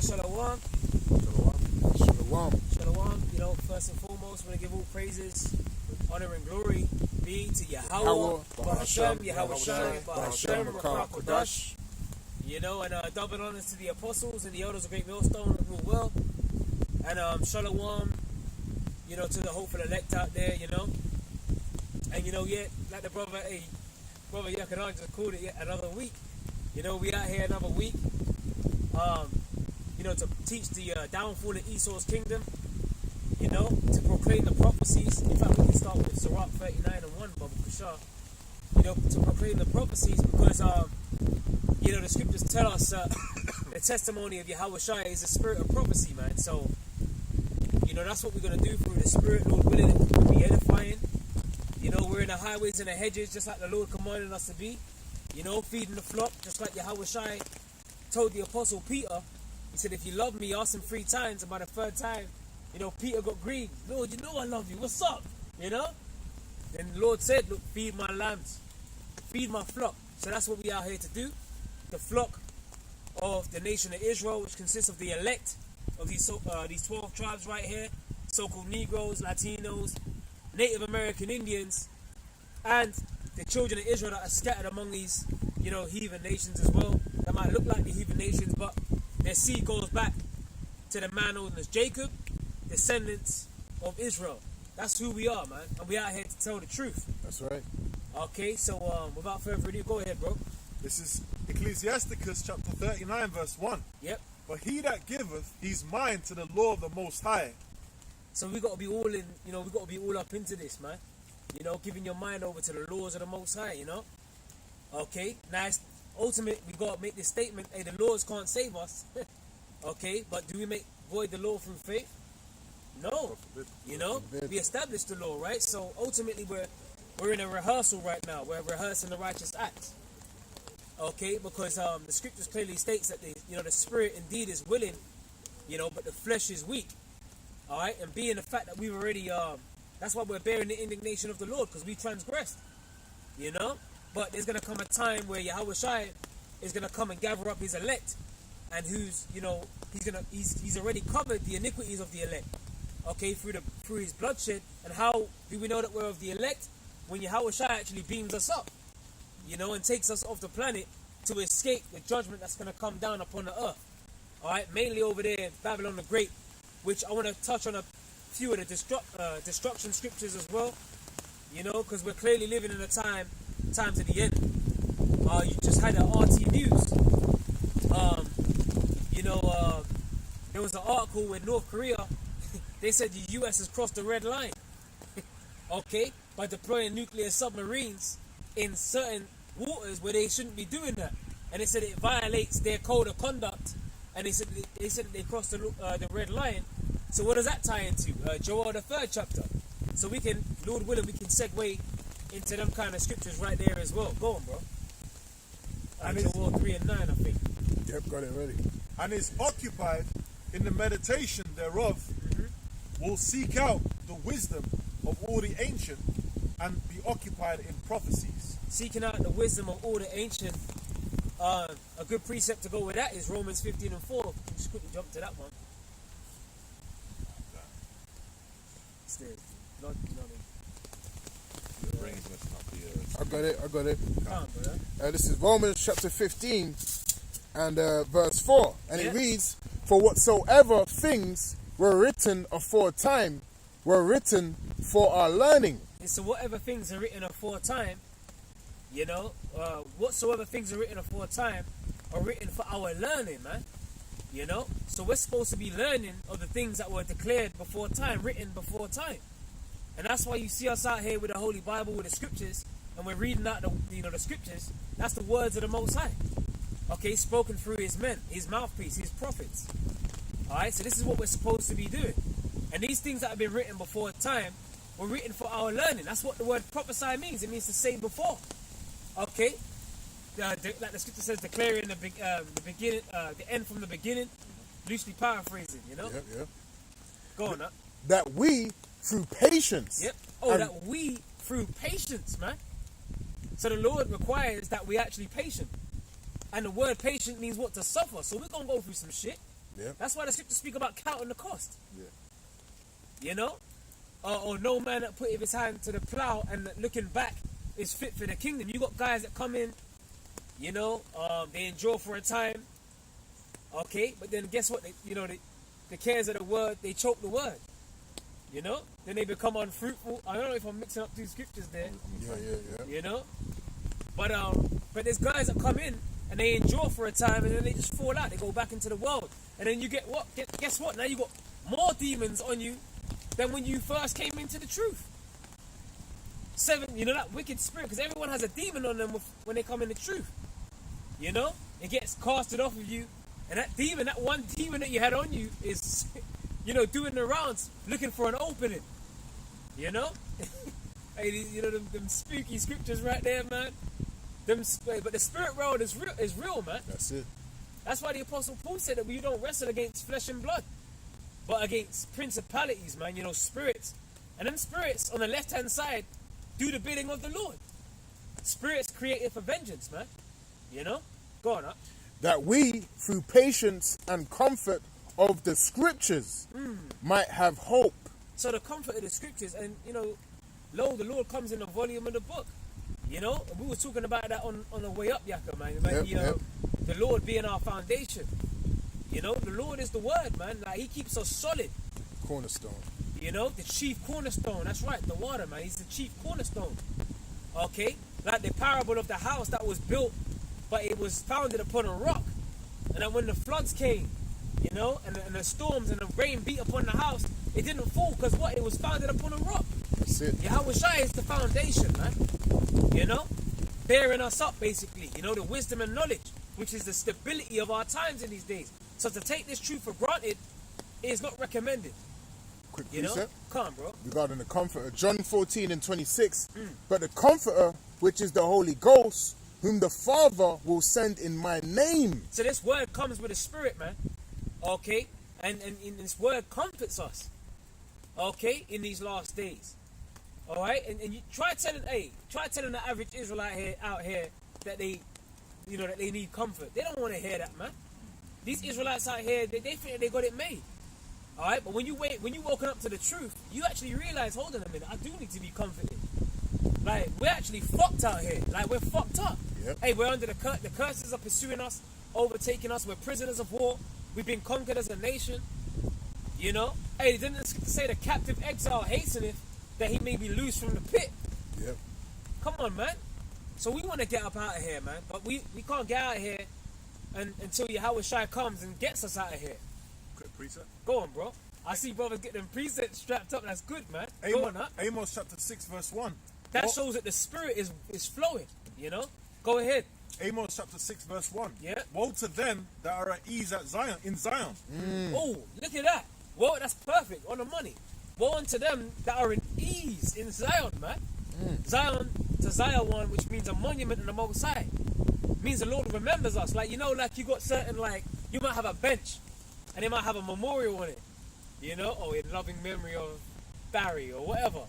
say shalom. Shalom. Shalom. You know, first and foremost, we want to give all praises, honor, and glory be to Yahweh, Bahashem, Yahweh Shai, Bahashem, Rakah Kodash. You know, and double honors to the apostles and the elders of Great Millstone that rule well. And shalom, you know, to the hopeful elect out there, you know. And you know, like the brother Uk and I just called it yet another week. You know, we out here another week. You know, to teach the downfall of Esau's kingdom. You know, to proclaim the prophecies. In fact, we can start with Sirach 39 and 1, Baba Kushar. You know, to proclaim the prophecies because you know, the scriptures tell us the testimony of Yahweh Shai is the spirit of prophecy, man. So, you know, that's what we're going to do through the spirit, Lord willing, it will be edifying. You know, we're in the highways and the hedges, just like the Lord commanded us to be. You know, feeding the flock, just like Yahweh Shai told the apostle Peter. He said, if you love me, ask him 3 times. And by the 3rd time, you know, Peter got grieved. Lord, you know I love you. What's up? You know? Then the Lord said, look, feed my lambs. Feed my flock. So that's what we are here to do. The flock of the nation of Israel, which consists of the elect of these 12 tribes right here, so-called Negroes, Latinos, Native American Indians, and the children of Israel that are scattered among these, you know, heathen nations as well. That might look like the heathen nations, but their seed goes back to the man known as Jacob, descendants of Israel. That's who we are, man. And we out here to tell the truth. That's right. Okay, so without further ado, go ahead, bro. This is Ecclesiasticus chapter 39 verse 1. Yep. But he that giveth his mind to the law of the Most High. So we got to be all in, you know, we got to be all up into this, man. You know, giving your mind over to the laws of the Most High, you know. Okay, now it's ultimate, we got to make this statement, hey, the laws can't save us. Okay, but do we make void the law through faith? No. You know, we established the law, right? So ultimately we're in a rehearsal right now. We're rehearsing the righteous acts. Okay, because the scriptures clearly states that the spirit indeed is willing, you know, but the flesh is weak. All right, and being the fact that we've already that's why we're bearing the indignation of the Lord, because we transgressed, you know. But there's gonna come a time where Yahweh Shai is gonna come and gather up his elect, and who's, you know, he's already covered the iniquities of the elect. Okay, through his bloodshed. And how do we know that we're of the elect? When Yahweh Shai actually beams us up, you know, and takes us off the planet to escape the judgment that's going to come down upon the earth. All right, mainly over there in Babylon the Great, which I want to touch on a few of the destruction scriptures as well, you know, because we're clearly living in a times of the end. You just had an RT News, you know, there was an article with North Korea. They said the US has crossed the red line, okay, by deploying nuclear submarines in certain waters where they shouldn't be doing that. And they said it violates their code of conduct, and they said they crossed the red line. So what does that tie into? Joel the 3rd chapter. So we can, Lord willing, we can segue into them kind of scriptures right there as well. Go on, bro. And Joel 3 and 9, I think. Yep, got it ready. And is occupied in the meditation thereof, will seek out the wisdom of all the ancient, and be occupied in prophecies. Seeking out the wisdom of all the ancient. A good precept to go with that is Romans 15 and 4. Just quickly jump to that one. I got it. This is Romans chapter 15 and verse 4. And it reads, for whatsoever things were written aforetime were written for our learning. And so whatever things are written aforetime, you know, whatsoever things are written aforetime are written for our learning, man. You know, so we're supposed to be learning of the things that were declared before time, written before time. And that's why you see us out here with the Holy Bible, with the scriptures, and we're reading out the scriptures. That's the words of the Most High. Okay, spoken through his men, his mouthpiece, his prophets. Alright, so this is what we're supposed to be doing. And these things that have been written before time were written for our learning. That's what the word prophesy means. It means to say before. Okay? Like the scripture says, declaring the beginning, the end from the beginning. Loosely paraphrasing, you know? Yep. Go on up. That we, through patience. Yep. Oh, that we, through patience, man. So the Lord requires that we actually patient. And the word patient means what? To suffer. So we're going to go through some shit. Yeah. That's why the scriptures speak about counting the cost. Yeah. You know? Or no man that put his hand to the plow and looking back is fit for the kingdom. You got guys that come in, you know, they endure for a time, okay, but then guess what? The cares of the word, they choke the word, you know. Then they become unfruitful. I don't know if I'm mixing up two scriptures there. Yeah. You know, but there's guys that come in and they endure for a time and then they just fall out. They go back into the world, and then you get what? Guess what? Now you got more demons on you than when you first came into the truth. 7, you know, that wicked spirit, because everyone has a demon on them when they come in the truth. You know, it gets casted off of you, and that demon, that one demon that you had on you, is, you know, doing the rounds, looking for an opening. You know, hey, you know them spooky scriptures right there, man. But the spirit world is real, man. That's it. That's why the Apostle Paul said that we don't wrestle against flesh and blood, but against principalities, man. You know, spirits, and them spirits on the left hand side do the bidding of the Lord. Spirits created for vengeance, man. You know? Go on, That we, through patience and comfort of the scriptures, might have hope. So the comfort of the scriptures, and you know, lo, the Lord comes in the volume of the book. You know? And we were talking about that on the way up, Yaka, man. About the Lord being our foundation. You know, the Lord is the word, man. Like, he keeps us solid. Cornerstone. You know, the chief cornerstone. That's right, the water, man. He's the chief cornerstone. Okay? Like the parable of the house that was built, but it was founded upon a rock. And then when the floods came, you know, and the storms and the rain beat upon the house, it didn't fall because what? It was founded upon a rock. That's it. Yahweh Shai is the foundation, man. You know? Bearing us up, basically. You know, the wisdom and knowledge, which is the stability of our times in these days. So to take this truth for granted is not recommended. Quick You know? precept Come on, bro. regarding the Comforter. John 14 and 26. But the Comforter, which is the Holy Ghost, whom the Father will send in my name. So this word comes with a spirit, man. Okay? And this word comforts us. Okay? In these last days. Alright? And you try telling the average Israelite out here that they, you know, that they need comfort. They don't want to hear that, man. These Israelites out here, they think they got it made. Alright? But when you woken up to the truth, you actually realize, hold on a minute, I do need to be comforted. Like, we're actually fucked out here. Like, we're fucked up. Yep. Hey, we're under the curses are pursuing us, overtaking us. We're prisoners of war. We've been conquered as a nation. You know? Hey, didn't it say the captive exile hasteneth that he may be loose from the pit? Yep. Come on, man. So we want to get up out of here, man. But we can't get out of here until Yahweh Shai comes and gets us out of here. Quick precept. Go on, bro. I see brothers get them presets strapped up. That's good, man. Go Amos, on, huh? Amos chapter 6 verse 1. That shows that the spirit is flowing, you know? Go ahead. Amos chapter 6 verse 1. Yeah. Woe to them that are at ease at Zion, in Zion. Oh, look at that. Whoa, that's perfect. On the money. Woe unto them that are in ease in Zion, man. Zion to Zion, which means a monument in the Most High. Means the Lord remembers us. Like, you know, like you got certain, like, you might have a bench and they might have a memorial on it. You know? Oh, in loving memory of Barry or whatever.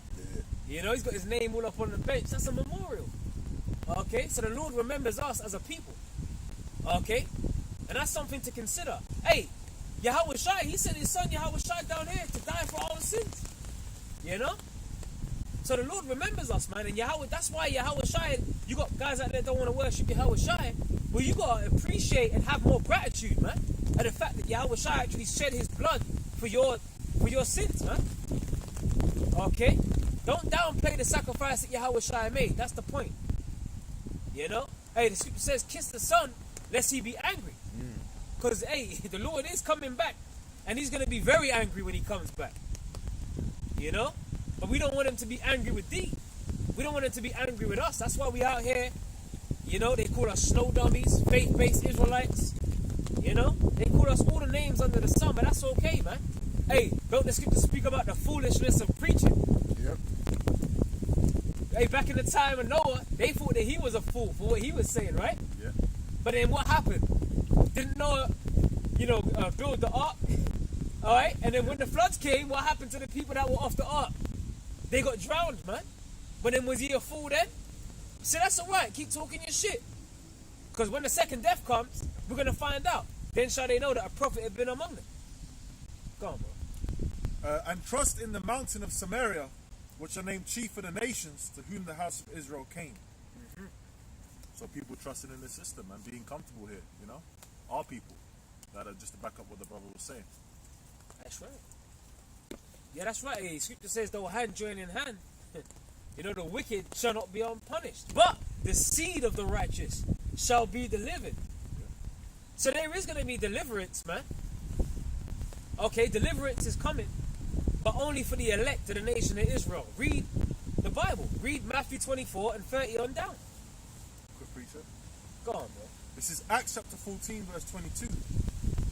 You know, he's got his name all up on the bench. That's a memorial. Okay? So the Lord remembers us as a people. Okay? And that's something to consider. Hey, Yahweh Shai, he sent his son Yahweh Shai down here to die for our sins. You know? So the Lord remembers us, man. And Yahweh, that's why Yahweh Shai, you got guys out there that don't want to worship Yahweh Shai. Well, you got to appreciate and have more gratitude, man. And the fact that Yahweh Shai actually shed his blood for your sins, man. Okay? Don't downplay the sacrifice that Yahweh Shai made. That's the point. You know? Hey, the scripture says, kiss the son, lest he be angry. Because, hey, the Lord is coming back. And he's going to be very angry when he comes back. You know? But we don't want him to be angry with thee. We don't want him to be angry with us. That's why we out here. You know, they call us snow dummies, faith-based Israelites. You know? They call us all the names under the sun, but that's okay, man. Hey, don't the scripture speak about the foolishness of preaching? Yep. Hey, back in the time of Noah, they thought that he was a fool for what he was saying, right? Yeah. But then what happened? Didn't Noah, build the ark? All right? And then when the floods came, what happened to the people that were off the ark? They got drowned, man. But then was he a fool then? So that's all right. Keep talking your shit. Because when the second death comes, we're going to find out. then shall they know that a prophet had been among them. Go on, bro. And trust in the mountain of Samaria, which are named chief of the nations, to whom the house of Israel came. So people trusting in the system and being comfortable here, you know? Our people. That are just to back up what the brother was saying. That's right. Yeah, that's right. The scripture says they'll hand join in hand. You know, the wicked shall not be unpunished, but the seed of the righteous shall be delivered. So there is going to be deliverance, man. Okay, deliverance is coming, but only for the elect of the nation of Israel. Read the Bible. Read Matthew 24 and 30 on down. Quick preacher. Go on, bro. This is Acts chapter 14, verse 22.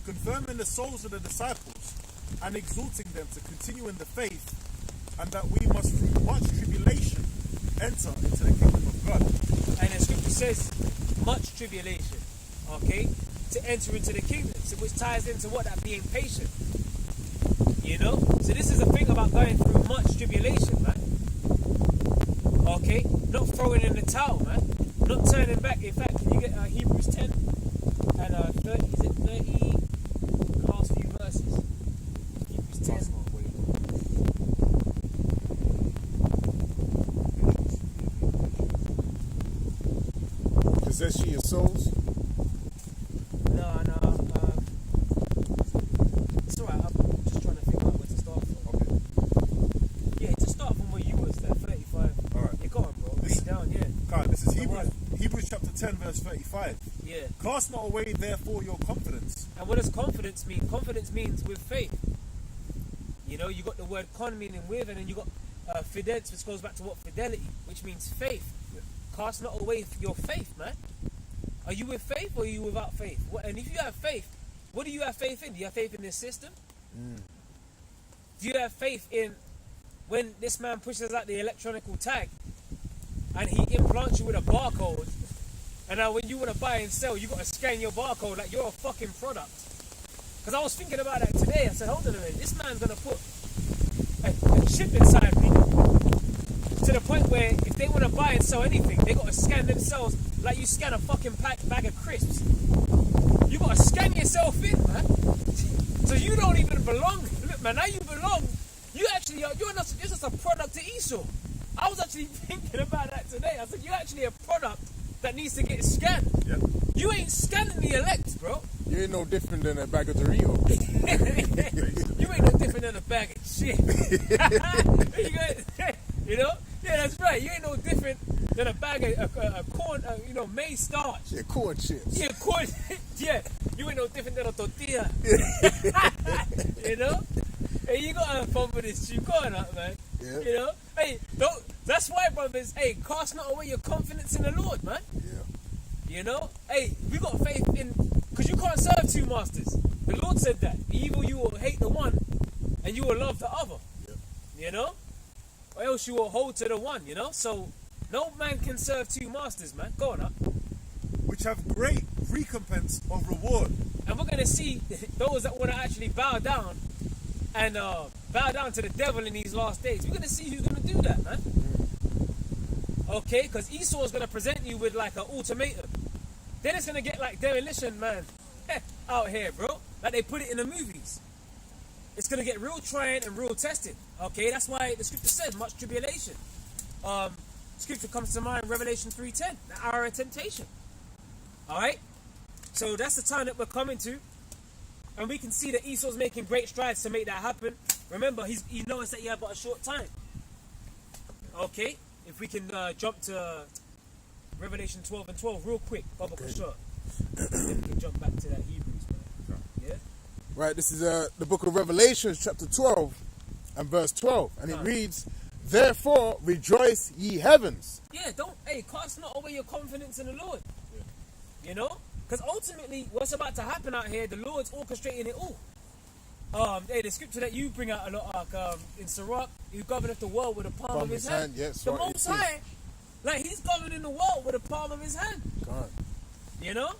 Confirming the souls of the disciples and exhorting them to continue in the faith, and that we must through much tribulation enter into the kingdom of God. And the scripture says much tribulation, okay, to enter into the kingdom, so which ties into what? That being patient, you know. So this is the thing about going through much tribulation, man. Okay, not throwing in the towel, man, not turning back. In fact, can you get Hebrews 10 and 30? Is it 30? The last few verses. Hebrews 10. Possess ye your souls. No. It's alright. I'm just trying to figure out where to start from. Okay. Yeah, just start from where you was there, 35. Alright. Yeah, go on, bro. Read down, yeah. God, this is Alright. Hebrews chapter 10, verse 35. Yeah. Cast not away therefore your confidence. And what does confidence mean? Confidence means with faith. You know, you got the word con meaning with, and then you got fidence, which goes back to what? Fidelity, which means faith. Yeah. Cast not away your faith, man. Are you with faith or are you without faith? And if you have faith, what do you have faith in? Do you have faith in this system? Do you have faith in when this man pushes out the electronical tag and he implants you with a barcode, and now when you want to buy and sell, you got to scan your barcode like you're a fucking product? Because I was thinking about that today. I said, hold on a minute, this man's going to put a chip inside me to the point where if they want to buy and sell anything, they got to scan themselves like you scan a fucking bag of crisps. You got to scan yourself in, man. So you don't even belong. Look, man, now you belong. You're not just a product to Esau. I was actually thinking about that today. I said, you're actually a product that needs to get scanned. Yeah. You ain't scanning the elect, bro. You ain't no different than a bag of Doritos. You ain't no different than a bag of shit. You know? Yeah, that's right. You ain't no different than a bag of corn, maize starch. Yeah, corn chips. Yeah, corn. Yeah, you ain't no different than a tortilla. You know? Hey, you gotta have fun with this shit. Go on up, man. Yeah. You know? Hey, don't. That's why, brothers. Hey, cast not away your confidence in the Lord, man. Yeah. You know? Hey, we got faith in, because you can't serve two masters. The Lord said that. Evil, you will hate the one, and you will love the other. Yeah. You know? Or else you will hold to the one, you know? So, no man can serve two masters, man. Go on up. Which have great recompense of reward. And we're going to see those that want to actually bow down and bow down to the devil in these last days. We're going to see who's going to do that, man. Okay? Because Esau is going to present you with like an ultimatum. Then it's going to get like demolition, man, out here, bro. Like they put it in the movies. It's going to get real trying and real testing. Okay? That's why the scripture says much tribulation. Scripture comes to mind, Revelation 3:10, the hour of temptation. Alright? So that's the time that we're coming to. And we can see that Esau's making great strides to make that happen. Remember, he knows that he had but a short time. Okay? If we can jump to Revelation 12 and 12 real quick, Baba Kushar. Then we can jump back to that Hebrews, man. Yeah? Right, this is the book of Revelation, chapter 12 and verse 12. And it reads, therefore rejoice ye heavens. Yeah, cast not away your confidence in the Lord. Yeah. You know? Because ultimately, what's about to happen out here, the Lord's orchestrating it all. The scripture that you bring out a lot, in Sirach, you governeth the world with the palm of his hand. Yes, the right, Most High, like he's governing the world with the palm of his hand. God. You know?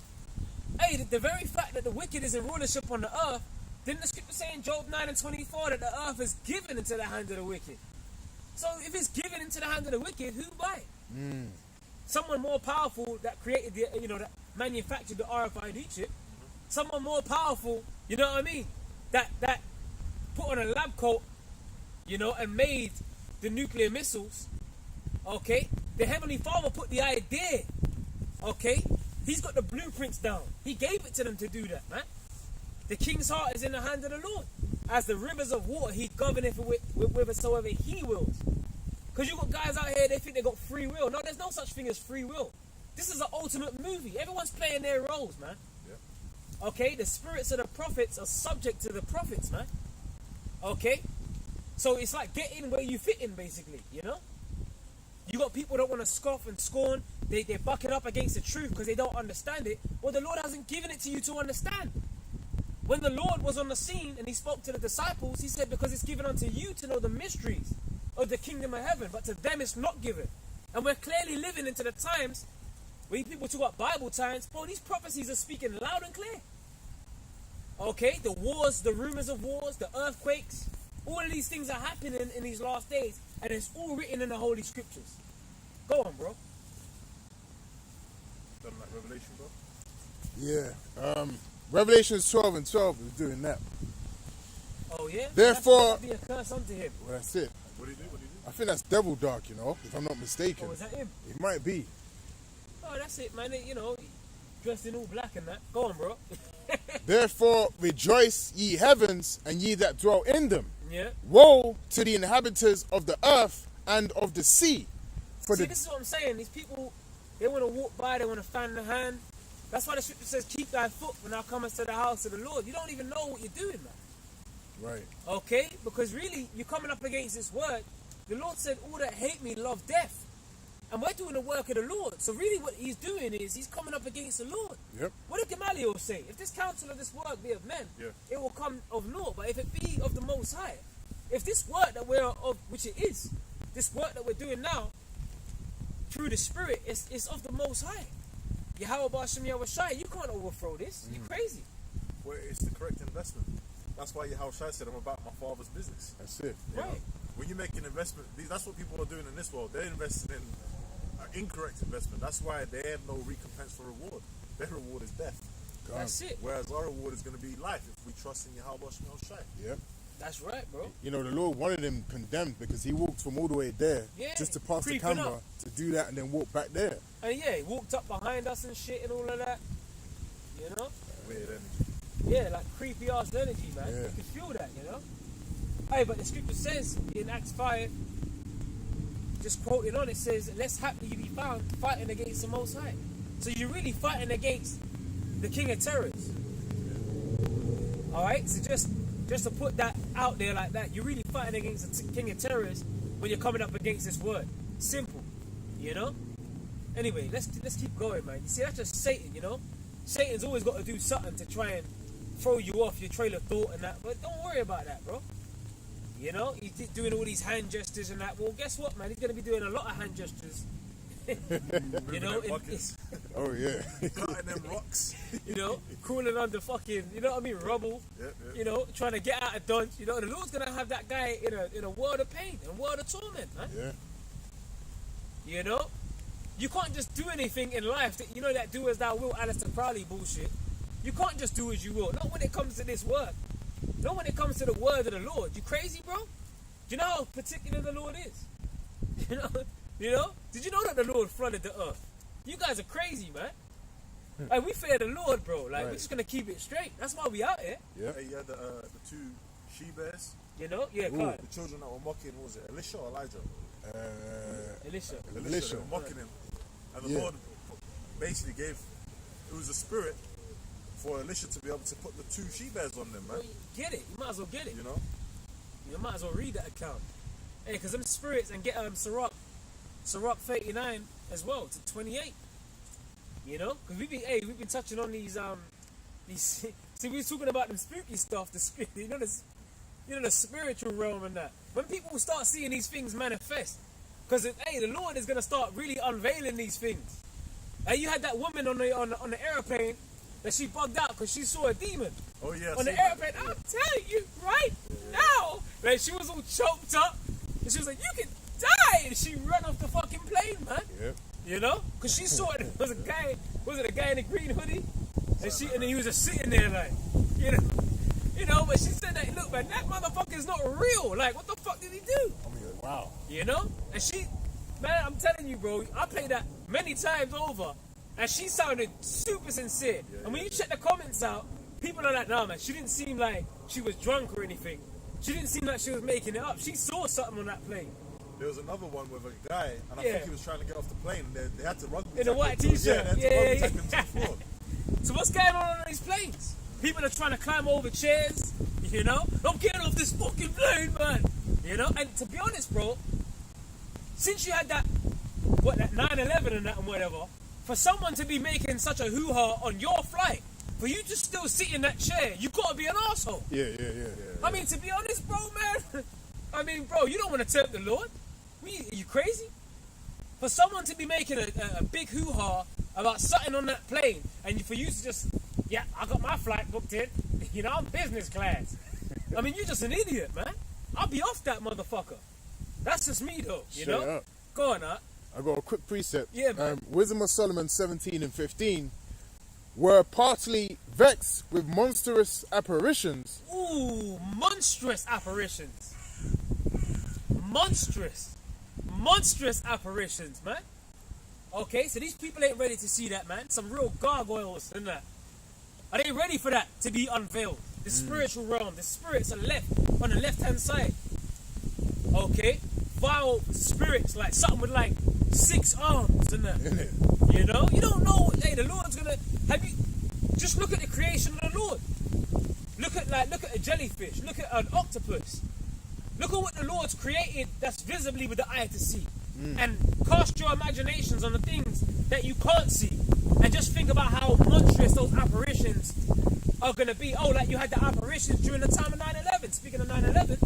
Hey, the very fact that the wicked is in rulership on the earth, didn't the scripture say in Job 9 and 24 that the earth is given into the hand of the wicked? So if it's given into the hand of the wicked, who buy it? Someone more powerful that created that manufactured the RFID chip, someone more powerful, you know what I mean, that put on a lab coat, you know, and made the nuclear missiles, okay? The Heavenly Father put the idea, okay? He's got the blueprints down. He gave it to them to do that, man. The king's heart is in the hand of the Lord. As the rivers of water, he governeth whithersoever he wills. Because you got guys out here, they think they got free will. No, there's no such thing as free will. This is an ultimate movie. Everyone's playing their roles, man. Yeah. Okay, the spirits of the prophets are subject to the prophets, man. Okay? So it's like get in where you fit in, basically, you know? You got people that want to scoff and scorn. They buck it up against the truth because they don't understand it. Well, the Lord hasn't given it to you to understand. When the Lord was on the scene and he spoke to the disciples, he said, because it's given unto you to know the mysteries of the kingdom of heaven, but to them it's not given. And we're clearly living into the times where people talk about Bible times. Bro, these prophecies are speaking loud and clear. Okay, the wars, the rumors of wars, the earthquakes, all of these things are happening in these last days, and it's all written in the Holy Scriptures. Go on, bro. Done like Revelation, bro? Yeah. Revelation 12 and 12 is doing that. Oh, yeah? Therefore, That'd be a curse unto him. well, that's it. What do you do? I think that's Devil Dark, you know, if I'm not mistaken. Oh, is that him? It might be. Oh, that's it, man. You know, dressed in all black and that. Go on, bro. Therefore, rejoice, ye heavens, and ye that dwell in them. Yeah. Woe to the inhabitants of the earth and of the sea. See, this is what I'm saying. These people, they want to walk by, they want to fan the hand. That's why the scripture says, keep thy foot when thou comest to the house of the Lord. You don't even know what you're doing, man. Right. Okay? Because really, you're coming up against this word. The Lord said, all that hate me love death. And we're doing the work of the Lord. So really what he's doing is he's coming up against the Lord. Yep. What did Gamaliel say? If this counsel of this work be of men, Yeah. it will come of naught. But if it be of the Most High, if this work that we're of, which it is, this work that we're doing now, through the Spirit, it's of the Most High. Yahweh Ba'ashem Yahweh Shai, you can't overthrow this. You're crazy. Well, it's the correct investment. That's why Yahweh Shai said, I'm about my father's business. That's it. You know? Right. When you make an investment, that's what people are doing in this world. They're investing in an incorrect investment. That's why they have no recompense for reward. Their reward is death. God. That's it. Whereas our reward is going to be life if we trust in Yahweh Shai. Yep. That's right, bro. You know, the Lord wanted him condemned because he walked from all the way there Yeah, just to pass the creeping camera up. to do that and then walk back there. And yeah, he walked up behind us and shit and all of that. You know? Weird energy. Yeah, like creepy ass energy, man. Yeah. You can feel that, you know? Hey, but the scripture says in Acts 5, just quoting on, it says, lest haply you be found fighting against the Most High. So you're really fighting against the King of Terrors. Alright? So just to put that out there like that, you're really fighting against the King of Terrors when you're coming up against this word. Simple. You know? Anyway, let's keep going, man. You see, that's just Satan, you know? Satan's always got to do something to try and throw you off your trail of thought and that. But don't worry about that, bro. You know, he's doing all these hand gestures and that. Well, guess what, man? He's going to be doing a lot of hand gestures. You know, Oh, yeah. Cutting them rocks. you know, crawling under fucking, you know what I mean, rubble. Yep. You know, trying to get out of Dodge. You know, the Lord's going to have that guy in a world of pain, in a world of torment, man. Yeah. You know? You can't just do anything in life that, you know, that do as thou wilt, Alistair Crowley bullshit. You can't just do as you will. Not when it comes to this word. Not when it comes to the word of the Lord. You crazy, bro? Do you know how particular the Lord is? You know? Did you know that the Lord flooded the earth? You guys are crazy, man. Like, we fear the Lord, bro. Like, Right. we're just going to keep it straight. That's why we out here. Yeah. Hey, you had the two she-bears, You know? Yeah, Ooh. God. the children that were mocking, what was it, Elisha or Elijah? Elisha. Elisha. They were mocking him. And the Yeah. Lord basically gave, it was a spirit for Elisha to be able to put the two she-bears on them, man. Well, get it. You might as well get it. You know? You might as well read that account. Hey, because them spirits, and get Sirach 39 as well to 28. You know, because we've been touching on these. See, we were talking about them spooky stuff, you know, the spiritual realm and that. When people start seeing these things manifest, because hey, the Lord is gonna start really unveiling these things. Hey, you had that woman on the airplane that she bugged out because she saw a demon. Oh, yeah. On the airplane, I'm telling you, right now, like she was all choked up, and she was like, "You can die," and she ran off the fucking plane, man. Yeah. You know, because she saw it. Was a guy in a green hoodie, And he was just sitting there like, but she said that, look, man, that motherfucker's not real. Like, what the fuck did he do? I mean, wow. And man, I'm telling you, bro, I played that many times over, and she sounded super sincere. Yeah, and when you check the comments out, people are like, nah, man, she didn't seem like she was drunk or anything. She didn't seem like she was making it up. She saw something on that plane. There was another one with a guy, and I think he was trying to get off the plane, and they had to rugby in a white t-shirt. Yeah. So what's going on these planes? People are trying to climb over chairs, I'm getting off this fucking plane, man. And to be honest, bro, since you had that 9/11 and that and whatever, for someone to be making such a hoo-ha on your flight, for you to still sit in that chair, you gotta be an asshole. Yeah. I mean, to be honest, bro, man. I mean, bro, you don't want to tempt the Lord. Are you crazy? For someone to be making a big hoo-ha about something on that plane, and for you to just, I got my flight booked in. I'm business class. I mean, you're just an idiot, man. I'll be off that motherfucker. That's just me, though. Up. Go on, I got a quick precept. Yeah, man. Wisdom of Solomon 17 and 15 were partly vexed with monstrous apparitions. Ooh, monstrous apparitions. Monstrous apparitions, man. Okay, so these people ain't ready to see that, man. Some real gargoyles and that. Are they ready for that to be unveiled? The spiritual realm, the spirits are left on the left-hand side. Okay? Vile spirits, like something with like 6 arms and that. You don't know. Hey, the Lord's gonna just look at the creation of the Lord. Look at a jellyfish. Look at an octopus. Look at what the Lord's created that's visibly with the eye to see. And cast your imaginations on the things that you can't see. And just think about how monstrous those apparitions are going to be. Oh, like you had the apparitions during the time of 9/11. Speaking of 9/11,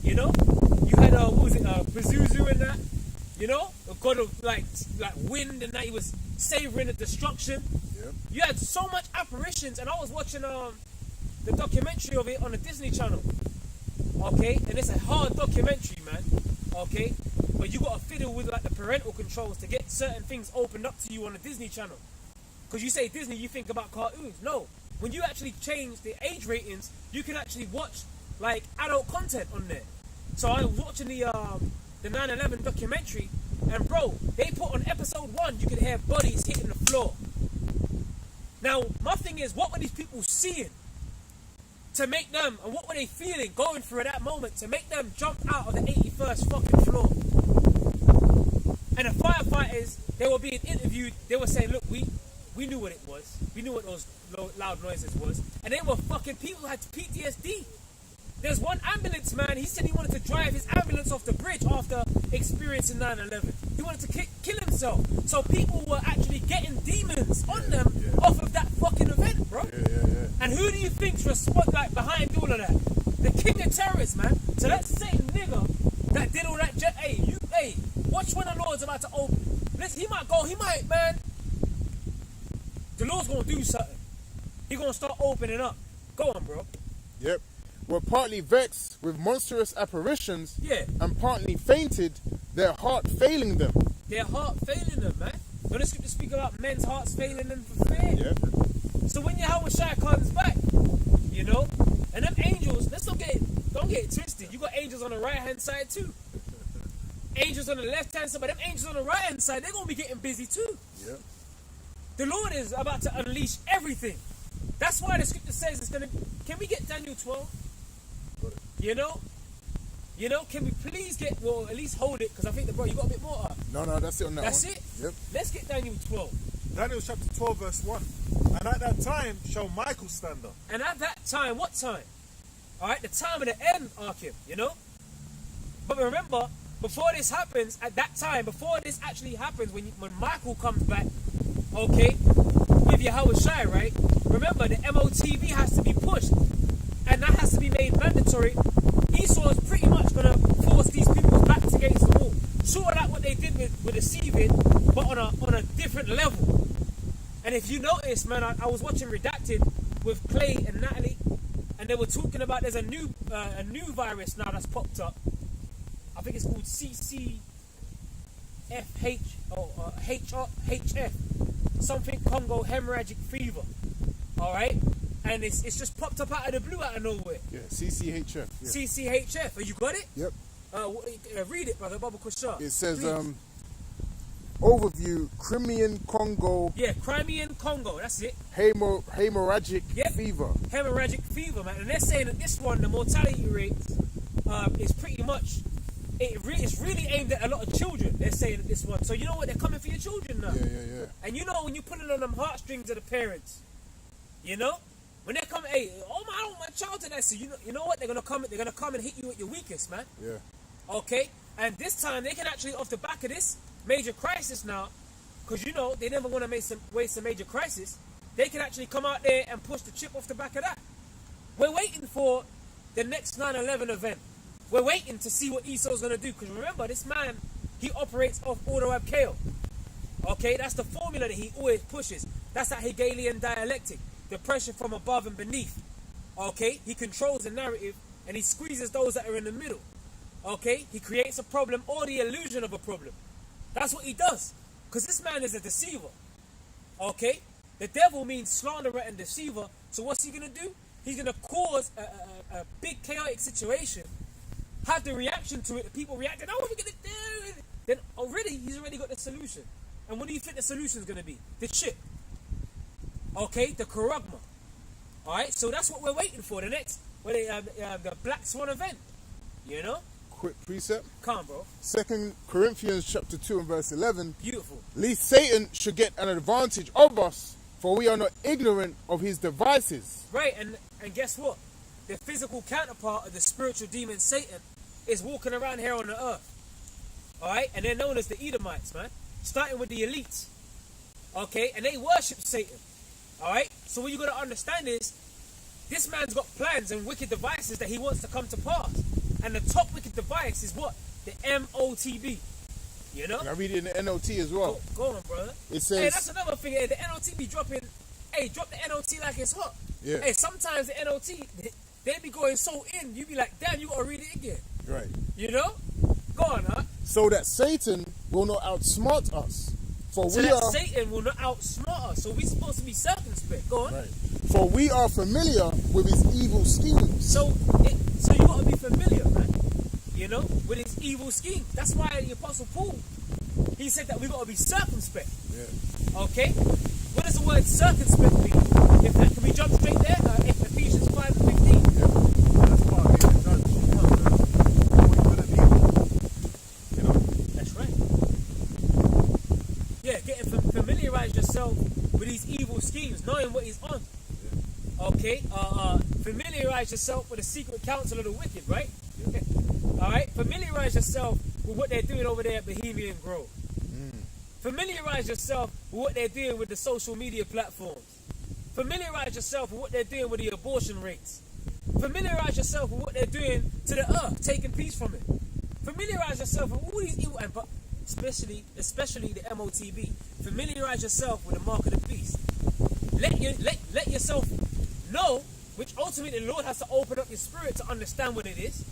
you had, Pazuzu and that, a god of like wind and that he was savoring the destruction. Yep. You had so much apparitions, and I was watching the documentary of it on the Disney Channel. Okay, and it's a hard documentary, man. Okay, but you got to fiddle with like the parental controls to get certain things opened up to you on the Disney Channel. Because you say Disney, you think about cartoons. No, when you actually change the age ratings, you can actually watch like adult content on there. So I was watching the 9/11 documentary, and bro, they put on episode 1, you could hear bodies hitting the floor. Now, my thing is, what were these people seeing to make them, and what were they feeling going through at that moment to make them jump out of the 81st fucking floor? And the firefighters, they were being interviewed, they were saying, look, we knew what it was. We knew what those loud noises was. And they were fucking, people had PTSD. There's one ambulance man, he said he wanted to drive his ambulance off the bridge after experiencing 9/11. He wanted to kill himself. So people were actually getting demons on them off of that fucking event, bro. And who do you think's like behind all of that? The king of terrorists, man. So that same nigga that did all that hey, watch when the Lord's about to open. Listen, he might, man. The Lord's gonna do something. He gonna start opening up. Go on, bro. Yep. Were partly vexed with monstrous apparitions, and partly fainted, their heart failing them. Their heart failing them, man. When the scriptures speak about men's hearts failing them for fear. Yeah. So when Yahweh Shai comes back, and them angels, don't get it twisted. You got angels on the right hand side too. Angels on the left hand side, but them angels on the right hand side, they're gonna be getting busy too. Yeah. The Lord is about to unleash everything. That's why the scripture says it's gonna. Can we get Daniel 12? Can we please at least hold it, because I think you got a bit more. No, that's it on that That's one. it? Yep. Let's get Daniel 12. Daniel chapter 12 verse 1. And at that time shall Michael stand up. And at that time, what time? Alright, the time of the end, Arkim, But remember, before this happens, at that time, before this actually happens, when Michael comes back, okay, with Yahweh Shai, right? Remember, the MOTV has to be pushed. And that has to be made mandatory. Esau is pretty much going to force these people's backs against the wall. Sort of like what they did with deceiving, but on a different level. And if you notice, man, I was watching Redacted with Clay and Natalie, and they were talking about there's a new virus now that's popped up. I think it's called CCFH or HF, something Congo hemorrhagic fever. All right, and it's just popped up out of the blue, out of nowhere. Yeah, CCHF. Yeah. CCHF. Have you got it? Yep. Read it, brother. Baba Kushar. It says Please. overview: Crimean Congo. Yeah, Crimean Congo. That's it. Hemorrhagic Yep. fever. Hemorrhagic fever, man. And they're saying that this one, the mortality rate, is pretty much. It's really aimed at a lot of children. They're saying that this one. So you know what? They're coming for your children now. Yeah. And you know when you put it on them heartstrings of the parents, you know, when they come, hey, I don't want my child to that. So you know what? They're gonna come and hit you at your weakest, man. Yeah. Okay. And this time they can actually, off the back of this major crisis now, because you know they never want to waste a major crisis. They can actually come out there and push the chip off the back of that. We're waiting for the next 9/11 event. We're waiting to see what Esau's going to do. Because remember, this man, he operates off ordo ab chaos. Okay, that's the formula that he always pushes. That's that Hegelian dialectic. The pressure from above and beneath. Okay, he controls the narrative and he squeezes those that are in the middle. Okay, he creates a problem or the illusion of a problem. That's what he does. Because this man is a deceiver. Okay, the devil means slanderer and deceiver. So what's he going to do? He's going to cause a big chaotic situation. Have the reaction to it, the people reacting, oh, we're gonna do it. Then he's already got the solution. And what do you think the solution is gonna be? The chip. Okay, the charagma. Alright, so that's what we're waiting for. The next, the Black Swan event. You know? Quick precept. Come on, bro. 2 Corinthians chapter 2 and verse 11. Beautiful. Lest Satan should get an advantage of us, for we are not ignorant of his devices. Right, and guess what? The physical counterpart of the spiritual demon Satan is walking around here on the earth. Alright? And they're known as the Edomites, man. Starting with the elites. Okay? And they worship Satan. Alright? So what you got to understand is, this man's got plans and wicked devices that he wants to come to pass. And the top wicked device is what? The MOTB. You know? And I read it in the NOT as well. Go on, brother. It says... Hey, that's another thing. Hey, the NOT be dropping... Hey, drop the NOT like it's hot. Yeah. Hey, sometimes the NOT... They be going so in, you be like, damn, you gotta read it again. Right. You know? Go on, huh? So that Satan will not outsmart us. Satan will not outsmart us. So we supposed to be circumspect. Go on. Right. For we are familiar with his evil schemes. So you gotta be familiar, man. You know, with his evil schemes. That's why the Apostle Paul, he said that we gotta be circumspect. Yeah. Okay? What does the word circumspect mean? Can we jump straight there? Ephesians 5:15. That's part of being a judge. Avoid good and evil. You know? That's right. Yeah, familiarize yourself with these evil schemes, knowing what he's on. Yeah. Okay? Familiarize yourself with the secret counsel of the wicked, right? Yeah. Alright? Familiarize yourself with what they're doing over there at Bohemian Grove. Familiarize yourself with what they're doing with the social media platforms. Familiarize yourself with what they're doing with the abortion rates. Familiarize yourself with what they're doing to the earth, taking peace from it. Familiarize yourself with all these evil, but especially the MOTB. Familiarize yourself with the mark of the beast. Let yourself know, which ultimately the Lord has to open up your spirit to understand what it is.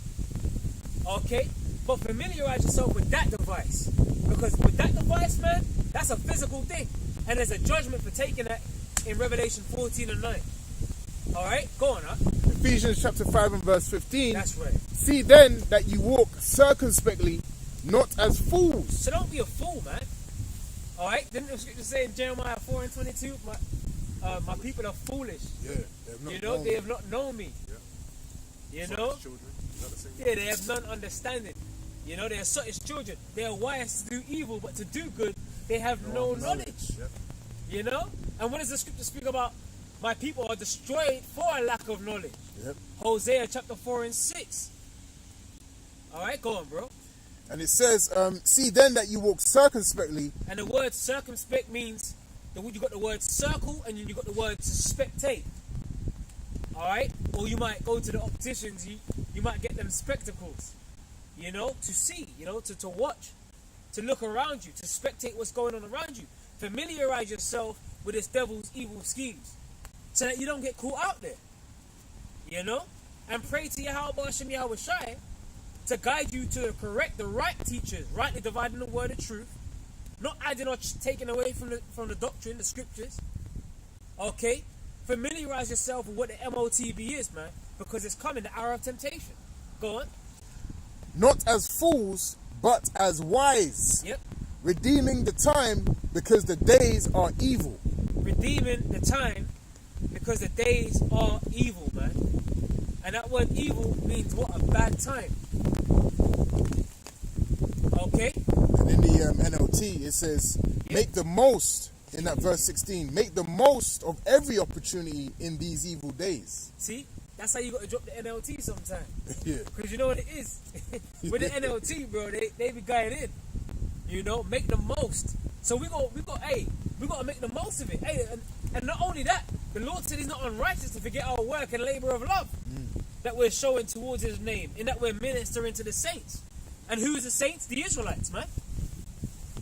Okay? But familiarize yourself with that device. Because with that device, man, that's a physical thing. And there's a judgment for taking that in Revelation 14 and 9. Alright? Go on, huh? Ephesians chapter 5 and verse 15. That's right. See then that you walk circumspectly, not as fools. So don't be a fool, man. Alright? Didn't the scripture say in Jeremiah 4 and 22, my people are foolish. Yeah. They have not known me. Yeah. You know? Children. Yeah, they have none understanding. You know, they are such as children. They are wise to do evil, but to do good, they have no knowledge. Yep. You know? And what does the scripture speak about? My people are destroyed for a lack of knowledge. Yep. Hosea chapter 4 and 6. Alright, go on, bro. And it says, see then that you walk circumspectly. And the word circumspect means, you got the word circle and you got the word to spectate. Alright? Or you might go to the opticians, you might get them spectacles. You know, to see, you know, to watch, to look around you, to spectate what's going on around you. Familiarize yourself with this devil's evil schemes so that you don't get caught out there. You know? And pray to Yahweh Hashem Yahweh Shai to guide you to the right teachers, rightly dividing the word of truth, not adding or taking away from the doctrine, the scriptures. Okay? familiarize yourself with what the MOTB is, man, because it's coming, the hour of temptation. Go on. Not as fools, but as wise. Yep. Redeeming the time because the days are evil. Redeeming the time because the days are evil, man. And that word evil means what? A bad time. Okay? And in the NLT, it says, make the most, in that verse 16, make the most of every opportunity in these evil days. See? That's how you got to drop the NLT sometimes. Yeah. Because you know what it is? With the NLT, bro, they be going in. You know, make the most. So we got to make the most of it. Hey, and not only that, the Lord said he's not unrighteous to forget our work and labor of love that we're showing towards his name, in that we're ministering to the saints. And who is the saints? The Israelites, man.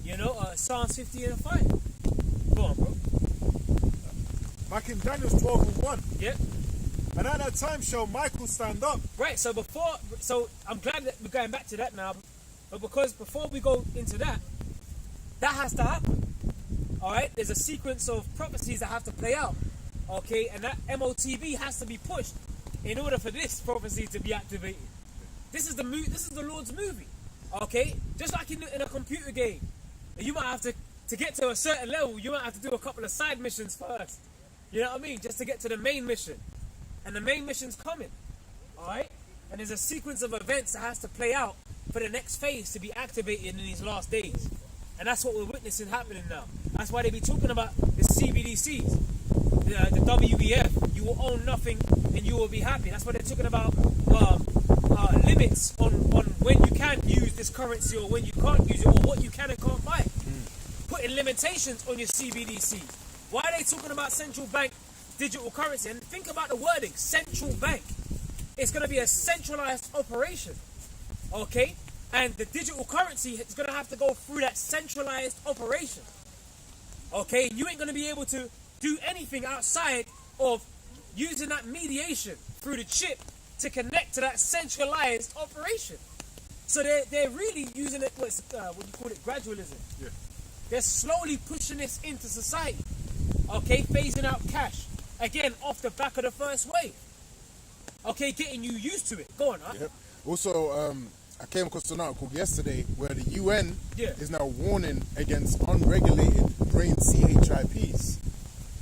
You know, Psalms 50 and 5. Go on, bro. Back in Daniel 12 and 1. Yeah. And at that time shall Michael stand up. Right, so I'm glad that we're going back to that now, but because before we go into that has to happen. Alright, there's a sequence of prophecies that have to play out. Okay, and that MOTB has to be pushed in order for this prophecy to be activated. This is the Lord's movie. Okay? Just like in a computer game. You might have to get to a certain level, you might have to do a couple of side missions first. You know what I mean? Just to get to the main mission. And the main mission's coming. Alright? And there's a sequence of events that has to play out for the next phase to be activated in these last days. And that's what we're witnessing happening now. That's why they be talking about the CBDCs, the WBF. You will own nothing and you will be happy. That's why they're talking about limits on when you can use this currency or when you can't use it, or what you can and can't buy. Putting limitations on your CBDC. Why are they talking about central bank digital currency? And think about the wording, central bank. It's going to be a centralized operation. Okay? And the digital currency is going to have to go through that centralized operation. Okay? You ain't going to be able to do anything outside of using that mediation through the chip to connect to that centralized operation. So they're really using it, what do you call it, gradualism. Yeah. They're slowly pushing this into society. Okay? Phasing out cash. Again, off the back of the first wave. Okay? Getting you used to it. Go on, huh? Yep. Also, I came across an article yesterday where the UN is now warning against unregulated brain CHIPs.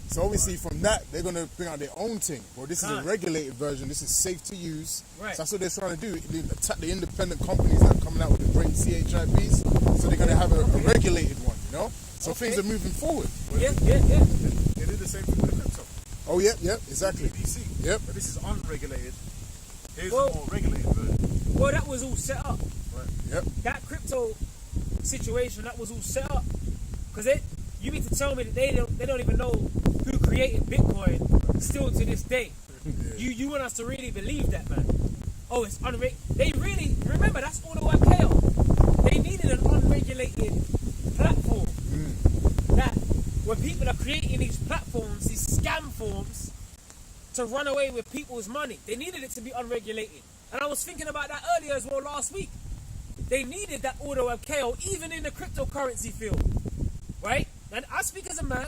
So obviously from that, they're going to bring out their own thing. Well, this is a regulated version. This is safe to use. Right. So that's what they're trying to do. They attack the independent companies that are coming out with the brain CHIPs. So they're going to have a regulated one, you know? So things are moving forward. Yeah. They did the same thing with the crypto. Oh, yeah, exactly. CBDC. Yep. But this is unregulated. Here's a more regulated version. Well, that was all set up. Right. Yep. That crypto situation, that was all set up. Because you mean to tell me that they don't even know who created Bitcoin still to this day. You want us to really believe that, man. Oh, it's unregulated. They really, remember, that's all the work chaos. They needed an unregulated platform. That when people are creating these platforms, these scam forms, to run away with people's money, they needed it to be unregulated. And I was thinking about that earlier as well last week. They needed that order of chaos even in the cryptocurrency field. Right? And I speak as a man,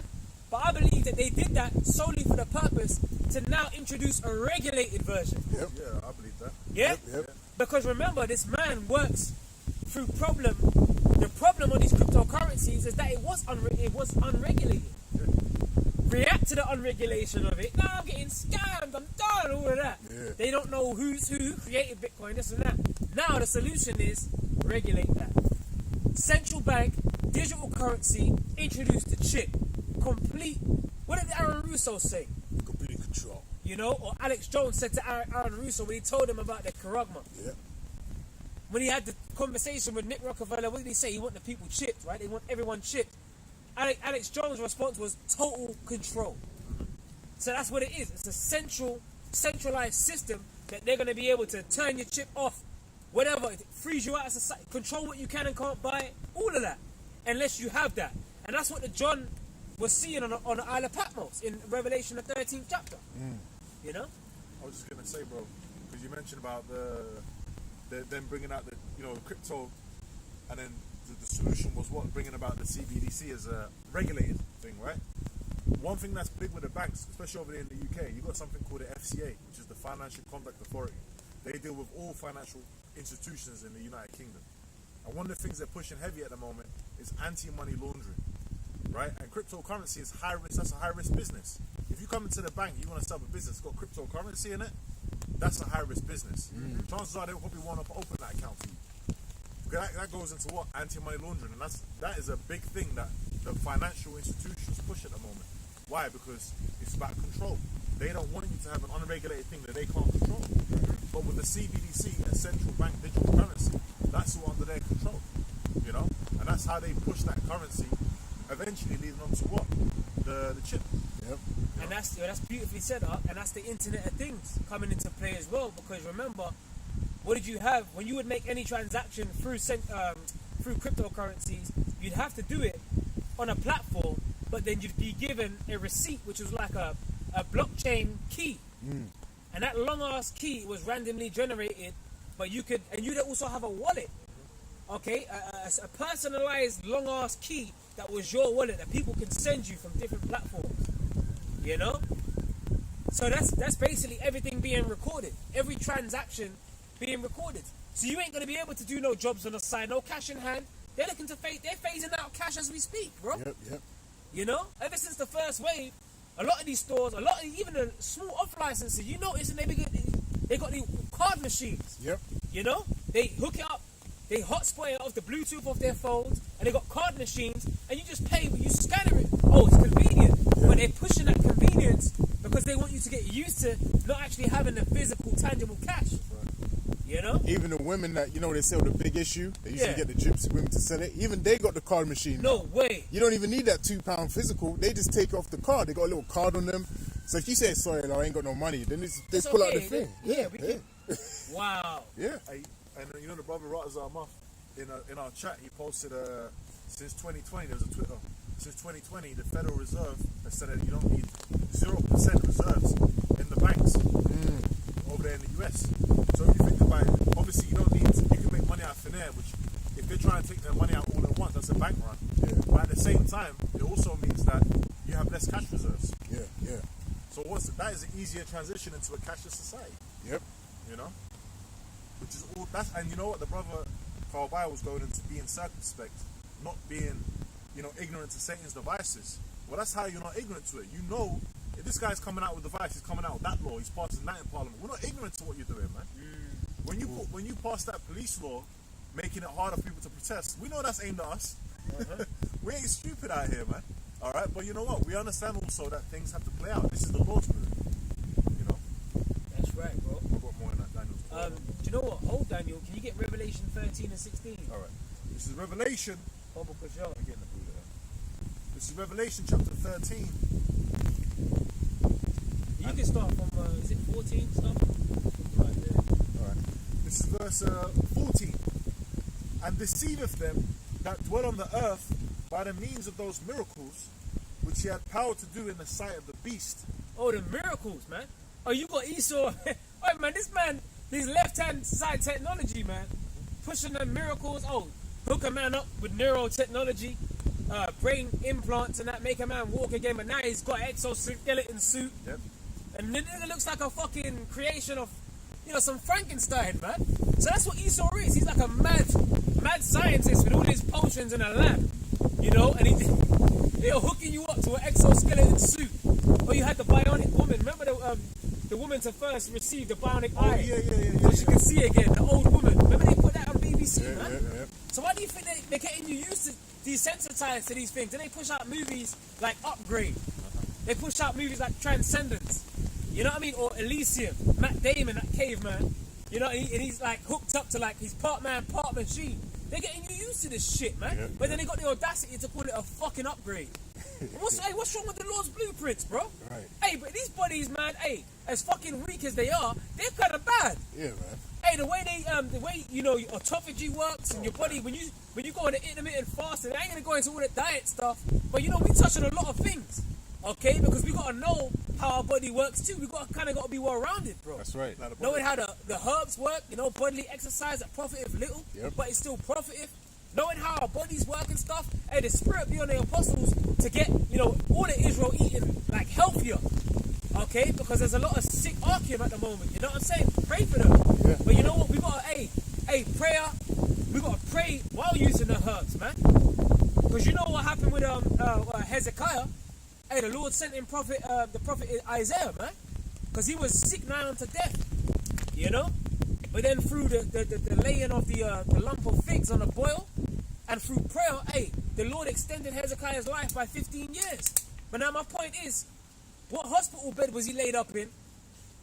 but I believe that they did that solely for the purpose to now introduce a regulated version. Yep. Yeah, I believe that. Yeah? Yep. Because remember, this man works through problem. The problem on these cryptocurrencies is that it was unregulated. Yeah. React to the unregulation of it. Now I'm getting scammed, I'm done, all of that. Yeah. They don't know who created Bitcoin, this and that. Now the solution is regulate that. Central bank, digital currency, introduce the chip. Complete. What did Aaron Russo say? Complete control. You know, or Alex Jones said to Aaron Russo when he told him about the Karagma. Yeah. When he had the conversation with Nick Rockefeller, what did he say? He want the people chipped, right? They want everyone chipped. Alex Jones' response was total control. So that's what it is. It's a centralized system that they're going to be able to turn your chip off, whatever, freeze you out of society, control what you can and can't buy, all of that, unless you have that. And that's what the John was seeing on the Isle of Patmos in Revelation, the 13th chapter. You know? I was just gonna say, bro, because you mentioned about them bringing out the crypto, and then the solution was what, bringing about the CBDC as a regulated thing, right? one thing that's big with the banks, especially over there in the UK, you got something called the FCA, which is the Financial Conduct Authority. They deal with all financial institutions in the United Kingdom. And one of the things they're pushing heavy at the moment is anti-money laundering, right? And cryptocurrency is high risk. That's a high risk business. If you come into the bank, you want to start a business, it's got cryptocurrency in it, that's a high risk business. Chances are they'll probably want to open that account for you. That goes into what? Anti-money laundering. And that is a big thing that the financial institutions push at the moment. Why? Because it's about control. They don't want you to have an unregulated thing that they can't control. But with the CBDC, a central bank digital currency, that's all under their control. You know? And that's how they push that currency, eventually leading on to what? The chip. Yep. And that's beautifully set up, and that's the Internet of Things coming into play as well. Because remember, what did you have when you would make any transaction through cryptocurrencies? You'd have to do it on a platform, but then you'd be given a receipt, which was like a blockchain key, and that long ass key was randomly generated. But you'd also have a wallet, okay, a personalized long ass key that was your wallet that people can send you from different platforms. You know, so that's basically everything being recorded, every transaction being recorded. So you ain't gonna be able to do no jobs on the side, no cash in hand. They're looking to they're phasing out cash as we speak, bro. Yep. You know, ever since the first wave, a lot of these stores, even the small off licenses, you notice, and they got these card machines. Yep. You know, they hook it up, they hotspot it off the Bluetooth of their phones, and they got card machines, and you just pay when you scan it. Oh, it's convenient. Yeah. But they're pushing that convenience because they want you to get used to not actually having the physical, tangible cash. You know? Even the women that, they sell the big issue, they used to get the gypsy women to sell it. Even they got the card machine. No now. way. You don't even need that £2 physical. They just take off the card. They got a little card on them. So if you say, sorry, I ain't got no money, then they pull out the thing. We can. Wow. Yeah. And you know the brother Ratazar Muff, in our chat, he posted since 2020, there was a Twitter. Since 2020, the Federal Reserve has said that you don't need 0% reserves in the banks over there in the US. So if you think about it, obviously you can make money out of thin air, which if they're trying to take their money out all at once, that's a bank run. Yeah. But at the same time, it also means that you have less cash reserves. Yeah. So that is an easier transition into a cashless society. Yep. You know? Which is all and you know what, the brother Carl Bayer was going into being circumspect, not being, ignorant to Satan's devices. Well, that's how you're not ignorant to it. You know, if this guy's coming out with a device, he's coming out with that law, he's passing that in Parliament. We're not ignorant to what you're doing, man. When you pass that police law, making it harder for people to protest, we know that's aimed at us. We ain't stupid out here, man. All right, but you know what? We understand also that things have to play out. This is the Lord's will, That's right, bro. I've got more in that, Daniel. Do you know what? Hold, Daniel. Can you get Revelation 13 and 16? All right. This is Revelation. Bible Kushal. I'm getting the Buddha there. This is Revelation chapter 13. You can start from, is it 14 stuff? Right there. All right. This is verse 14. And deceiveth them that dwell on the earth by the means of those miracles which he had power to do in the sight of the beast. Oh, the miracles, man. Oh, you got Esau. Oh, man, this left-hand side technology, man. Pushing the miracles. Oh, hook a man up with neurotechnology, brain implants and that, make a man walk again. But now he's got an exoskeleton suit. Yep. And the nigga looks like a fucking creation of, some Frankenstein, man. So that's what Esau is. He's like a mad scientist with all his potions in a lab, and he's hooking you up to an exoskeleton suit. Or you had the bionic woman. Remember the woman to first receive the bionic eye? Yeah. So she can see again, the old woman. Remember they put that on BBC, man? Yeah. So why do you think they're getting you used to desensitized to these things? Then they push out movies like Upgrade. They push out movies like Transcendence. You know what I mean? Or Elysium. Matt Damon, that caveman. And he's like hooked up to he's part man, part machine. They're getting you used to this shit, man. Yeah, but then they got the audacity to call it a fucking upgrade. What's wrong with the Lord's blueprints, bro? Right. Hey, but these bodies, man, as fucking weak as they are, they're kind of bad. Yeah, man. Hey, the way your autophagy works and your body when you go on the intermittent fasting, I ain't gonna go into all the diet stuff, but we touch on a lot of things, okay? Because we gotta know how our body works too. We gotta be well rounded, bro. That's right. Knowing how the herbs work, bodily exercise that profiteth little, Yep. but it's still profiteth. knowing how our bodies work and stuff, hey, the spirit be on the apostles to get, all of Israel eating like healthier. Okay, because there's a lot of sick Archeum at the moment. You know what I'm saying? Pray for them. Yeah. But you know what? We got to, prayer. We got to pray while using the herbs, man. Because you know what happened with Hezekiah? Hey, the Lord sent him the prophet Isaiah, man. Because he was sick nigh unto death. You know? But then through the laying of the lump of figs on a boil, and through prayer, the Lord extended Hezekiah's life by 15 years. But now my point is, what hospital bed was he laid up in?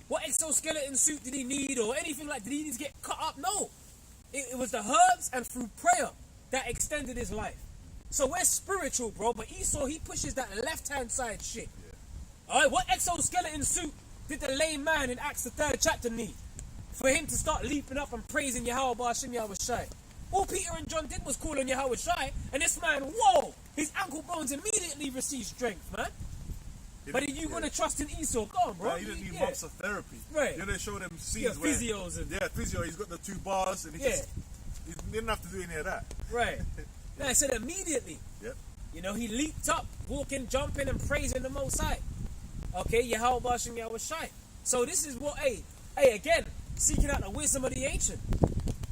What exoskeleton suit did he need, or anything like? Did he need to get cut up? No. It was the herbs and through prayer that extended his life. So we're spiritual, bro. But Esau, he pushes that left-hand side shit. Yeah. All right. What exoskeleton suit did the lame man in Acts the 3rd chapter need for him to start leaping up and praising Yahweh Ba'Shem Yahweh Shai? All Peter and John did was call on Yahweh Shai, and this man, whoa, his ankle bones immediately received strength, man. But are you going to trust in Esau? Go on, bro. Nah, he didn't need months of therapy. Right. They show them scenes where... physios. Physio. He's got the 2 bars, and he didn't have to do any of that. Right. No, I said immediately. Yep. He leaped up, walking, jumping, and praising the Most High. Okay, Yahweh Ba'Shem Yahweh Shai. So this is what, again, seeking out the wisdom of the ancient.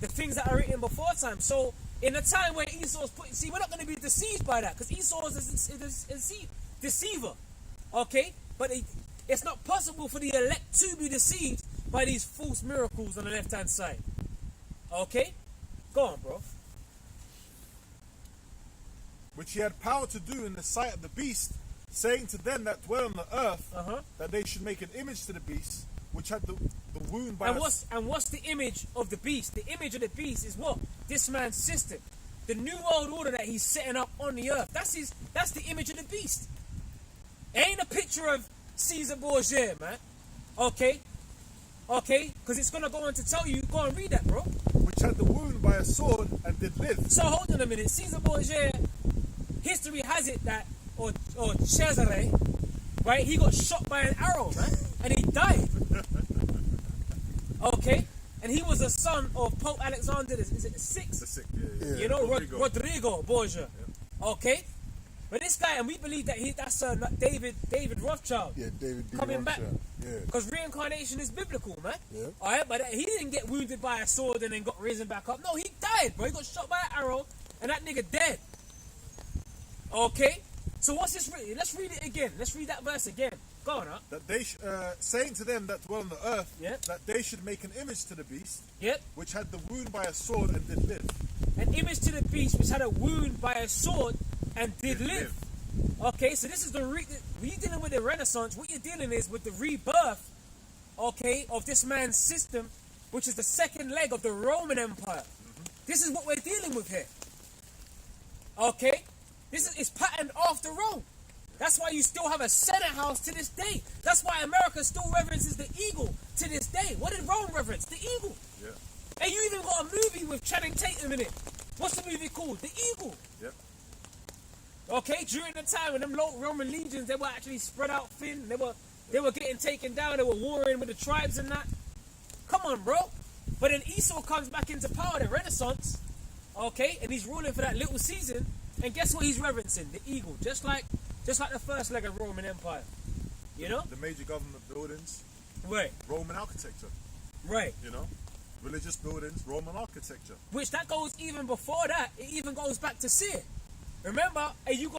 The things that are written before time. So, in a time where Esau's put... See, we're not going to be deceived by that, because Esau is a deceiver. Okay, but it's not possible for the elect to be deceived by these false miracles on the left-hand side. Okay, go on, bro. Which he had power to do in the sight of the beast, saying to them that dwell on the earth that they should make an image to the beast, which had the wound by. And what's the image of the beast? The image of the beast is what? This man's system, the new world order that he's setting up on the earth. That's the image of the beast. It ain't a picture of Caesar Borgia, man. Okay? Because it's going to go on to tell you. Go and read that, bro. Which had the wound by a sword and did live. So hold on a minute. Caesar Borgia, history has it that, or Cesare, right? He got shot by an arrow, man. And he died. Okay? And he was a son of Pope Alexander, is it the 6th? The 6th, yeah. You know, Rodrigo Borgia. Yeah. Okay? But this guy, and we believe that that's David Rothschild. Yeah, David B. coming Rothschild. back. Yeah. Because reincarnation is biblical, man. Yeah. Alright, but he didn't get wounded by a sword and then got risen back up. No, he died, bro. He got shot by an arrow, and that nigga dead. Okay? So what's this written? Let's read it again. Let's read that verse again. Go on, huh? That they saying to them that dwell on the earth, Yep. that they should make an image to the beast, Yep. which had the wound by a sword and did live. An image to the beast which had a wound by a sword and did live. Okay, so this is when you're dealing with the Renaissance, what you're dealing is with the rebirth, okay, of this man's system, which is the second leg of the Roman Empire. This is what we're dealing with here. Okay? This is patterned after Rome. That's why you still have a Senate house to this day. That's why America still reverences the eagle to this day. What did Rome reverence? The eagle. Yeah. And you even got a movie with Channing Tatum in it. What's the movie called? The Eagle. Yep. Okay, during the time when them Roman legions, they were actually spread out thin. They were getting taken down. They were warring with the tribes and that. Come on, bro. But then Esau comes back into power, the Renaissance. Okay, and he's ruling for that little season. And guess what he's reverencing? The eagle. Just like the first leg of Roman Empire. You know? The major government buildings. Right. Roman architecture. Right. You know? Religious buildings, Roman architecture. Which that goes even before that. It even goes back to Seir. Remember, you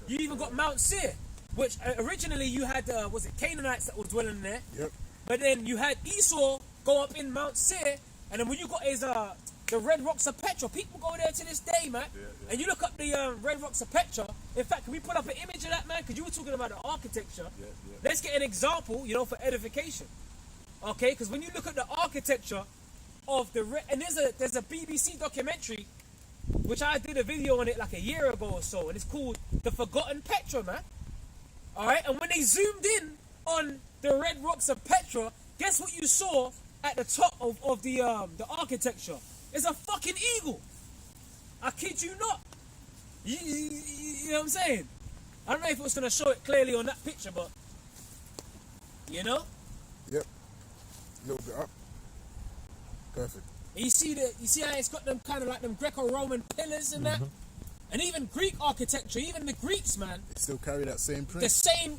even got Mount Seir, which originally you had was it Canaanites that were dwelling there? Yep. But then you had Esau go up in Mount Seir, and then when you got is the Red Rocks of Petra. People go there to this day, man. Yeah. And you look up the Red Rocks of Petra. In fact, can we put up an image of that, man? Because you were talking about the architecture. Yeah. Let's get an example, for edification. Okay, because when you look at the architecture of and there's a BBC documentary, which I did a video on it like a year ago or so, and it's called The Forgotten Petra, man. Alright, and when they zoomed in on the Red Rocks of Petra, guess what you saw at the top of the architecture? It's a fucking eagle. I kid you not. You know what I'm saying? I don't know if it was going to show it clearly on that picture, but Yep. A little bit up. Perfect. And you see how it's got them kind of like them Greco-Roman pillars and that, and even Greek architecture, even the Greeks, man. They still carry that same print. The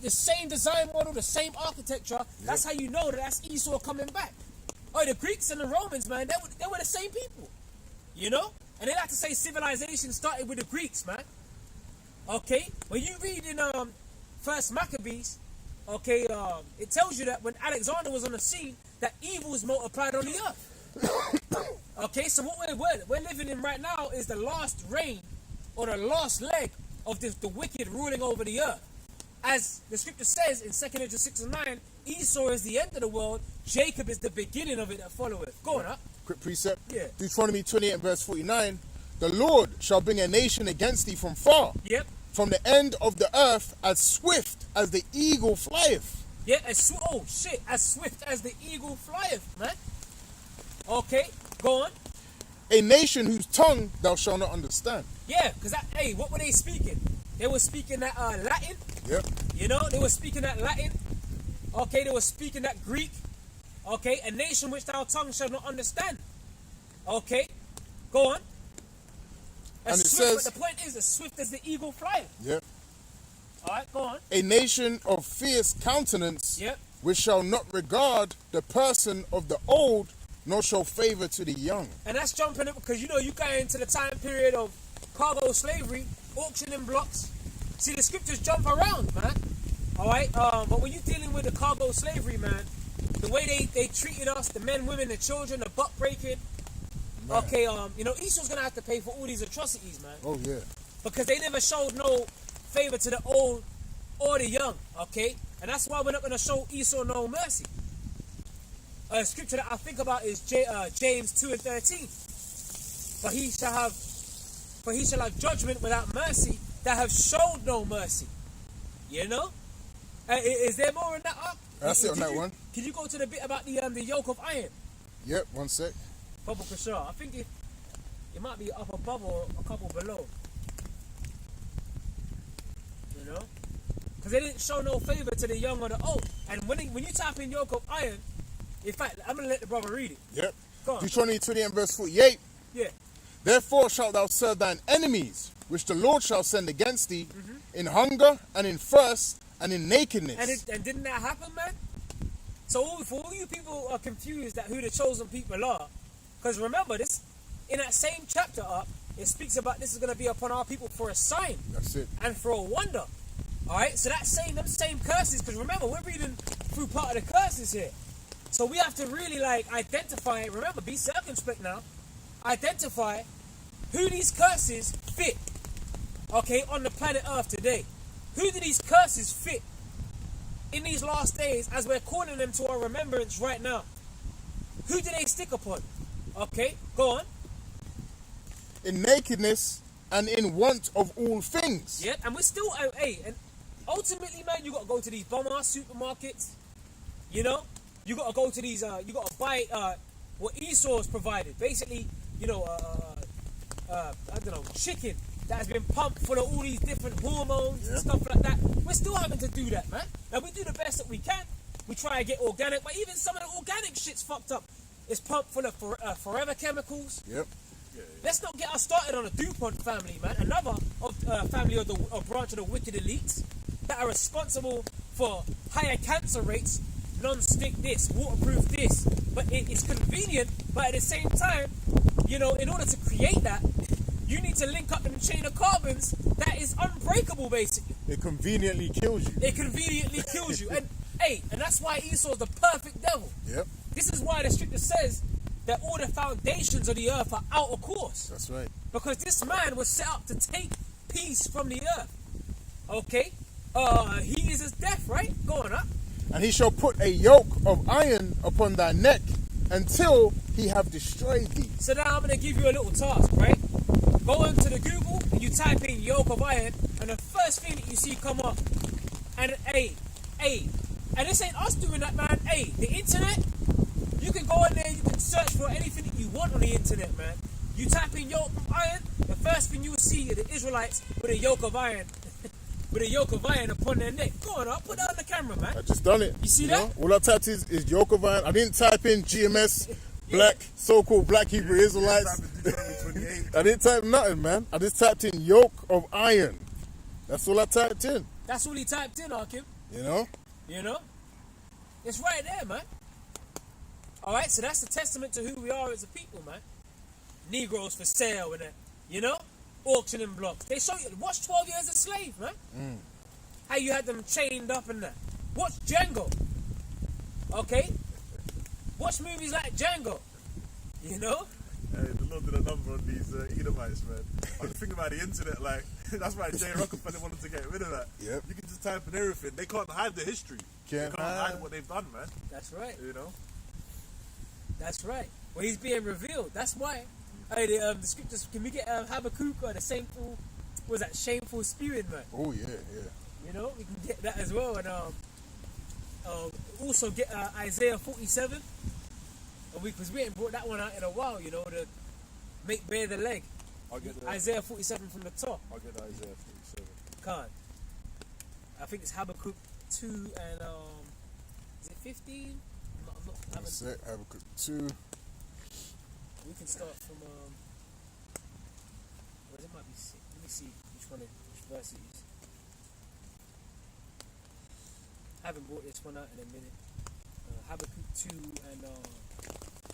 same design model, the same architecture. Yep. That's how you know that that's Esau coming back. Oh, the Greeks and the Romans, man, they were the same people, you know. And they like to say civilization started with the Greeks, man. Okay, when you read in First Maccabees, okay, it tells you that when Alexander was on the scene, that evil was multiplied on the earth. Okay, so what we're living in right now is the last reign or the last leg of the wicked ruling over the earth. As the scripture says in 2 Kings 6 and 9, Esau is the end of the world, Jacob is the beginning of it that followeth. Go on up. Quick precept. Yeah. Deuteronomy 28 and verse 49. The Lord shall bring a nation against thee from far. Yep. From the end of the earth, as swift as the eagle flieth. Yeah, as swift as the eagle flieth, man. Okay, go on. A nation whose tongue thou shalt not understand. Yeah, because what were they speaking? They were speaking that Latin. Yep. You know, they were speaking that Latin. Okay, they were speaking that Greek. Okay, a nation which thou tongue shall not understand. Okay, go on. And it swift, says, but the point is, as swift as the eagle flyeth. Yep. All right, go on. A nation of fierce countenance, Yep. which shall not regard the person of the old, nor show favor to the young. And that's jumping up because you know you go into the time period of cargo slavery, auctioning blocks. See, the scriptures jump around, man. All right, but when you're dealing with the cargo slavery, man, the way they treated us, the men, women, the children, the buck breaking. Man. Okay, you know, Esau's gonna have to pay for all these atrocities, man. Oh yeah. Because they never showed no favor to the old or the young. Okay, and that's why we're not gonna show Esau no mercy. A scripture that I think about is James 2 and 13. For he shall have judgment without mercy that have showed no mercy. You know? Is there more in that up? That's it on that one. Can you go to the bit about the yoke of iron? Yep, one sec. Bubble Kashar. I think it might be up above or a couple below. You know? Because they didn't show no favor to the young or the old. And when you type in yoke of iron, in fact, I'm going to let the brother read it. Yep. Go on. Deuteronomy 20 and verse 48. Yeah. Therefore shalt thou serve thine enemies, which the Lord shall send against thee, in hunger and in thirst and in nakedness. And didn't that happen, man? So for all you people are confused at who the chosen people are, because remember this, in that same chapter up, it speaks about this is going to be upon our people for a sign. That's it. And for a wonder. All right. So them same curses. Because remember, we're reading through part of the curses here. So we have to really like identify. Remember, be circumspect now. Identify who these curses fit. Okay, on the planet Earth today. Who do these curses fit in these last days as we're calling them to our remembrance right now? Who do they stick upon? Okay, go on. In nakedness and in want of all things. Yeah, and we're still, and ultimately, man, you got to go to these bum ass supermarkets. You know, you got to go to these, you got to buy what Esau's provided. Basically, you know, I don't know, chicken that has been pumped full of all these different hormones and stuff like that. We're still having to do that, man. Now, we do the best that we can. We try and get organic, but even some of the organic shit's fucked up. It's pumped full of forever chemicals. Yep. Let's not get us started on a DuPont family, man. Another family of the branch of the wicked elites that are responsible for higher cancer rates, non-stick this, waterproof this. But it's convenient, but at the same time, you know, in order to create that, you need to link up them chain of carbons that is unbreakable, basically. It conveniently kills you. It conveniently kills you. And that's why Esau's the perfect devil. Yep. This is why the scripture says that all the foundations of the earth are out of course. That's right. Because this man was set up to take peace from the earth. Okay? He is his death, right? Go on up. And he shall put a yoke of iron upon thy neck until he have destroyed thee. So now I'm going to give you a little task, right? Go into the Google and you type in yoke of iron, and the first thing that you see come up, and and this ain't us doing that, man. The internet, you can go in there, you can search for anything that you want on the internet, man. You type in yoke of iron, the first thing you will see are the Israelites with a yoke of iron, with a yoke of iron upon their neck. Go on, I'll put that on the camera, man. I just done it. You see that? All I typed is yoke of iron. I didn't type in GMS black, so-called black Hebrew Israelites. Type in Deuteronomy 28. I didn't type nothing, man. I just typed in yoke of iron. That's all I typed in. That's all he typed in, Hakim. You know? You know? It's right there, man. Alright, so that's a testament to who we are as a people, man. Negroes for sale and that. You know? Auctioning blocks. They show you, watch 12 Years a Slave, man. How you had them chained up and that. Watch Django. Okay? Watch movies like Django. You know? Hey, the Lord did a number on these Edomites, man. I was thinking about the internet, like, that's why Jay Rockefeller wanted to get rid of that. Yep. You can just type in everything. They can't hide the history. Can't they can't hide what they've done, man. That's right. You know? That's right. Well, he's being revealed. That's why. Hey, the scriptures, can we get Habakkuk or the shameful, what was that, shameful spewing, man? Oh, yeah, yeah. You know, we can get that as well. And also get Isaiah 47. Because we ain't brought that one out in a while, you know, to make bare the leg. I'll get the, Isaiah 47 from the top. I'll get the Isaiah 47. Can't. I think it's Habakkuk 2 and is it 15? I'm not, Habakkuk 2. we can start from well, it might be 6. Let me see which verse it is. I haven't brought this one out in a minute. Habakkuk 2 and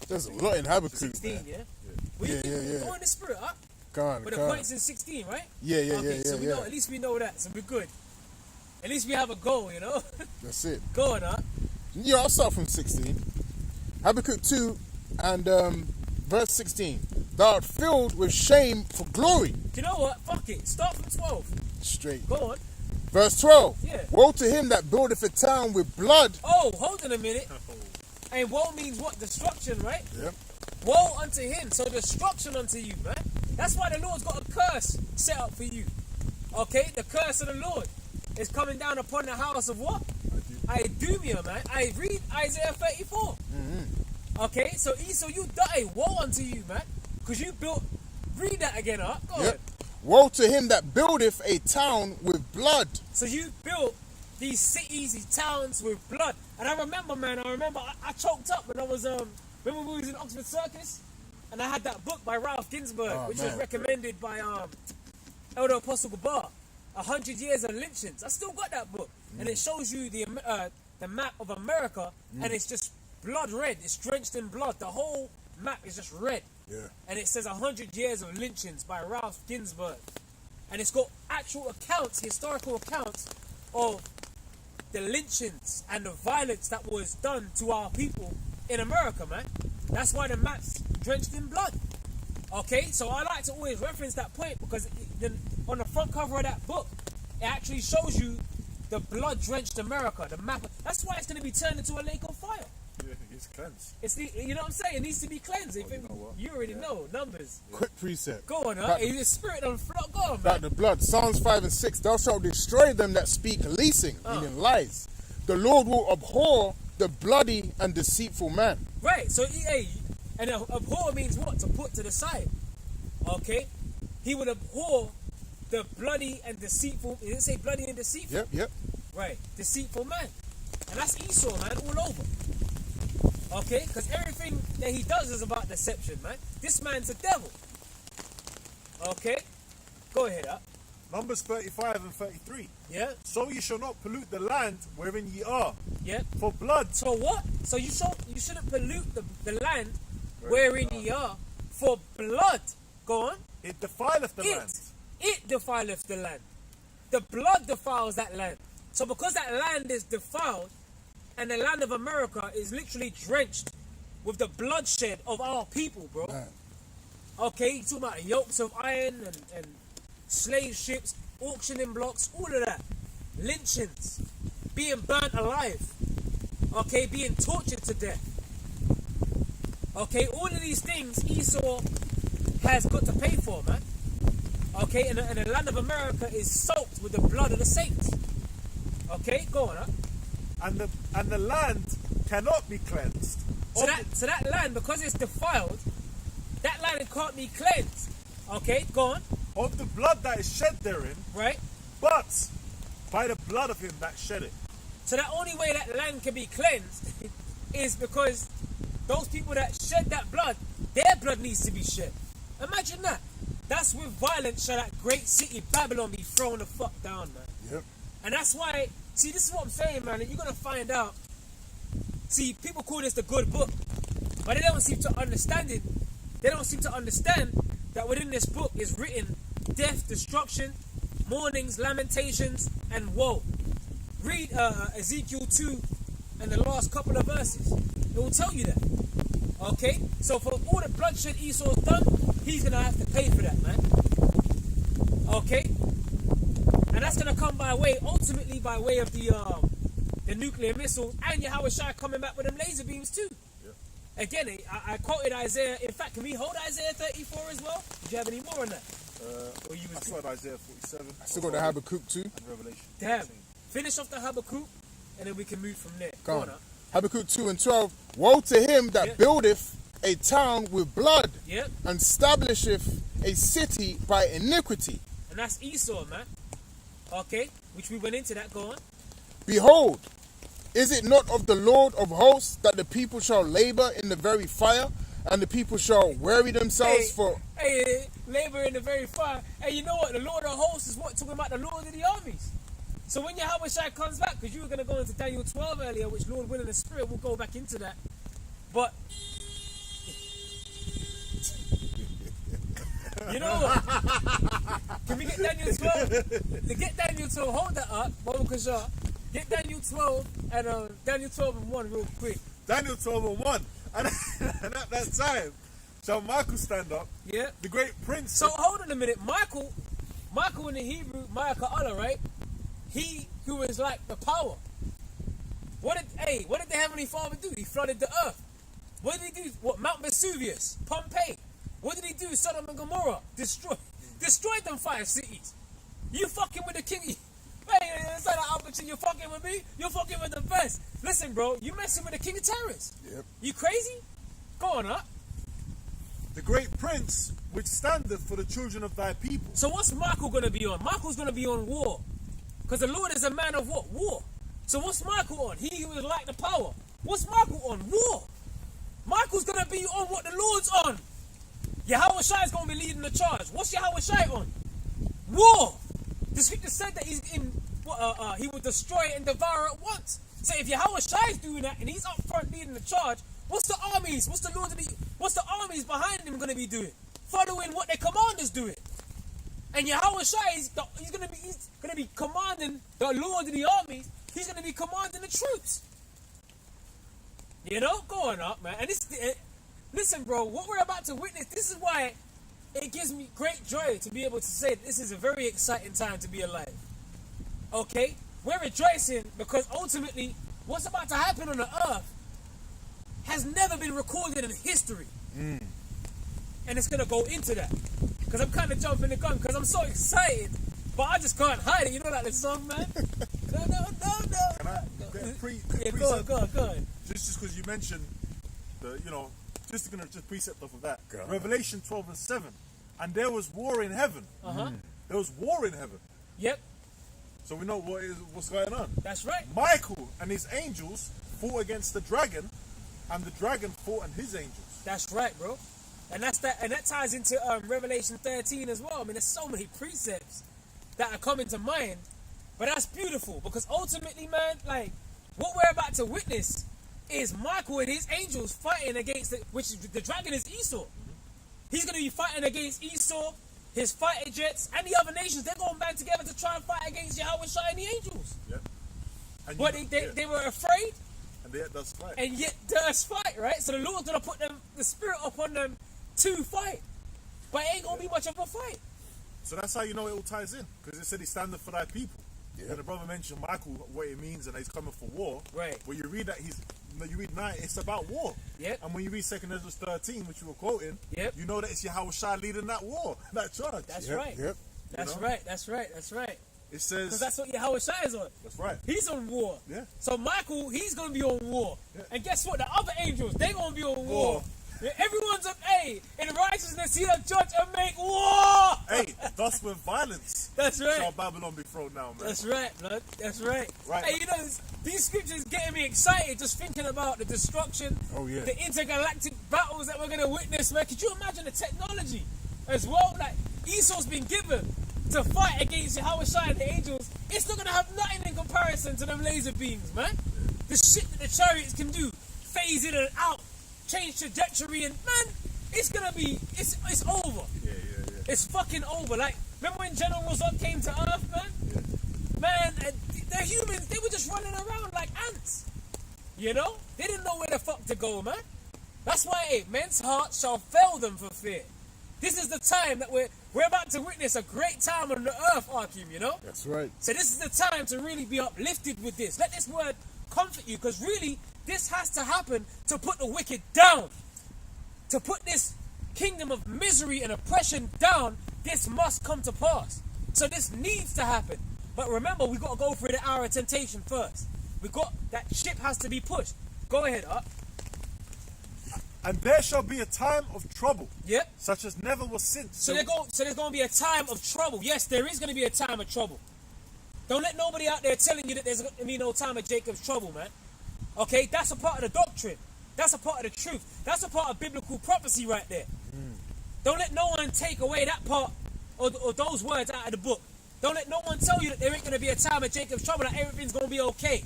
There's a lot in Habakkuk. 16, man. yeah? Yeah. Go in the spirit, huh? Can't. But the point's in 16, right? Yeah, okay, so we know, at least we know that, so we're good. At least we have a goal, you know? That's it. Go on, huh? Yeah, I'll start from 16. Habakkuk 2 and verse 16. Thou art filled with shame for glory. You know what? Fuck it. Start from 12. Straight. Go on. Verse 12. Yeah. Woe to him that buildeth a town with blood. Oh, hold on a minute. And woe means what? Destruction, right? Yep. Woe unto him. So destruction unto you, man. That's why the Lord's got a curse set up for you. Okay? The curse of the Lord is coming down upon the house of what? Idumea, man. I read Isaiah 34. Okay? So Esau, you die. Woe unto you, man. Because you built... Read that again, huh? Go on. Woe to him that buildeth a town with blood. So you built these cities, these towns with blood. And I remember, man, I choked up when I was, remember we was in Oxford Circus? And I had that book by Ralph Ginsberg, which was recommended by Elder Apostle Gabar, 100 Years of Lynchings. I still got that book. And it shows you the map of America, and it's just blood red. It's drenched in blood. The whole map is just red. Yeah. And it says 100 Years of Lynchings by Ralph Ginsberg. And it's got actual accounts, historical accounts of the lynchings and the violence that was done to our people in America, man. That's why the map's drenched in blood. Okay, so I like to always reference that point because on the front cover of that book, it actually shows you the blood-drenched America, the map. That's why it's going to be turned into a lake of fire. Yeah, it's cleansed. You know what I'm saying? It needs to be cleansed. You already know numbers. Quick precept. Go on, huh? The spirit on flock. Go on, man. About the blood. Psalms 5 and 6. Thou shalt destroy them that speak leasing, meaning lies. The Lord will abhor the bloody and deceitful man. Right. So, and abhor means what? To put to the side. Okay? He would abhor the bloody and deceitful. Did it say bloody and deceitful? Yep. Right. Deceitful man. And that's Esau, man, all over. Okay? Because everything that he does is about deception, man. This man's a devil. Okay? Go ahead, up. Numbers 35 and 33. Yeah? So ye shall not pollute the land wherein ye are. Yeah? For blood. So what? So you shouldn't pollute the land wherein ye are for blood. Go on. It defileth the land. It defileth the land. The blood defiles that land. So because that land is defiled, and the land of America is literally drenched with the bloodshed of our people, bro. Man. Okay, you talking about yokes of iron and slave ships, auctioning blocks, all of that. Lynchings, being burnt alive. Okay, being tortured to death. Okay, all of these things Esau has got to pay for, man. Okay, and the land of America is soaked with the blood of the saints. Okay, go on, huh? And the land cannot be cleansed. So that land, because it's defiled, that land can't be cleansed. Okay, go on. Of the blood that is shed therein, Right? but by the blood of him that shed it. So the only way that land can be cleansed is because those people that shed that blood, their blood needs to be shed. Imagine that. That's with violence shall that great city Babylon be thrown the fuck down, man. Yep. And that's why, see, this is what I'm saying, man. And you're gonna find out. See, people call this the good book, but they don't seem to understand it. They don't seem to understand that within this book is written death, destruction, mournings, lamentations, and woe. Read Ezekiel 2 and the last couple of verses. It will tell you that. Okay? So for all the bloodshed Esau's done, he's going to have to pay for that, man. Okay? And that's going to come by way, ultimately by way of the nuclear missiles and Yahweh Shai coming back with them laser beams too. Yeah. Again, I quoted Isaiah. In fact, can we hold Isaiah 34 as well? Do you have any more on that? I still had Isaiah 47. I still got the Habakkuk too. And Revelation. Damn. 13. Finish off the Habakkuk, and then we can move from there. Go on. Habakkuk 2 and 12. Woe to him that buildeth a town with blood, and establisheth a city by iniquity. And that's Esau, man. Okay, which we went into that. Go on. Behold, is it not of the Lord of hosts that the people shall labor in the very fire, and the people shall weary themselves for... Hey, labor in the very fire. Hey, you know what? The Lord of hosts is what talking about the Lord of the armies. So when Yahweh Shai comes back, because you were going to go into Daniel 12 earlier, which Lord willing the Spirit, we'll go back into that. But... you know what? Can we get Daniel 12? To get Daniel 12, hold that up, Baba Kashar. Get Daniel 12 and Daniel 12 and 1 real quick. Daniel 12 and 1. And at that time, shall Michael stand up? Yeah. The great prince. So hold on a minute. Michael in the Hebrew, Michael, right? He who is like the power. What did the Heavenly Father do? He flooded the earth. What did he do? What, Mount Vesuvius, Pompeii. What did he do? Sodom and Gomorrah. Destroyed them 5 cities. You fucking with the king. Hey, it's like Albert, you're fucking with me? You're fucking with the best. Listen, bro, you messing with the king of terrorists. Yep. You crazy? Go on, huh? The great prince which standeth for the children of thy people. So what's Michael going to be on? Michael's going to be on war. Because the Lord is a man of what? War. So what's Michael on? He who is like the power. What's Michael on? War. Michael's going to be on what the Lord's on. Yahweh Shai is going to be leading the charge. What's Yahweh Shai on? War. The scripture said that he would destroy and devour at once. So if Yahweh Shai is doing that and he's up front leading the charge, what's the armies? What's the armies behind him going to be doing? Following what their commanders doing. And Yahweh Shai he's going to be commanding the Lord of the armies. He's going to be commanding the troops. You know, going up, man. And listen, bro. What we're about to witness. This is why it gives me great joy to be able to say that this is a very exciting time to be alive. Okay, we're rejoicing because ultimately, what's about to happen on the earth has never been recorded in history. And it's gonna go into that. Because I'm kind of jumping the gun because I'm so excited, but I just can't hide it. You know that the song, man? No. Can I get Go on. Just because you mentioned just precept off of that. Revelation 12 and 7. And there was war in heaven. There was war in heaven. Yep. So we know what's going on. That's right. Michael and his angels fought against the dragon, and the dragon fought and his angels. That's right, bro. And that ties into Revelation 13 as well. I mean, there's so many precepts that are coming to mind, but that's beautiful because ultimately, man, like what we're about to witness is Michael and his angels fighting against the dragon is Esau. He's going to be fighting against Esau, his fighter jets, and the other nations. They're going to band together to try and fight against Yahweh Shai and the angels. Yeah. And but they were afraid. And yet does fight. And yet does fight, right? So the Lord's going to put the spirit upon them to fight. But it ain't going to be much of a fight. So that's how you know it all ties in. Because it said he's standing for thy people. Yeah. And the brother mentioned Michael, what it means, and he's coming for war. Right. When you read that, you read 9, it's about war. Yep. And when you read 2 Ezra 13, which you were quoting, yep, you know that it's Yahweh Shai leading that war, that charge. That's right. Yep. That's right. It says... Because that's what Yahweh Shai is on. That's right. He's on war. Yeah. So Michael, he's going to be on war. Yeah. And guess what? The other angels, they're going to be on war. Everyone's up, hey, in righteousness he'll judge and make war. Hey, thus with violence That's right. shall Babylon be thrown down, man. That's right, blood. That's right. Right. Hey, you know, these scriptures getting me excited just thinking about the destruction, Oh, yeah. the intergalactic battles that we're going to witness, man. Could you imagine the technology as well? Like, Esau's been given to fight against Yahweh and the angels. It's not going to have nothing in comparison to them laser beams, man. The shit that the chariots can do, phase in and out, change trajectory, and man, it's going to be, it's over. Yeah. It's fucking over. Like, remember when General Uk came to Earth, man? Man, the humans, they were just running around like ants. You know? They didn't know where the fuck to go, man. That's why, hey, men's hearts shall fail them for fear. This is the time that we're about to witness a great time on the earth, Akim, you know? That's right. So this is the time to really be uplifted with this. Let this word comfort you, because really, this has to happen to put the wicked down. To put this kingdom of misery and oppression down, this must come to pass. So this needs to happen. But remember, we got to go through the hour of temptation first. That ship has to be pushed. Go ahead, Up. And there shall be a time of trouble, Yep. such as never was since. So there's going to be a time of trouble. Yes, there is going to be a time of trouble. Don't let nobody out there telling you that there's going to be no time of Jacob's trouble, man. Okay, that's a part of the doctrine. That's a part of the truth. That's a part of biblical prophecy right there. Don't let no one take away that part or those words out of the book. Don't let no one tell you that there ain't going to be a time of Jacob's trouble, that everything's going to be okay.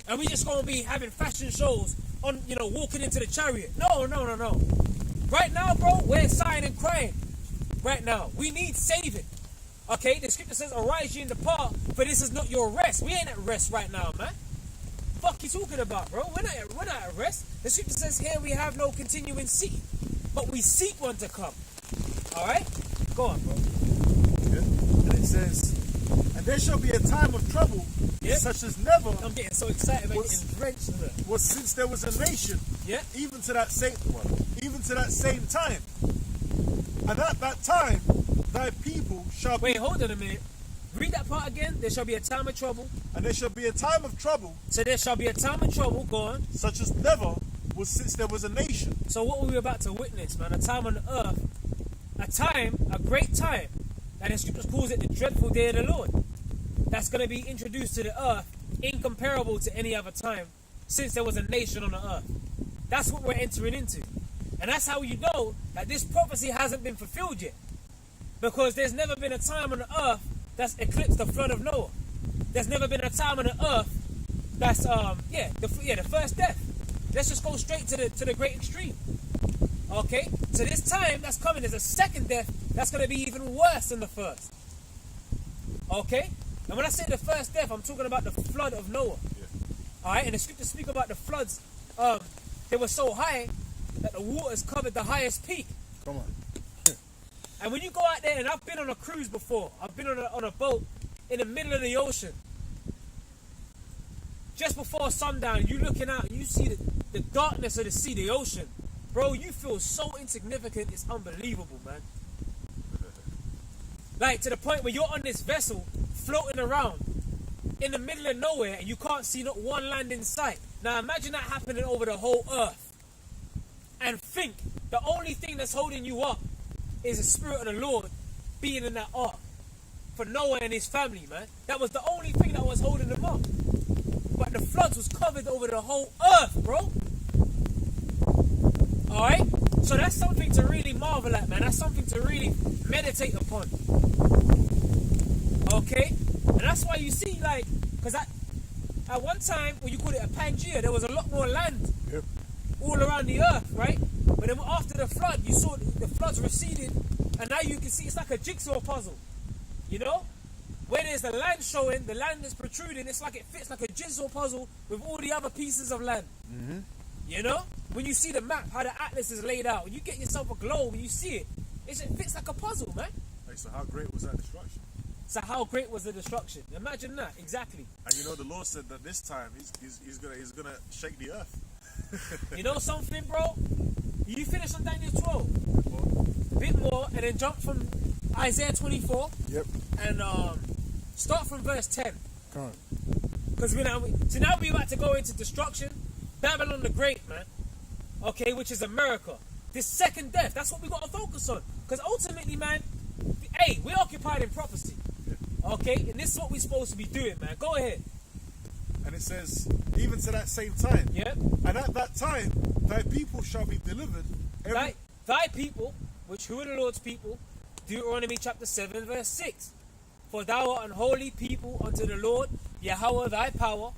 And we just going to be having fashion shows on, walking into the chariot. No. Right now, bro, we're sighing and crying. Right now. We need saving. Okay, the scripture says, arise ye and depart, for this is not your rest. We ain't at rest right now, man. Fuck you talking about, bro? We're not at rest. The scripture says here we have no continuing seed, but we seek one to come. Alright? Go on, bro. Yeah. And it says, and there shall be a time of trouble, such as never I'm getting so excited about getting drenched in it. was since there was a nation, Yeah? even to that same time. And at that time, thy people shall Wait, be, hold on a minute. Read that part again. There shall be a time of trouble. and there shall be a time of trouble, So there shall be a time of trouble. Go on. such as never was since there was a nation. So what were we about to witness, man? A time on the earth. A great time. And the scriptures calls it the dreadful day of the Lord. That's going to be introduced to the earth, incomparable to any other time since there was a nation on the earth. That's what we're entering into. And that's how you know that this prophecy hasn't been fulfilled yet. Because there's never been a time on the earth that's eclipsed the flood of Noah. There's never been a time on the earth that's the first death. Let's just go straight to the great extreme. Okay? So this time that's coming is a second death that's going to be even worse than the first. Okay? And when I say the first death, I'm talking about the flood of Noah. Alright? And the scriptures speak about the floods. They were so high that the waters covered the highest peak. Come on. And when you go out there, and I've been on a cruise before, I've been on a boat in the middle of the ocean. Just before sundown, you looking out, you see the darkness of the sea, the ocean. Bro, you feel so insignificant, it's unbelievable, man. Like, to the point where you're on this vessel, floating around, in the middle of nowhere, and you can't see not one land in sight. Now imagine that happening over the whole earth. And think, the only thing that's holding you up is the Spirit of the Lord being in that ark. For Noah and his family, man. That was the only thing that was holding them up. But the floods was covered over the whole earth, bro. Alright? So that's something to really marvel at, man. That's something to really meditate upon. Okay? And that's why you see, like, because at one time, when you call it a Pangea, there was a lot more land all around the earth, right? But then after the flood, you saw the floods receded, and now you can see it's like a jigsaw puzzle. You know? Where there's the land showing, the land is protruding, it's like it fits like a jigsaw puzzle with all the other pieces of land. Mm-hmm. You know? When you see the map, how the atlas is laid out, when you get yourself a globe and you see it, it fits like a puzzle, man. Hey, so how great was that destruction? So how great was the destruction? Imagine that, exactly. And you know the Lord said that this time he's gonna shake the earth. You know something, bro? You finish on Daniel 12. A bit more, and then jump from Isaiah 24. Yep. And start from verse 10. Come on. Because now we're about to go into destruction. Babylon the Great, man. Okay, which is America. This second death, that's what we got to focus on. Because ultimately, man, hey, we're occupied in prophecy. Okay? And this is what we're supposed to be doing, man. Go ahead. And it says, even to that same time. Yeah. And at that time, thy people shall be delivered. Thy people, which who are the Lord's people? Deuteronomy chapter 7, verse 6. For thou art an holy people unto the Lord, Yahweh thy power.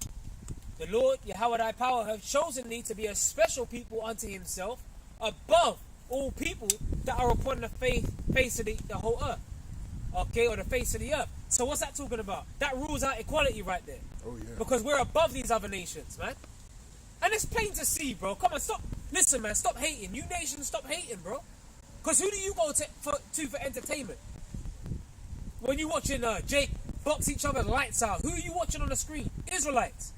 The Lord, Yahweh thy power, have chosen thee to be a special people unto himself, above all people that are upon the face of the whole earth. Okay, or the face of the earth. So what's that talking about? That rules out equality right there. Oh, yeah. Because we're above these other nations, man. And it's plain to see, bro. Come on, stop. Listen, man, stop hating. You nations, stop hating, bro. Because who do you go to for entertainment? When you watching Jake box each other's lights out, who are you watching on the screen? Israelites.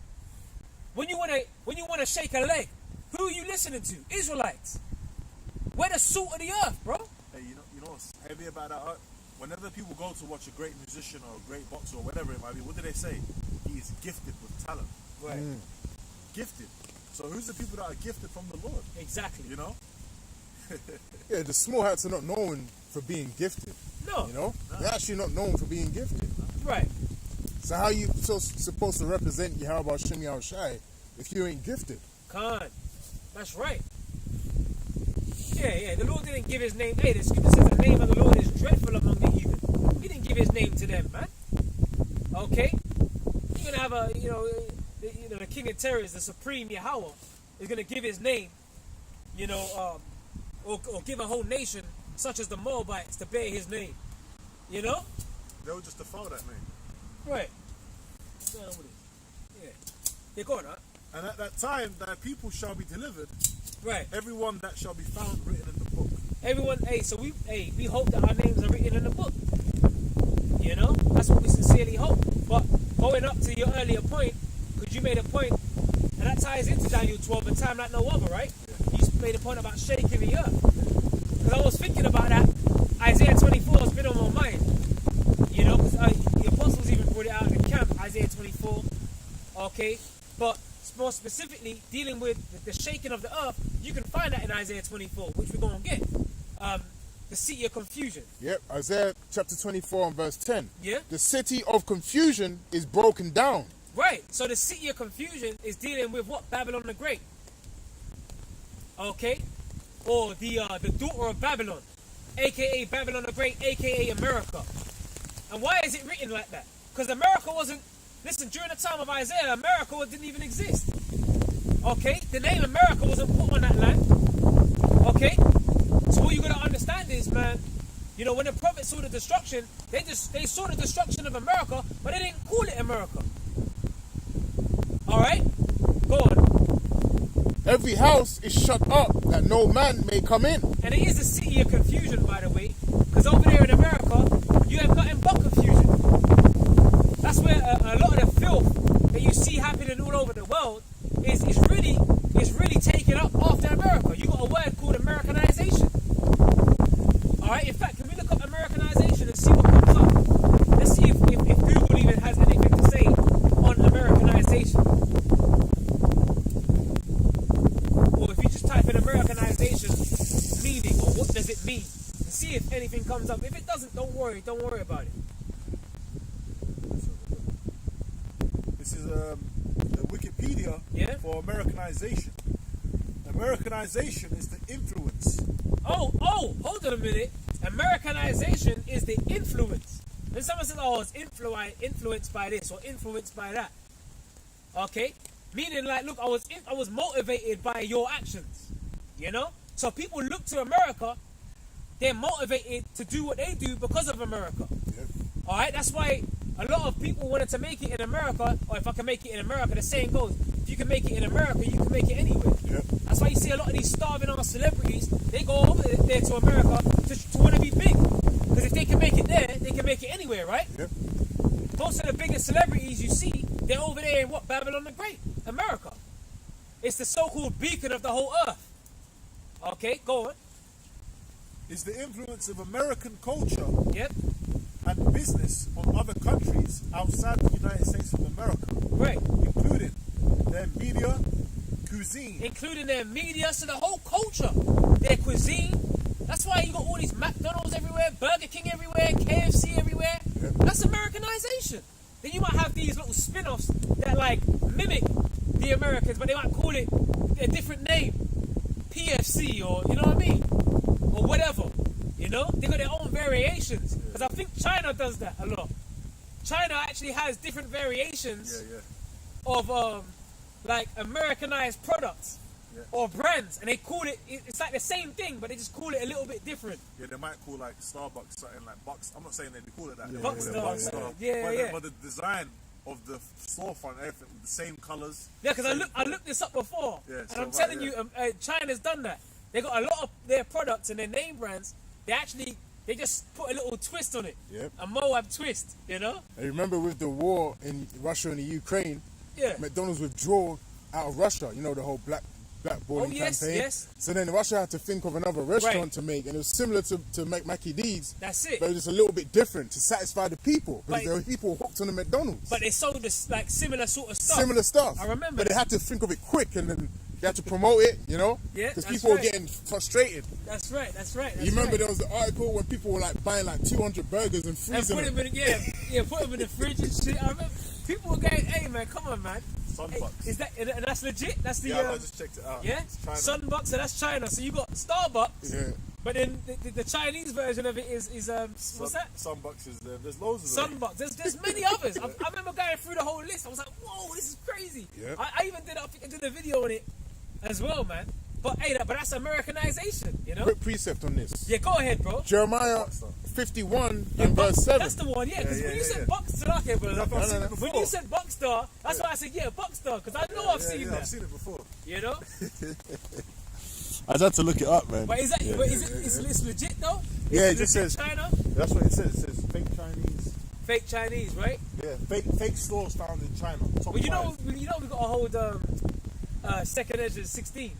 When you wanna shake a leg, who are you listening to? Israelites. We're the salt of the earth, bro. Hey, you know what's heavy about that? Whenever people go to watch a great musician or a great boxer or whatever it might be, what do they say? He is gifted with talent. Right. Gifted. So who's the people that are gifted from the Lord? Exactly. You know? Yeah, the small hats are not known for being gifted. No. You know? They're actually not known for being gifted. Right. So how you supposed to represent Yahweh Shem Yahushai if you ain't gifted? Khan. That's right. Yeah. The Lord didn't give his name. Hey, the scripture says the name of the Lord is dreadful among the heathen. He didn't give his name to them, man. Okay? You're gonna have the king of terrors, the supreme Yahweh, is gonna give his name, or give a whole nation such as the Moabites to bear his name. You know? They were just defile that name. Right. What's going on with it? Yeah. You're going, huh? And at that time, thy people shall be delivered. Right. Everyone that shall be found written in the book. Everyone, so we hope that our names are written in the book. You know? That's what we sincerely hope. But going up to your earlier point, because you made a point, and that ties into Daniel 12, a time like no other, right? Yeah. You made a point about shaking the earth. Because I was thinking about that. Isaiah 24 has been on my mind. You know, because the apostles even brought it out in the camp, Isaiah 24. Okay? But more specifically, dealing with the shaking of the earth, you can find that in Isaiah 24, which we're going to get. The city of confusion. Yep, Isaiah chapter 24 and verse 10. Yeah. The city of confusion is broken down. Right. So the city of confusion is dealing with what? Babylon the Great. Okay? Or the daughter of Babylon, aka Babylon the Great, aka America. And why is it written like that? Because America wasn't. Listen, during the time of Isaiah, America didn't even exist. Okay? The name America wasn't put on that land. Okay? So what you gotta understand is, man, you know, when the prophets saw the destruction, they saw the destruction of America, but they didn't call it America. Alright? Go on. Every house is shut up that no man may come in. And it is a city of confusion, by the way, because over there in America, you have nothing but confusion. That's where a lot of the filth that you see happening all over the world is really taken up after America. You got a word called Americanization. Alright, in fact, can we look up Americanization and see what comes up? Let's see if Google even has anything to say on Americanization. Or if you just type in Americanization meaning, or what does it mean, and see if anything comes up. If it doesn't, don't worry about it. This is the Wikipedia for Americanization. Americanization is the influence. Oh, hold on a minute. Americanization is the influence. When someone says, oh, it's influenced by this or influenced by that. Okay? Meaning like, look, I was motivated by your actions. You know? So people look to America, they're motivated to do what they do because of America. Yep. Alright? That's why a lot of people wanted to make it in America, or if I can make it in America, the saying goes, if you can make it in America, you can make it anywhere. Yep. That's why you see a lot of these starving ass celebrities, they go over there to America to want to be big. Because if they can make it there, they can make it anywhere, right? Yep. Most of the biggest celebrities you see, they're over there in what? Babylon the Great, America. It's the so-called beacon of the whole earth. Okay, go on. Is the influence of American culture Yep. and business on other countries outside the United States of America, Right. including their media, cuisine. including their media, so the whole culture, their cuisine. That's why you got all these McDonald's everywhere, Burger King everywhere, KFC everywhere. Yeah. That's Americanization. Then you might have these little spin-offs that like mimic the Americans, but they might call it a different name, PFC, or you know what I mean, or whatever. You know, they got their own variations. Because I think China does that a lot. China actually has different variations of like Americanized products or brands, and they call it. It's like the same thing, but they just call it a little bit different. Yeah, they might call like Starbucks something like Bucks. I'm not saying they call it that. Yeah, They call it Buckstar, Buckstar. yeah. But the design of the storefront, everything, the same colors. Yeah, because I looked this up before, Yeah, and so I'm right, telling yeah. you, China's done that. They got a lot of their products and their name brands. They just put a little twist on it. Yep. A Moab twist, you know? And remember with the war in Russia and the Ukraine, Yeah. McDonald's withdrew out of Russia. You know, the whole blackballing yes, campaign. yes. So then Russia had to think of another restaurant Right. to make, and it was similar to make Mackie D's. That's it. But it was just a little bit different to satisfy the people, because But- there were people hooked on the McDonald's. But they sold this like similar sort of stuff. Similar stuff. I remember But they that. had to think of it quick, and then they had to promote it, you know? Yeah, Because that's people were right. getting frustrated. That's right. That's You remember right. there was the article when people were like buying like 200 burgers and And freezing put them. them in, put them in the fridge and shit. I remember people were going, "Hey man, come on man, hey, Sunbucks. is that and that's legit? That's the Yeah, I just checked it out. yeah, It's China. Sunbucks, so that's China. So you got Starbucks, Yeah. but then the Chinese version of it is what's that? Sunbucks is there. There's loads of them. Sunbucks. There's many others. I remember going through the whole list. I was like, whoa, this is crazy. Yep. I even did a video on it as well, man. But hey, but that's Americanization, you know? Quick precept on this. Yeah, go ahead, bro. Jeremiah 51 Yeah, and verse 7. That's the one, yeah. Because when you said Buckstar, okay, brother. I've seen it before. When you said Buckstar, that's why I said yeah, Buckstar, because I know I've seen that. I've seen it before. You know? I had to look it up, man. But is that? But it's legit though? Yeah, Is it just legit says- China, That's what it says. It says fake Chinese. fake Chinese, right? Yeah, fake stores found in China. Top Well, you know, five. we got to hold second edge of 16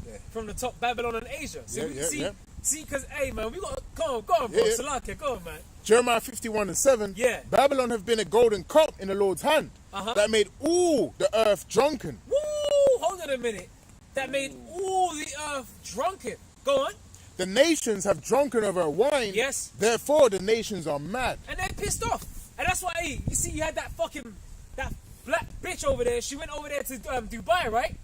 Yeah. from the top Babylon and Asia. So Yeah, we yeah, see, yeah. because hey man, we got go on, bro. Yeah, yeah. Salakia, go on, man. Jeremiah 51 and 7. Yeah. Babylon have been a golden cup in the Lord's hand that made all the earth drunken. Woo! Hold on a minute. That made all the earth drunken. Go on. The nations have drunken of her wine. Yes. Therefore, the nations are mad. And they're pissed off. And that's why, hey, you see, you had that black bitch over there. She went over there to Dubai, right?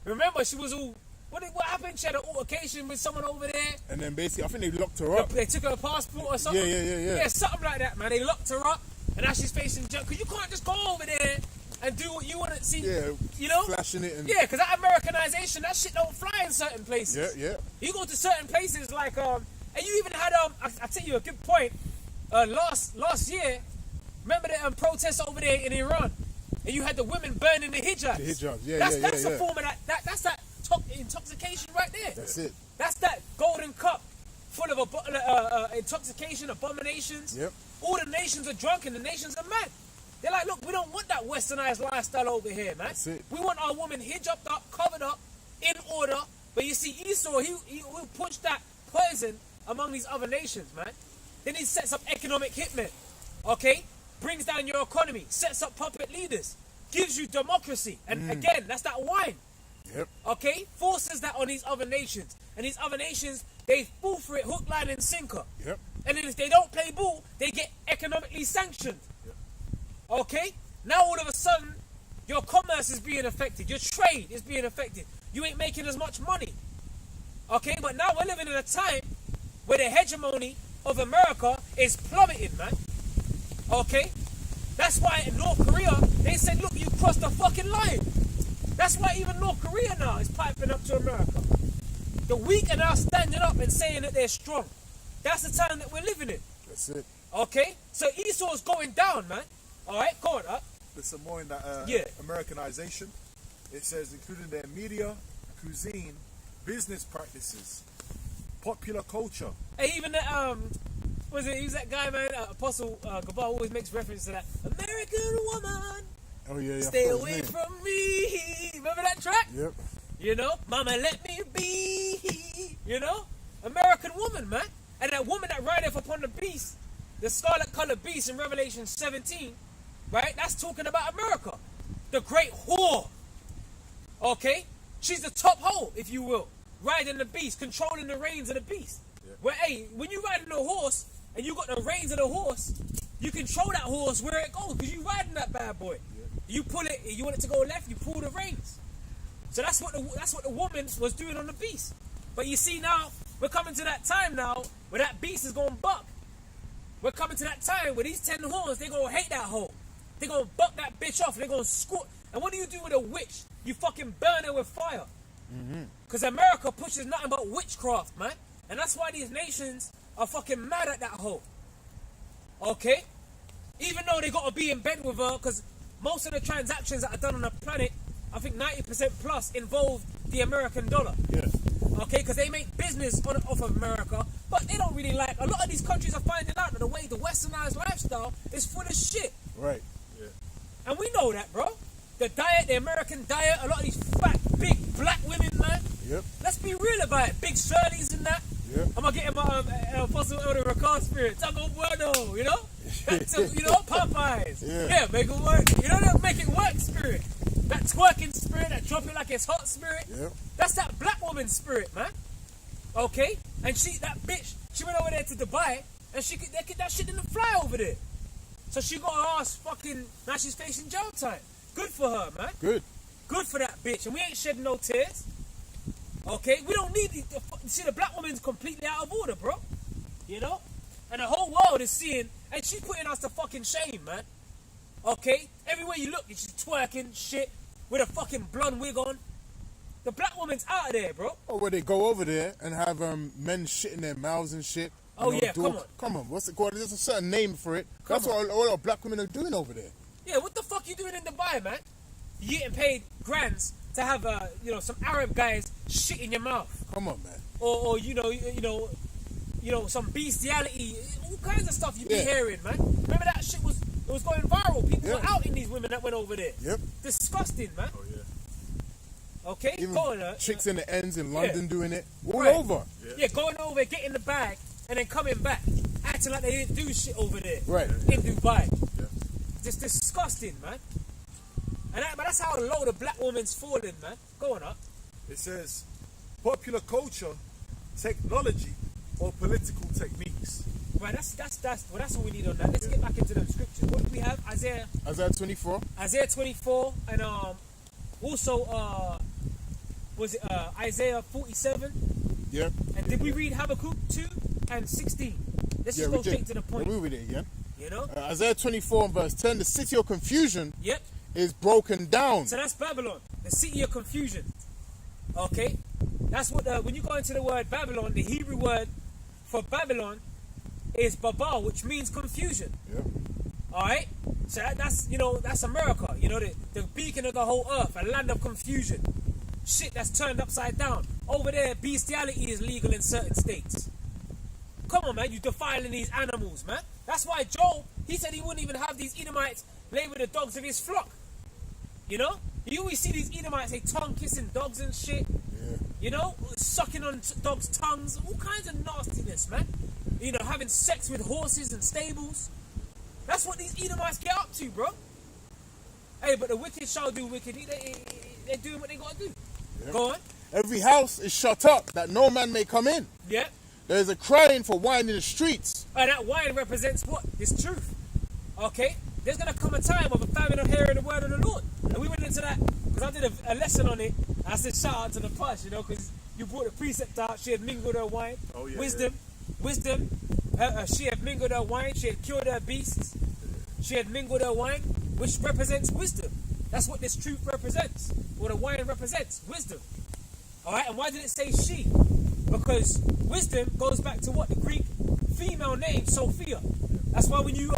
Remember, she was all. What happened? She had an altercation with someone over there. And then basically, I think they locked her up. They took her passport or something. Yeah. Yeah, something like that, man. They locked her up, and now she's facing judge. Because you can't just go over there and do what you want to see. Yeah, you know, flashing it and yeah, because that Americanization, that shit don't fly in certain places. yeah. You go to certain places like and you even had I tell you a good point. Last year, remember the protests over there in Iran, and you had the women burning the hijabs. The hijabs, yeah, That's yeah. a form of that's that intoxication right there. That's it. That's that golden cup full of intoxication, abominations. Yep. All the nations are drunk and the nations are mad. They're like, look, we don't want that westernized lifestyle over here, man. That's it. We want our women hijabbed up, covered up, in order. But you see, Esau, he will push that poison among these other nations, man. Then he sets up economic hitmen, okay? Brings down your economy, sets up puppet leaders, gives you democracy. And again, that's that wine. Yep. Okay, forces that on these other nations, and these other nations, they fall for it hook, line, and sinker. Yep. And then if they don't play ball, they get economically sanctioned. Yep. Okay, now all of a sudden, your commerce is being affected, your trade is being affected. You ain't making as much money. Okay, but now we're living in a time where the hegemony of America is plummeting, man. Okay, that's why in North Korea they said, look, you crossed the fucking line. That's why even North Korea now is piping up to America. The weak are now standing up and saying that they're strong. That's the time that we're living in. That's it. Okay? So Esau's going down, man. Alright, go on, There's some more in that Yeah. Americanization. It says including their media, cuisine, business practices, popular culture. Hey, even that, who's that guy, man? Apostle Gabar always makes reference to that. American woman, Oh, yeah. stay I forgot his away name. from me. Remember that track? Yep. You know, mama, let me be. You know, American woman, man. And that woman that rideth upon the beast, the scarlet colored beast in Revelation 17, right? That's talking about America, the great whore. Okay, She's the top hoe, if you will. Riding the beast, controlling the reins of the beast. Yeah. Where, hey, when you riding a horse and you got the reins of the horse, you control that horse where it goes because you riding that bad boy. Yeah. You pull it, you want it to go left, you pull the reins. So that's what the woman was doing on the beast. But you see now, we're coming to that time now where that beast is going to buck. We're coming to that time where these 10 horns, they're going to hate that hoe. They're going to buck that bitch off. They're going to squirt. And what do you do with a witch? You fucking burn her with fire. Because America pushes nothing but witchcraft, man. And that's why these nations are fucking mad at that hoe. Okay? Even though they got to be in bed with her, because most of the transactions that are done on the planet, I think 90% plus involve the American dollar. Yeah. Okay, because they make business off of America, but they don't really like. A lot of these countries are finding out that the way the westernized lifestyle is full of shit. Right. Yeah. And we know that, bro. The diet, the American diet, a lot of these fat, big black women, man. Yep. Let's be real about it. Big Shirley's and that. Yep. I'm going to get in my Apostle Elder Ricard spirit. Taco Bueno, you know? That's, you know, Popeyes. Yeah. Make it work. You know that make it work spirit. That twerking spirit, that drop it like it's hot spirit. Yep. That's that black woman spirit, man. Okay? And that bitch, she went over there to Dubai and that shit didn't fly over there. So she got her ass fucking, now she's facing jail time. Good for her, man. Good. Good for that bitch. And we ain't shedding no tears. Okay? We don't need see, the black woman's completely out of order, bro. You know? And the whole world is seeing, and she's putting us to fucking shame, man. Okay? Everywhere you look, she's twerking shit with a fucking blonde wig on. The black woman's out of there, bro. Or where they go over there and have men shit in their mouths and shit. Oh, You know, yeah, come on. Come on, what's it called? There's a certain name for it. That's what all our black women are doing over there. Yeah, what the fuck you doing in Dubai, man? You getting paid grands to have, some Arab guys shit in your mouth. Come on, man. Or some bestiality, all kinds of stuff you be hearing, man. Remember that shit was going viral. People were out in these women that went over there. Yep. Disgusting, man. Oh yeah. Okay, Even go on, chicks in the ends in London doing it. All Right. over. Yeah, going over, getting the bag, and then coming back, acting like they didn't do shit over there. Right. In Dubai. Yeah. Just disgusting, man. But that's how low the black woman's falling, man. Go on up. It says popular culture, technology, or political techniques. Right, that's what we need on that. Let's get back into them scriptures. What do we have? Isaiah 24. Isaiah 24, and also was it Isaiah 47? Yeah. And did we read Habakkuk 2 and 16? Let's just go straight to the point. We'll read it again. You know? Isaiah 24 and verse 10, the city of confusion Yep. is broken down. So that's Babylon, the city of confusion. Okay? That's what when you go into the word Babylon, the Hebrew word for Babylon is Babal, which means confusion. Yeah. Alright? So that's America, the beacon of the whole earth, a land of confusion. Shit that's turned upside down. Over there, bestiality is legal in certain states. Come on, man, you defiling these animals, man. That's why Job, he said he wouldn't even have these Edomites lay with the dogs of his flock. You know? You always see these Edomites, they tongue-kissing dogs and shit. Yeah. You know? Sucking on dogs' tongues. All kinds of nastiness, man. Having sex with horses and stables. That's what these Edomites get up to, bro. Hey, but the wicked shall do wicked. They're doing what they got to do. Yeah. Go on. Every house is shut up, that no man may come in. Yeah. There is a crying for wine in the streets. And that wine represents what? It's truth. Okay? There's going to come a time of a famine of hearing the word of the Lord. And we went into that, because I did a lesson on it. I said shout out to the push, because you brought the precept out. She had mingled her wine. Oh, yeah, Wisdom. She had mingled her wine. She had cured her beasts. She had mingled her wine, which represents wisdom. That's what this truth represents. What the wine represents. Wisdom. Alright, and why did it say she? Because wisdom goes back to what? The Greek female name, Sophia. That's why when you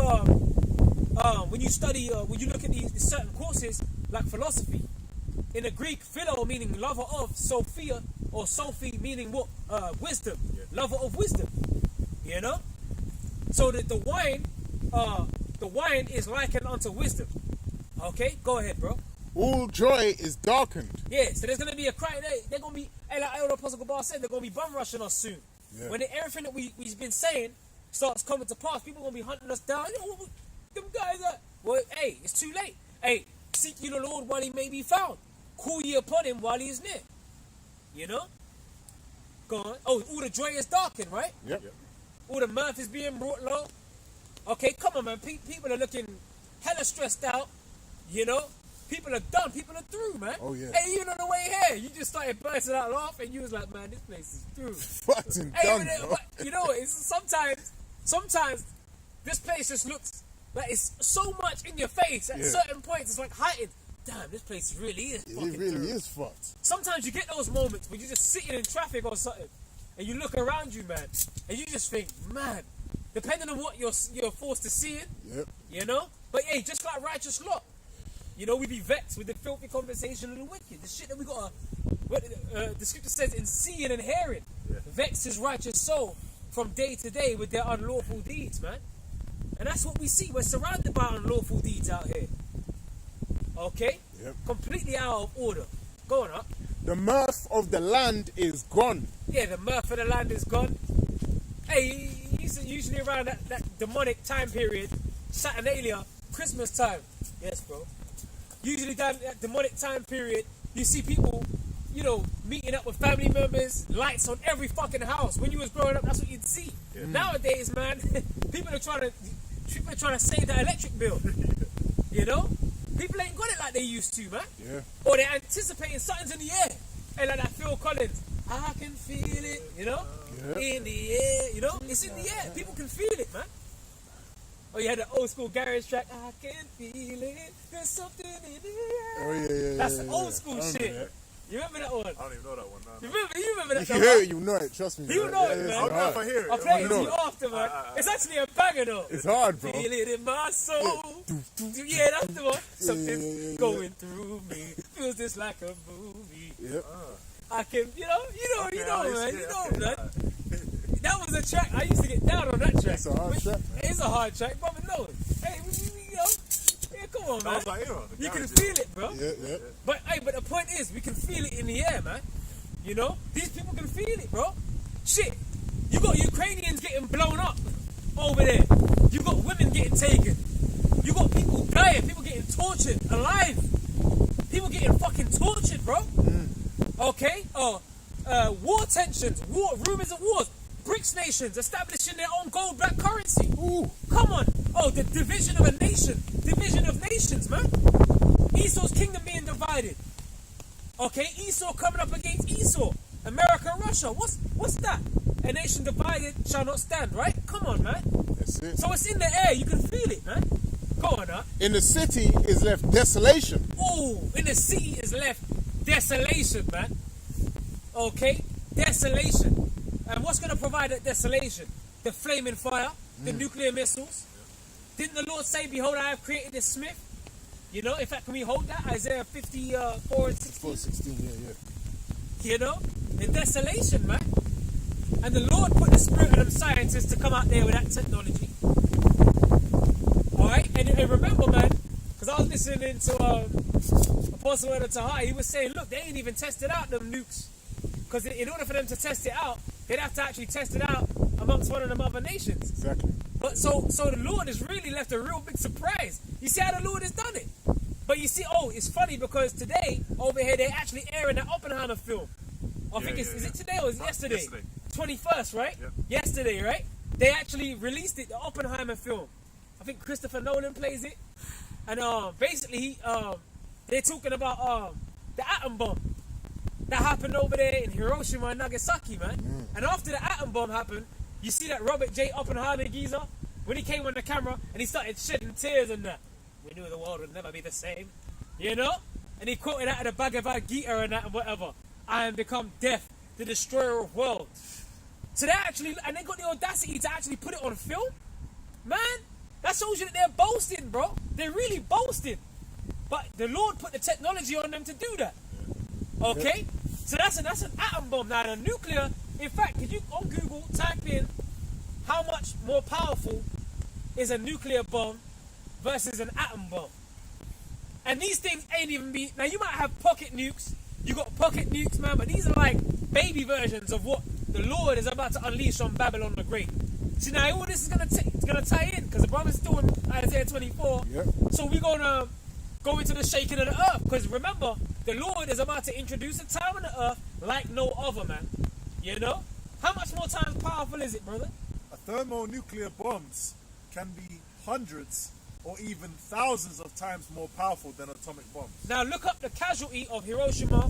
study, when you look at these certain courses, like philosophy, in the Greek, philo meaning lover of, Sophia, or Sophie meaning what? Wisdom. Lover of wisdom. You know? So that the wine is likened unto wisdom. Okay? Go ahead, bro. All joy is darkened. Yeah, so there's going to be a cry. They're going to be, like Elder Apostle Gabar said, they're going to be bum rushing us soon. Yeah. When everything that we've been saying starts coming to pass, people are going to be hunting us down. Them guys are... Well, hey, it's too late. Hey, seek ye the Lord while he may be found. Call ye upon him while he is near. You know? Go on. Oh, all the joy is darkened, right? Yep. All the mirth is being brought low. Okay, come on, man. People are looking hella stressed out. You know? People are done. People are through, man. Oh, yeah. Hey, even on the way here, you just started bursting out laughing. You was like, man, this place is through. Fucking Hey, done, but, bro. but, you know, it's sometimes this place just looks like it's so much in your face. At certain points, it's like heightened. Damn, this place really is fucking It really through. is fucked. Sometimes you get those moments where you're just sitting in traffic or something, and you look around you, man, and you just think, man, depending on what you're forced to see it, Yep. you know. But hey, just like righteous Lot, you know, we be vexed with the filthy conversation of the wicked, the shit that we got. What the scripture says in seeing and hearing, vex his righteous soul from day to day with their unlawful deeds, man. And that's what we see. We're surrounded by unlawful deeds out here. Okay? Yep. Completely out of order. Go on up. The mirth of the land is gone. Yeah, the mirth of the land is gone. Hey, usually around that demonic time period, Saturnalia, Christmas time. Yes, bro. Usually that demonic time period, you see people, you know, meeting up with family members, lights on every fucking house. When you was growing up, that's what you'd see. Yeah. Nowadays, man, people are trying to save that electric bill. You know? People ain't got it like they used to, man. Yeah. Or they're anticipating something's in the air. Hey, like that Phil Collins, I can feel it, you know? Yeah. In the air, you know? It's in the air. People can feel it, man. Oh, you had the old school garage track. I can feel it. There's something in the air. Oh, yeah. That's the old school shit. That. You remember that one? I don't even know that one. No. You remember that? If you hear it, you know it. Trust me. You know it, man. I'll know if I hear it. I'll play it to know you it. after, man. It's actually a banger, though. It's hard, bro. Feel it in my soul. Yeah, that's the one. Something's going through me. Feels just like a movie. Yep. I can, you know, man. see You it. know, Okay, man. That was a track. I used to get down on that track. It's a hard track, man. It's a hard track, brother. No. Hey, you know. Yeah, come on, That man. was my era. You can feel it, bro. Yeah. But the point is, we can feel it in the air, man. You know, these people can feel it, bro. Shit, you got Ukrainians getting blown up over there. You got women getting taken. You got people dying. People getting tortured alive. People getting fucking tortured, bro. Okay. War tensions, rumors of wars. BRICS nations establishing their own gold-backed currency. Ooh. Come on. Oh, the division of a nation. Division of nations, man. Esau's kingdom being divided. Okay, Esau coming up against Esau. America and Russia. What's that? A nation divided shall not stand, right? Come on, man. That's it. So it's in the air. You can feel it, man. Go on, huh? In the city is left desolation. Oh, in the city is left desolation, man. Okay? Desolation. And what's going to provide that desolation? The flaming fire, the nuclear missiles. Didn't the Lord say, behold, I have created this smith? You know, in fact, can we hold that? Isaiah 54 and 16. 4:16, yeah. You know? The desolation, man. And the Lord put the spirit of them scientists to come out there with that technology. Alright? And remember, man, because I was listening to Apostle Elder Tahai, he was saying, look, they ain't even tested out them nukes. Because in order for them to test it out, they'd have to actually test it out amongst one of them other nations. Exactly. But so the Lord has really left a real big surprise. You see how the Lord has done it? But you see, it's funny because today, over here, they're actually airing that Oppenheimer film. I think is it today or is it yesterday? Yesterday. 21st, right? Yeah. Yesterday, right? They actually released it, the Oppenheimer film. I think Christopher Nolan plays it. And basically, they're talking about the atom bomb that happened over there in Hiroshima and Nagasaki, man. And after the atom bomb happened, you see that Robert J. Oppenheimer geezer, when he came on the camera and he started shedding tears and that, we knew the world would never be the same, you know? And he quoted out of the Bhagavad Gita and that and whatever. I am become death, the destroyer of worlds. So they actually, and they got the audacity to actually put it on film? Man, that shows you that they're boasting, bro. They're really boasting. But the Lord put the technology on them to do that. Okay? So that's an atom bomb. Now the nuclear, in fact, could you on Google type in how much more powerful is a nuclear bomb versus an atom bomb? And these things ain't even be, now you might have pocket nukes, you got pocket nukes, man, but these are like baby versions of what the Lord is about to unleash on Babylon the Great. See, now all this is gonna tie in, because the brother's still in Isaiah 24. Yep. So we're gonna go into the shaking of the earth. Because remember, the Lord is about to introduce a time on the earth like no other, man. You know? How much more times powerful is it, brother? A thermonuclear bombs can be hundreds or even thousands of times more powerful than atomic bombs. Now look up the casualty of Hiroshima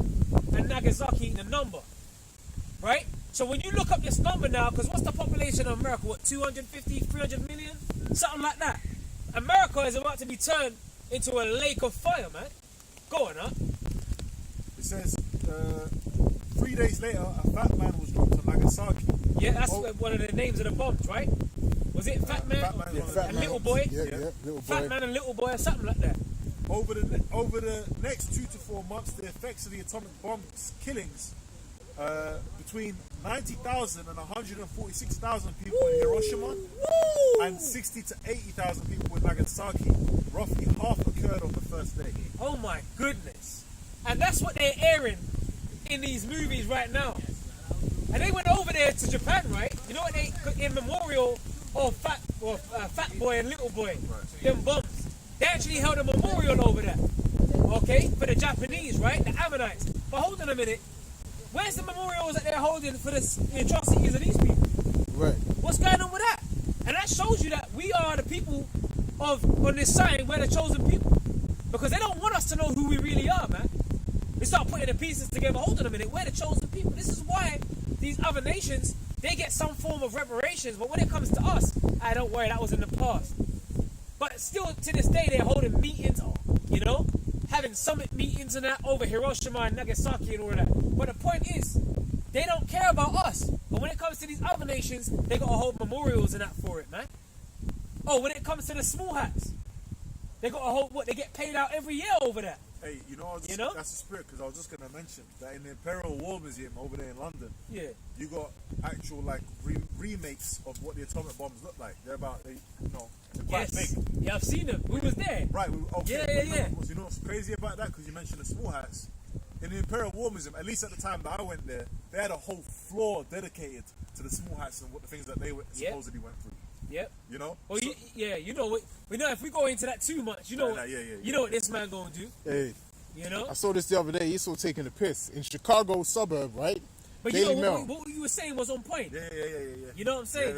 and Nagasaki, the number. Right? So when you look up this number now, because what's the population of America? What, 250, 300 million? Something like that. America is about to be turned into a lake of fire, man. Go on, huh? It says 3 days later, a fat man was dropped on Nagasaki. Yeah, that's one of the names of the bombs, right? Was it Fat Man? Fat Man Yeah, was Fat one of and Man. Little Boy? Yeah, Yeah. Little Fat Boy. Man and Little Boy or something like that. Over the next 2 to 4 months, the effects of the atomic bombs killings between 90,000 and 146,000 people in Hiroshima Woo! and 60 to 80,000 people in Nagasaki. Roughly half occurred on the first day. Oh my goodness. And that's what they're airing in these movies right now. And they went over there to Japan, right? You know what they, in memorial of Fat Boy and Little Boy, them bombs. They actually held a memorial over there, okay, for the Japanese, right? The Ammonites. But hold on a minute. Where's the memorials that they're holding for the atrocities of these people? Right. What's going on with that? And that shows you that we are the people on this sign, we're the chosen people. Because they don't want us to know who we really are, man. They start putting the pieces together. Hold on a minute, we're the chosen people. This is why these other nations, they get some form of reparations. But when it comes to us, don't worry, that was in the past. But still, to this day, they're holding meetings, you know, having summit meetings and that over Hiroshima and Nagasaki and all of that. But the point is, they don't care about us. But when it comes to these other nations, they got to hold memorials and that for it, man. Oh, when it comes to the small hats, they got to hold what? They get paid out every year over that. Hey, that's the spirit, because I was just going to mention that in the Imperial War Museum over there in London, Yeah. you got actual like remakes of what the atomic bombs look like. They're quite Yes. big. Yeah, I've seen them. We was there. Right. Yeah. You know what's crazy about that? Because you mentioned the small hats. In the Imperial War Museum, at least at the time that I went there, they had a whole floor dedicated to the small hats and what the things that they supposedly went through. Yep. You know? Well, you know what? We know if we go into that too much, you know what this man gonna do. Hey, You know. I saw this the other day. He's still taking a piss in Chicago suburb, right? But Daily you know Mail. what you were saying was on point. Yeah. You know what I'm saying?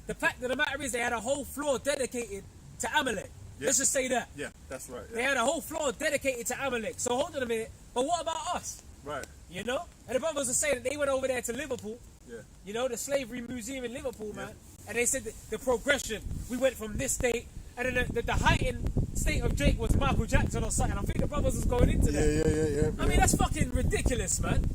The fact of the matter is they had a whole floor dedicated to Amalek. Yeah. Let's just say that. Yeah, that's right. They Yeah. had a whole floor dedicated to Amalek. So hold on a minute. But what about us? Right. You know? And the brothers were saying that they went over there to Liverpool. Yeah. You know, the slavery museum in Liverpool, man. And they said that the progression. We went from this state, and then the heightened state of Jake was Michael Jackson or something. I think the brothers was going into that. Yeah. I mean, that's fucking ridiculous, man.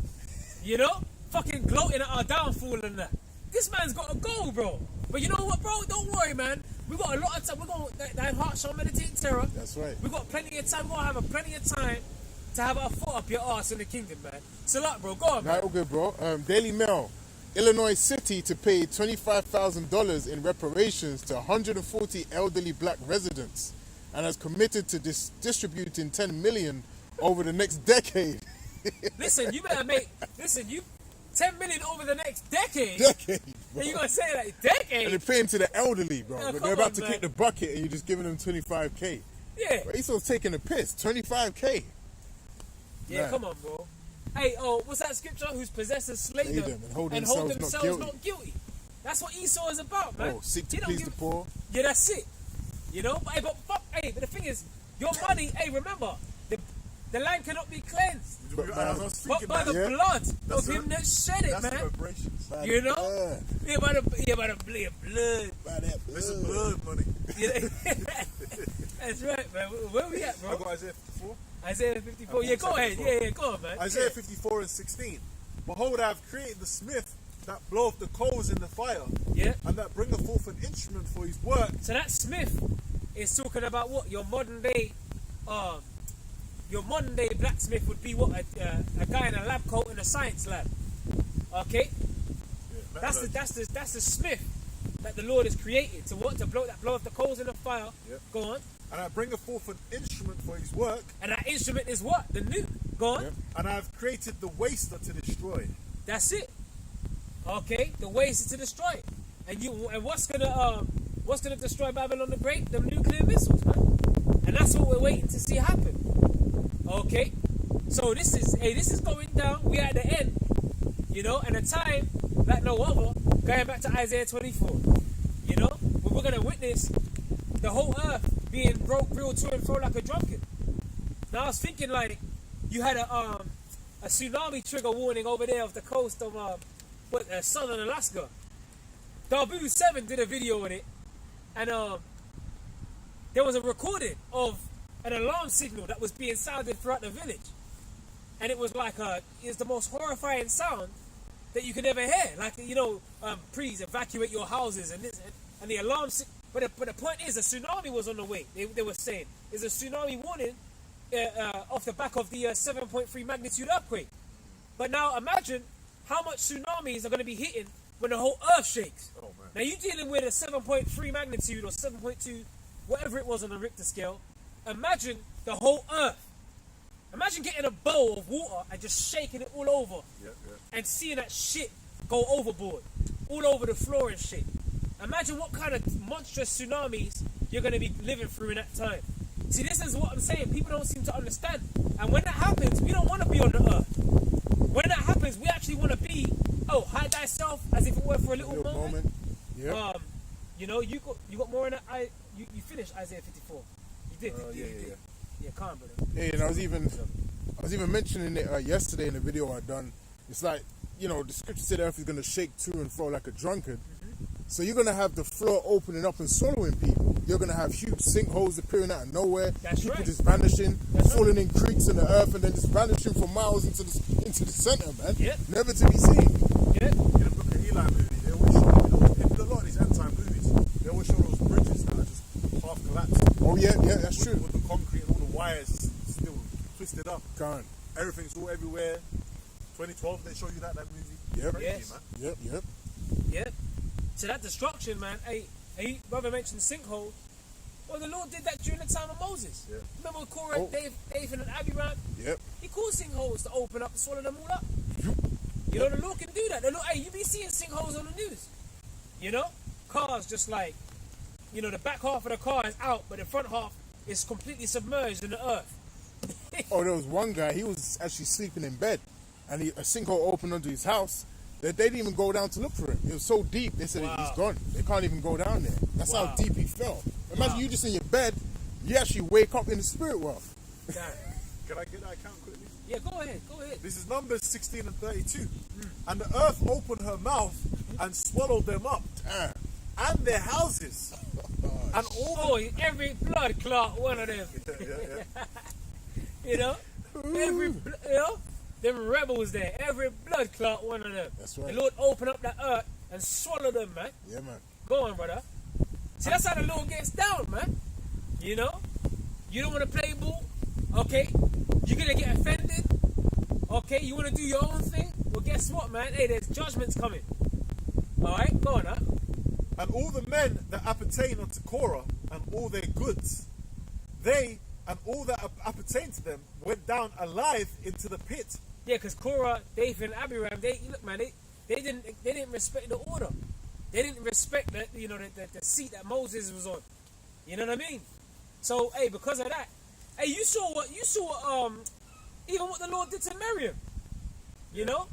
You know? Fucking gloating at our downfall and that. This man's got to go, bro. But you know what, bro? Don't worry, man. We got a lot of time. We're going to heart shall meditate terror. That's right. We got plenty of time. We're going to have plenty of time to have our foot up your ass in the kingdom, man. So, look, bro, go on, man. Right, all good, bro. Daily Mail. Illinois City to pay $25,000 in reparations to 140 elderly black residents and has committed to distributing $10 million over the next decade. Listen, you better make... Listen, you... 10 million over the next decade? Decade, bro. And you going to say that? Decade? And they're paying to the elderly, bro. Yeah, But come they're about on, to man. kick the bucket and you're just giving them $25K. Yeah. But he's still taking a piss. $25K. Yeah, Nah. come on, bro. Hey, what's that scripture? Whose possessors slay Slay them them and hold themselves themselves not guilty. That's what Esau is about, man. Oh, seek to He don't please give- the poor. Yeah, that's it. You know, but the thing is, your money. Hey, remember, the land cannot be cleansed, But, I was but thinking by the that. Yeah. blood That's of him that shed it, That's the man. reparations. You know, blood. yeah, by the blood. By that Listen, blood. blood money. Yeah. That's right, man. Where we at, I bro? got Isaiah 54. Isaiah 54. Yeah, go ahead. Yeah, go on, man. Isaiah 54 and 16. Behold, I have created the smith that bloweth the coals in the fire, Yeah. and that bringeth forth an instrument for his work. So that Smith is talking about what your modern day blacksmith would be. What a guy in a lab coat in a science lab. Okay, that's the Smith that the Lord has created to blow up the coals in the fire. Yeah. Go on. And I bringeth forth an instrument for his work, And that instrument is what? The nuke. Go on. Yeah. and I have created the waster to destroy. That's it. Okay, the ways is to destroy it. And what's gonna destroy Babylon the Great? The nuclear missiles, man. And that's what we're waiting to see happen. Okay, so this is going down. We're at the end, you know, and a time like no other. Going back to Isaiah 24, you know, we're gonna witness the whole earth being broke, real to and fro like a drunkard. Now I was thinking like you had a tsunami trigger warning over there off the coast of southern Alaska. Darbu 7 did a video on it, and there was a recording of an alarm signal that was being sounded throughout the village, and it was like it's the most horrifying sound that you could ever hear. Like, you know, please evacuate your houses and this and the alarm. But the point is, a tsunami was on the way. They were saying there's a tsunami warning off the back of the 7.3 magnitude earthquake. But now imagine how much tsunamis are going to be hitting when the whole earth shakes. Oh, man. Now you're dealing with a 7.3 magnitude or 7.2, whatever it was on the Richter scale. Imagine the whole earth. Imagine getting a bowl of water and just shaking it all over and seeing that shit go overboard, all over the floor and shit. Imagine what kind of monstrous tsunamis you're going to be living through in that time. See, this is what I'm saying. People don't seem to understand. And when that happens, we don't want to be on the earth. When that happens, we actually want to be, hide thyself as if it were for a little moment. Yeah. You know, you got more in that. You finished Isaiah 54. You did. Yeah, calm, brother. Yeah, and I was even mentioning it yesterday in the video I done. It's like, you know, the scripture said the earth is going to shake to and fro like a drunkard. So you're going to have the floor opening up and swallowing people. You're going to have huge sinkholes appearing out of nowhere. That's people right. just vanishing, That's falling in creeks in the earth, and then just vanishing for miles into the center, man. Yeah. Never to be seen. Yeah. In the Book of Eli movie, they always show, you know, in a lot of these end time movies, they always show those bridges that are just half collapsed. Oh yeah, that's true. With the concrete and all the wires still twisted up. Can't. Everything's all everywhere. 2012, they show you that movie. Yep. Crazy, Yes. man. Yep. Yeah. So that destruction, man. Hey, brother mentioned sinkhole. Well, the Lord did that during the time of Moses. Yeah. Remember Korah, Dathan, and Abiram? Yep. He caused sinkholes to open up and swallow them all up. You know, the Lord can do that. The Lord, you be seeing sinkholes on the news. You know? Cars just like, you know, the back half of the car is out, but the front half is completely submerged in the earth. Oh, there was one guy, he was actually sleeping in bed, and a sinkhole opened under his house. They didn't even go down to look for him. It was so deep, they said he's gone. They can't even go down there. That's how deep he fell. Imagine you just in your bed, you actually wake up in the spirit world. Damn. Can I get that account quickly? Yeah, go ahead. This is Numbers 16 and 32. And the earth opened her mouth and swallowed them up, and their houses, and all every blood clot, one of them. You know? Them rebels there, every blood clot, one of them. That's right. The Lord opened up the earth and swallowed them, man. Yeah, man. Go on, brother. See, that's how the Lord gets down, man. You know? You don't want to play ball, okay? You're going to get offended, okay? You want to do your own thing? Well, guess what, man? Hey, there's judgments coming. All right? Go on, huh? And all the men that appertain unto Korah and all their goods, they and all that appertain to them went down alive into the pit. Yeah, because Korah, Dathan, and Abiram, they didn't respect the order. They didn't respect the seat that Moses was on. You know what I mean? So, hey, because of that, hey, you saw even what the Lord did to Miriam. You know,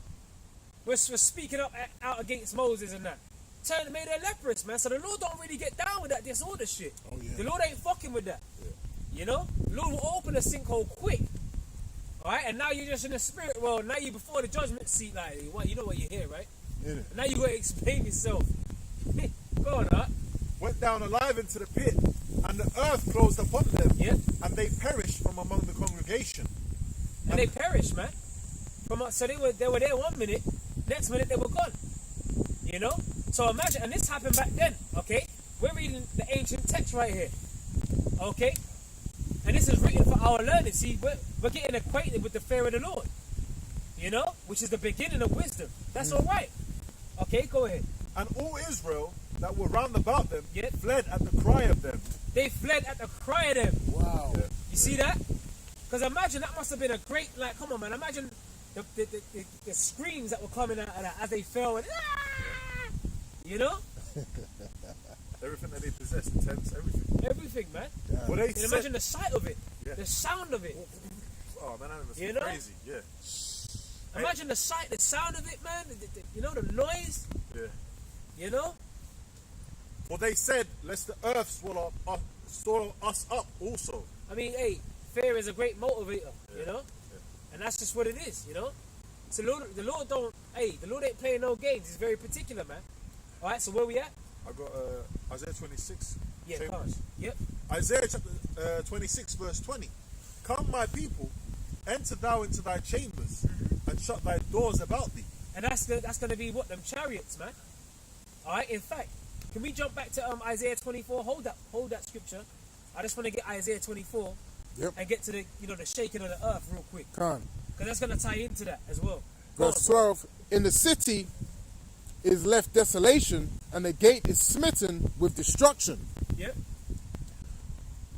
we're speaking out against Moses and that. Made her leprous, man. So the Lord don't really get down with that disorder shit. Oh, yeah. The Lord ain't fucking with that. Yeah. You know, the Lord will open the sinkhole quick. All right, and now you're just in the spirit world. Now you're before the judgment seat, like, what? You know what you're here, right? Yeah. Now you gotta explain yourself. Go on, huh? Went down alive into the pit, and the earth closed upon them, and they perished from among the congregation. And they perished, man. So they were there 1 minute, next minute they were gone. You know? So imagine, and this happened back then, okay? We're reading the ancient text right here, okay? And this is written for our learning. See, we're getting acquainted with the fear of the Lord, you know? Which is the beginning of wisdom. That's all right. Okay, go ahead. And all Israel that were round about them Yeah. fled at the cry of them. They fled at the cry of them. Wow. Yeah. You see that? Because imagine that must have been a great, like, come on, man. Imagine the screams that were coming out of that as they fell. And, you know? Everything that they possessed, tents, everything. everything, man. Well, they And said, imagine the sight of it, Yeah. the sound of it. oh man, that was You know? crazy. Yeah, Imagine the sight, the sound of it, man. You know, the noise. yeah. You know. Well, they said, lest the earth swallow us up also. I mean, hey, fear is a great motivator. You know, and that's just what it is. You know. So the Lord the Lord ain't playing no games. He's very particular, man. All right. So where we at? I got Isaiah 26. Yeah, Same come on. verse. Yep. Isaiah chapter 26, verse 20. Come, my people, enter thou into thy chambers, and shut thy doors about thee. And that's going to be what them chariots, man. All right. In fact, can we jump back to Isaiah 24? Hold that scripture. I just want to get Isaiah 24 and get to the the shaking of the earth real quick, Khan. because that's going to tie into that as well. Verse 12, in the city is left desolation, and the gate is smitten with destruction. Yep.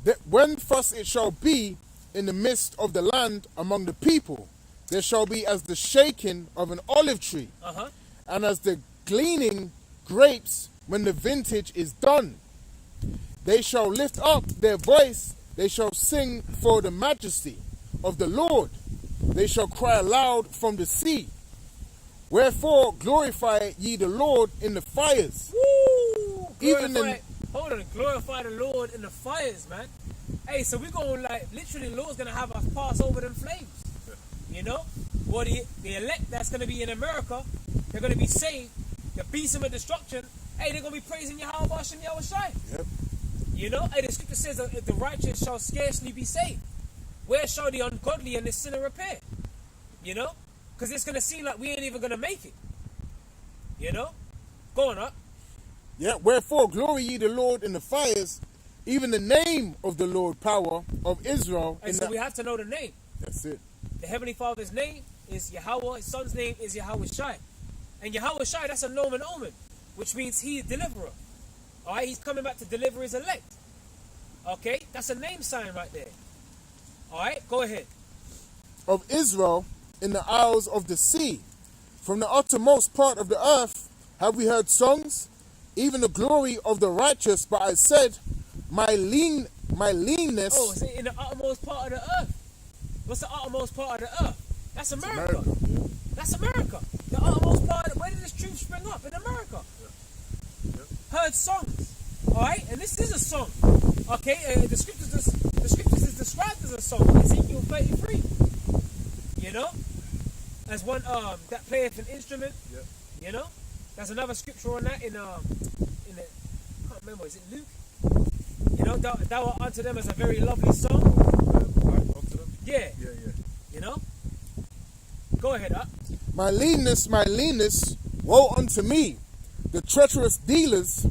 That when thus it shall be in the midst of the land among the people, there shall be as the shaking of an olive tree, and as the gleaning grapes when the vintage is done. They shall lift up their voice, they shall sing for the majesty of the Lord. They shall cry aloud from the sea. Wherefore glorify ye the Lord in the fires. Woo! Glorify the Lord in the fires, man. Hey, so we're going literally the Lord's gonna have us pass over them flames. You know? Well, the elect that's gonna be in America, they're gonna be saved. The beast of destruction, hey, they're gonna be praising Yahweh Hashem Yahweh Shai. Yep. You know? Hey, the scripture says that the righteous shall scarcely be saved. Where shall the ungodly and the sinner repair? You know? Because it's going to seem like we ain't even going to make it. You know? Go on up. Yeah, wherefore glory ye the Lord in the fires, even the name of the Lord power of Israel. And so we have to know the name. That's it. The Heavenly Father's name is Yahweh. His son's name is Yahweh Shai. And Yahweh Shai, that's a nomen omen, which means he is deliverer. All right? He's coming back to deliver his elect. Okay? That's a name sign right there. All right? Go ahead. Of Israel in the isles of the sea. From the uttermost part of the earth have we heard songs, even the glory of the righteous. But I said, my leanness. Oh, is it in the uttermost part of the earth? What's the uttermost part of the earth? That's America. That's America. The uttermost part. Where did this truth spring up? In America. Heard songs. All right, and this is a song. Okay, the scriptures is described as a song. Ezekiel 33. You know, as one that playeth an instrument. Yep. You know, there's another scripture on that in the I can't remember. Is it Luke? You know, thou art unto them as a very lovely song. Unto them? Yeah. Yeah. You know. Go ahead, up. My leanness, woe unto me. The treacherous dealers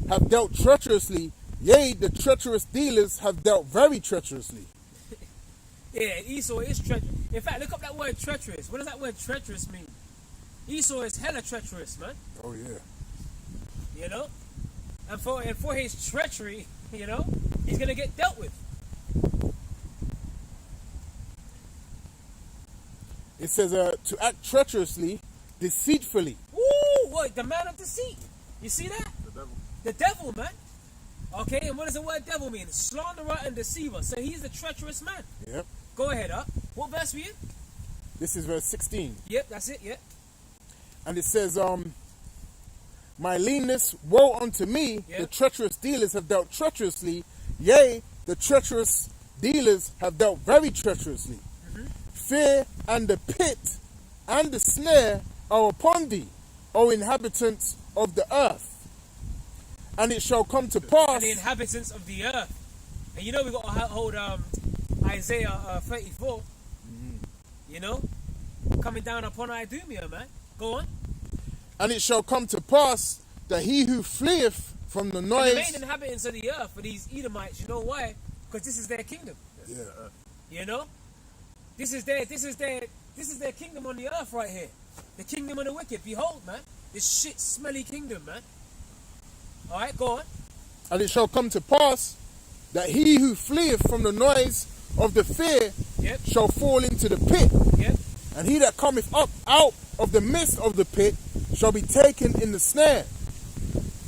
have dealt treacherously. Yea, the treacherous dealers have dealt very treacherously. Yeah, Esau is treacherous. In fact, look up that word treacherous. What does that word treacherous mean? Esau is hella treacherous, man. Oh yeah. You know? And for his treachery, you know, he's gonna get dealt with. It says to act treacherously, deceitfully. Woo! What? The man of deceit. You see that? The devil. The devil, man. Okay, and what does the word devil mean? Slanderer and deceiver. So he's the treacherous man. Yep. Go ahead, up. What verse were you? This is verse 16. Yep, that's it, yep. And it says, my leanness, woe unto me, Yep. the treacherous dealers have dealt treacherously. Yea, the treacherous dealers have dealt very treacherously. Fear and the pit and the snare are upon thee, O inhabitants of the earth. And it shall come to pass. And the inhabitants of the earth. And you know we got to hold Isaiah 34. You know, coming down upon Idumea, man. Go on. And it shall come to pass that he who fleeth from the And noise. the main inhabitants of the earth for these Edomites, you know why? Because this is their kingdom. Yeah. You know, this is their kingdom on the earth right here. The kingdom of the wicked. Behold, man, this shit smelly kingdom, man. All right, go on. And it shall come to pass that he who fleeth from the noise of the fear Yep. shall fall into the pit. Yep. And he that cometh up out of the midst of the pit shall be taken in the snare.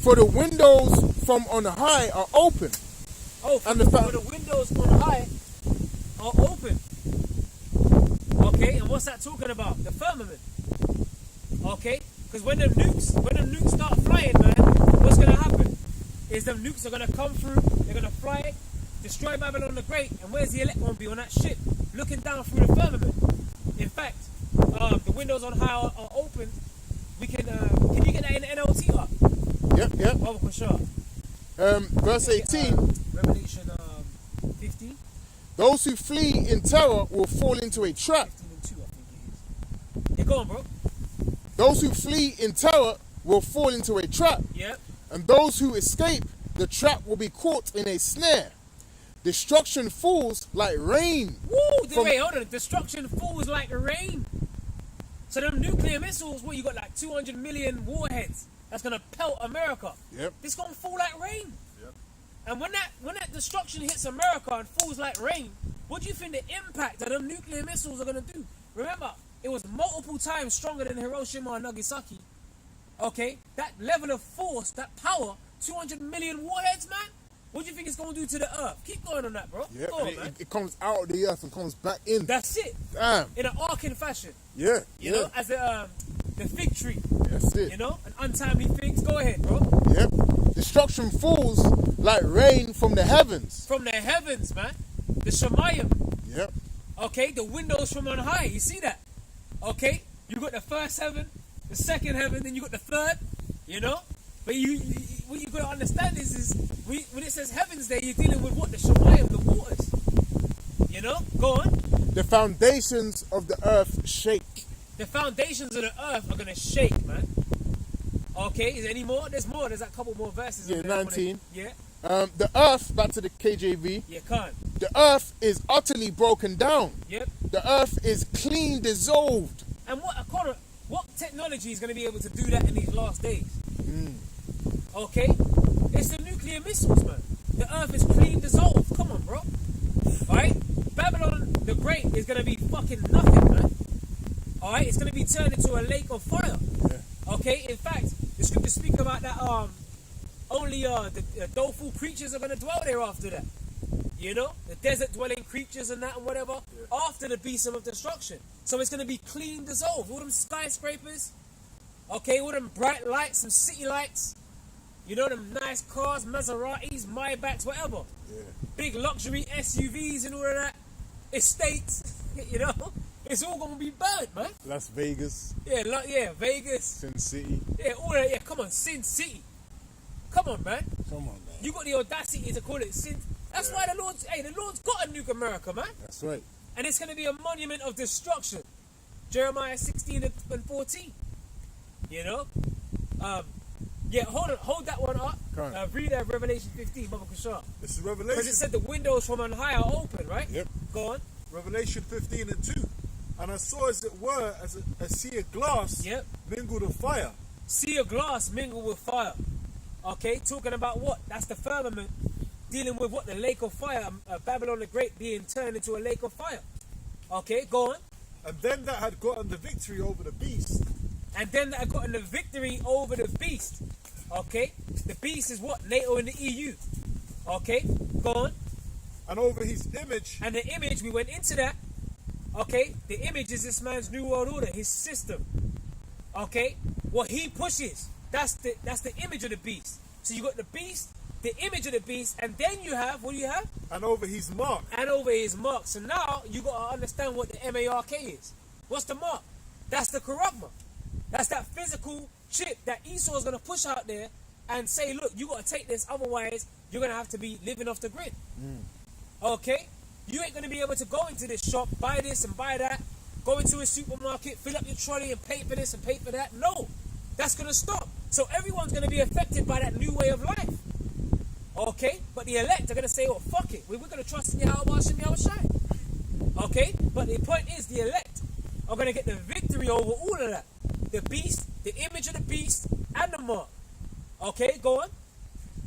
For the windows from on high are open, Oh, And the, the fact- the windows on high are open. Okay, and what's that talking about? The firmament. Okay, because when them nukes start flying, man, what's gonna happen? Is them nukes are gonna come through, they're gonna fly, destroy Babylon the Great, and where's the elect gonna be on that ship? Looking down through the firmament. In fact, the windows on high are open. We can you get that in the NLT up? Yep. Oh, for sure. Verse 18. Revelation 15. Those who flee in terror will fall into a trap. 15 and 2, I think it is. Yeah, go on, bro. Those who flee in terror will fall into a trap. Yep. And those who escape the trap will be caught in a snare. Destruction falls like rain. Woo! Wait, hold on. Destruction falls like rain. So them nuclear missiles, what you got, like 200 million warheads that's gonna pelt America. Yep. It's gonna fall like rain. Yep. And when that destruction hits America and falls like rain, what do you think the impact that them nuclear missiles are gonna do? Remember, it was multiple times stronger than Hiroshima and Nagasaki. Okay, that level of force, that power, 200 million warheads, man. What do you think it's gonna do to the Earth? Keep going on that, bro. Yep. Go on, And man. it comes out of the earth and comes back in. That's it. Damn. In an arcing fashion. Yeah. You know, as the fig tree. That's it. You know, an untimely things. Go ahead, bro. Yep. Destruction falls like rain from the heavens. From the heavens, man. The Shemayim. Yep. Okay, the windows from on high. You see that? Okay, you got the first heaven, the second heaven, then you got the third. You know, but what you gotta understand is when it says heavens there, you're dealing with what? The Shemayim, the waters. You know, go on. The foundations of the earth shake. The foundations of the earth are gonna shake, man. Okay, is there any more? There's more. There's a couple more verses. Yeah, on there. 19. Yeah. The earth, back to the KJV, Yeah, can't. the earth is utterly broken down. Yep. The earth is clean dissolved. And what technology is going to be able to do that in these last days? Okay, it's the nuclear missiles, man. The earth is clean dissolved. Come on, bro. All right, Babylon the Great is going to be fucking nothing, man. All right, it's going to be turned into a lake of fire. Yeah. Okay, in fact, the scriptures speak about that. Only the doleful creatures are going to dwell there after that. You know, the desert dwelling creatures and that and whatever, after the beast of destruction. So it's going to be clean dissolved. All them skyscrapers, okay, all them bright lights, some city lights, you know, them nice cars, Maseratis, Maybachs, whatever. Yeah. Big luxury SUVs and all of that, estates, you know, it's all going to be burnt, man. Las Vegas, Yeah, Vegas, Sin City. yeah, all of that, yeah, come on, Sin City. Come on, man. Come on, man. You got the audacity to call it Sin. That's why the Lord's got to nuke America, man. That's right. And it's going to be a monument of destruction. Jeremiah 16 and 14. You know? Yeah, hold that one up. Read Revelation 15, Baba Kushar. This is Because Revelation. it said the windows from on high are open, right? Yep. Go on. Revelation 15 and 2. And I saw as it were as a sea of glass Yep. mingled with fire. Sea of glass mingled with fire. Okay, talking about what? That's the firmament. Dealing with what? The lake of fire. Babylon the Great being turned into a lake of fire. Okay, go on. And then that had gotten the victory over the beast. And then that had gotten the victory over the beast. Okay, the beast is what? NATO and the EU. Okay, go on. And over his image. And the image, we went into that. Okay, the image is this man's new world order, his system. Okay, what he pushes, that's the image of the beast. So you got the beast, the image of the beast, and then you have, what do you have? And over his mark. And over his mark. So now you got to understand what the MARK is. What's the mark? That's the Karabma. That's that physical chip that Esau is going to push out there and say, look, you got to take this, otherwise you're going to have to be living off the grid. Okay? You ain't going to be able to go into this shop, buy this and buy that, go into a supermarket, fill up your trolley and pay for this and pay for that. No, that's going to stop. So everyone's going to be affected by that new way of life. Okay? But the elect are going to say, oh, fuck it. We're going to trust in Yahweh Hashem Yahushai. Okay? But the point is, the elect are going to get the victory over all of that. The beast, the image of the beast, and the mark. Okay? Go on.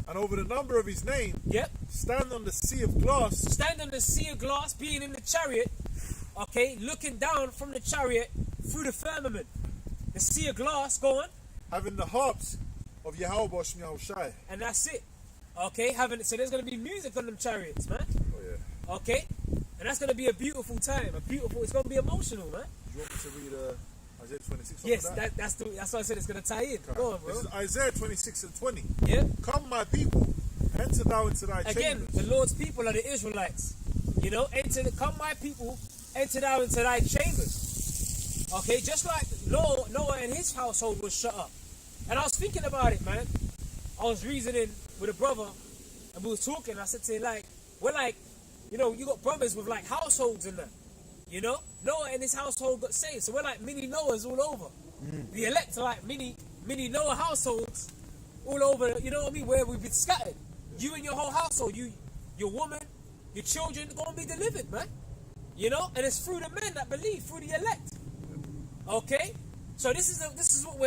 And over the number of his name. Yep. Stand on the sea of glass. Stand on the sea of glass, being in the chariot. Okay? Looking down from the chariot through the firmament. The sea of glass, go on. Having the harps of Yahweh Hashem Yahushai. And that's it. Okay, so there's gonna be music on them chariots, man. Oh yeah. Okay, and that's gonna be a beautiful time. It's gonna be emotional, man. You want me to read Isaiah 26? Yes, that's why I said it's gonna tie in. Go on, bro. This is Isaiah 26 and 20. Yeah. Come, my people, enter thou into thy Again, chambers. the Lord's people are the Israelites. You know, come, my people, enter thou into thy chambers. Okay, just like Noah and his household was shut up. And I was thinking about it, man. I was reasoning with a brother, and we was talking. I said to him, like, we're like, you know, you got brothers with like households in there. You know, Noah and his household got saved, so we're like mini Noahs all over. The elect are like mini Noah households all over. You know what I mean? Where we've been scattered. You and your whole household, your woman, your children, are gonna be delivered, man. You know, and it's through the men that believe, through the elect. Okay, so this is what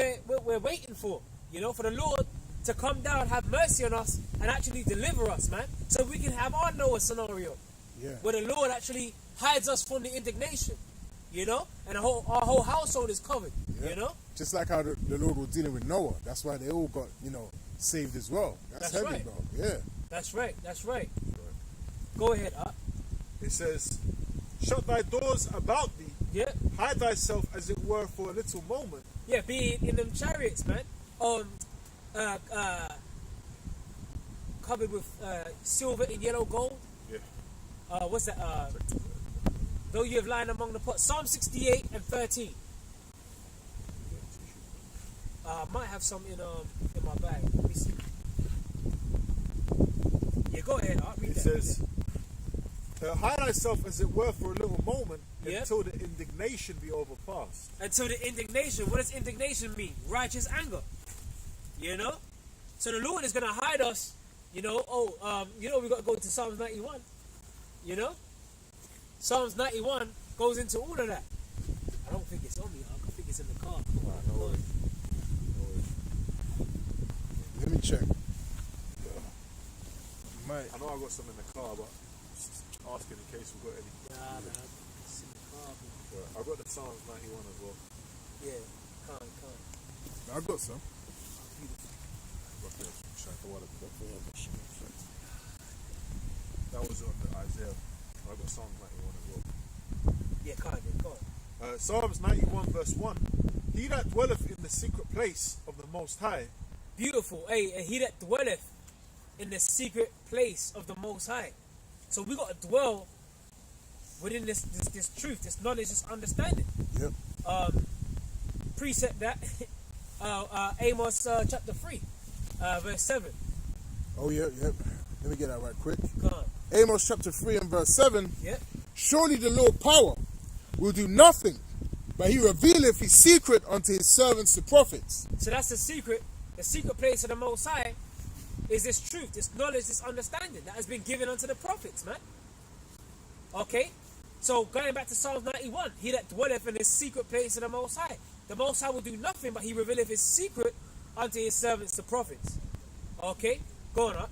we're waiting for. You know, for the Lord to come down, have mercy on us, and actually deliver us, man, so we can have our Noah scenario, where the Lord actually hides us from the indignation, you know, and our whole household is covered, you know. Just like how the Lord was dealing with Noah. That's why they all got, you know, saved as well. That's heavy, right, bro. Yeah. That's right. Go ahead, It says, shut thy doors about thee. Yeah. Hide thyself as it were for a little moment. Yeah, being in them chariots, man. Covered with silver and yellow gold. Yeah. What's that? Though you have lying among the pots. Psalm 68 and 13. I might have some in my bag. Let me see. Yeah, go ahead. I'll read It that. says, hide thyself as it were for a little moment Yeah. until the indignation be overpast. Until the indignation. What does indignation mean? Righteous anger. You know? So the Lord is going to hide us. You know, we got to go to Psalms 91. You know? Psalms 91 goes into all of that. I don't think it's on me. I think it's in the car. No worries. Let me check. I know I got some in the car, but just asking in case we got any. Nah, man. It's in the car. Man. I got the Psalms 91 as well. Yeah. Can't. I got some. That was on the Isaiah. I got Psalms 91 as well. Yeah, can't. Psalms 91 verse 1. He that dwelleth in the secret place of the Most High. Beautiful. Hey, and he that dwelleth in the secret place of the Most High. So we got to dwell within this truth, this knowledge, this understanding. Yep. Precept that. Amos chapter 3, verse 7. Oh, yeah. Let me get that right quick. Come on. Amos chapter 3 and verse 7. Yep. Surely the Lord power will do nothing, but he revealeth his secret unto his servants the prophets. So that's the secret. The secret place of the Most High is this truth, this knowledge, this understanding that has been given unto the prophets, man. Okay? So going back to Psalms 91, he that dwelleth in his secret place of the Most High. The Most High will do nothing, but he revealeth his secret unto his servants, the prophets. Okay? Go on up.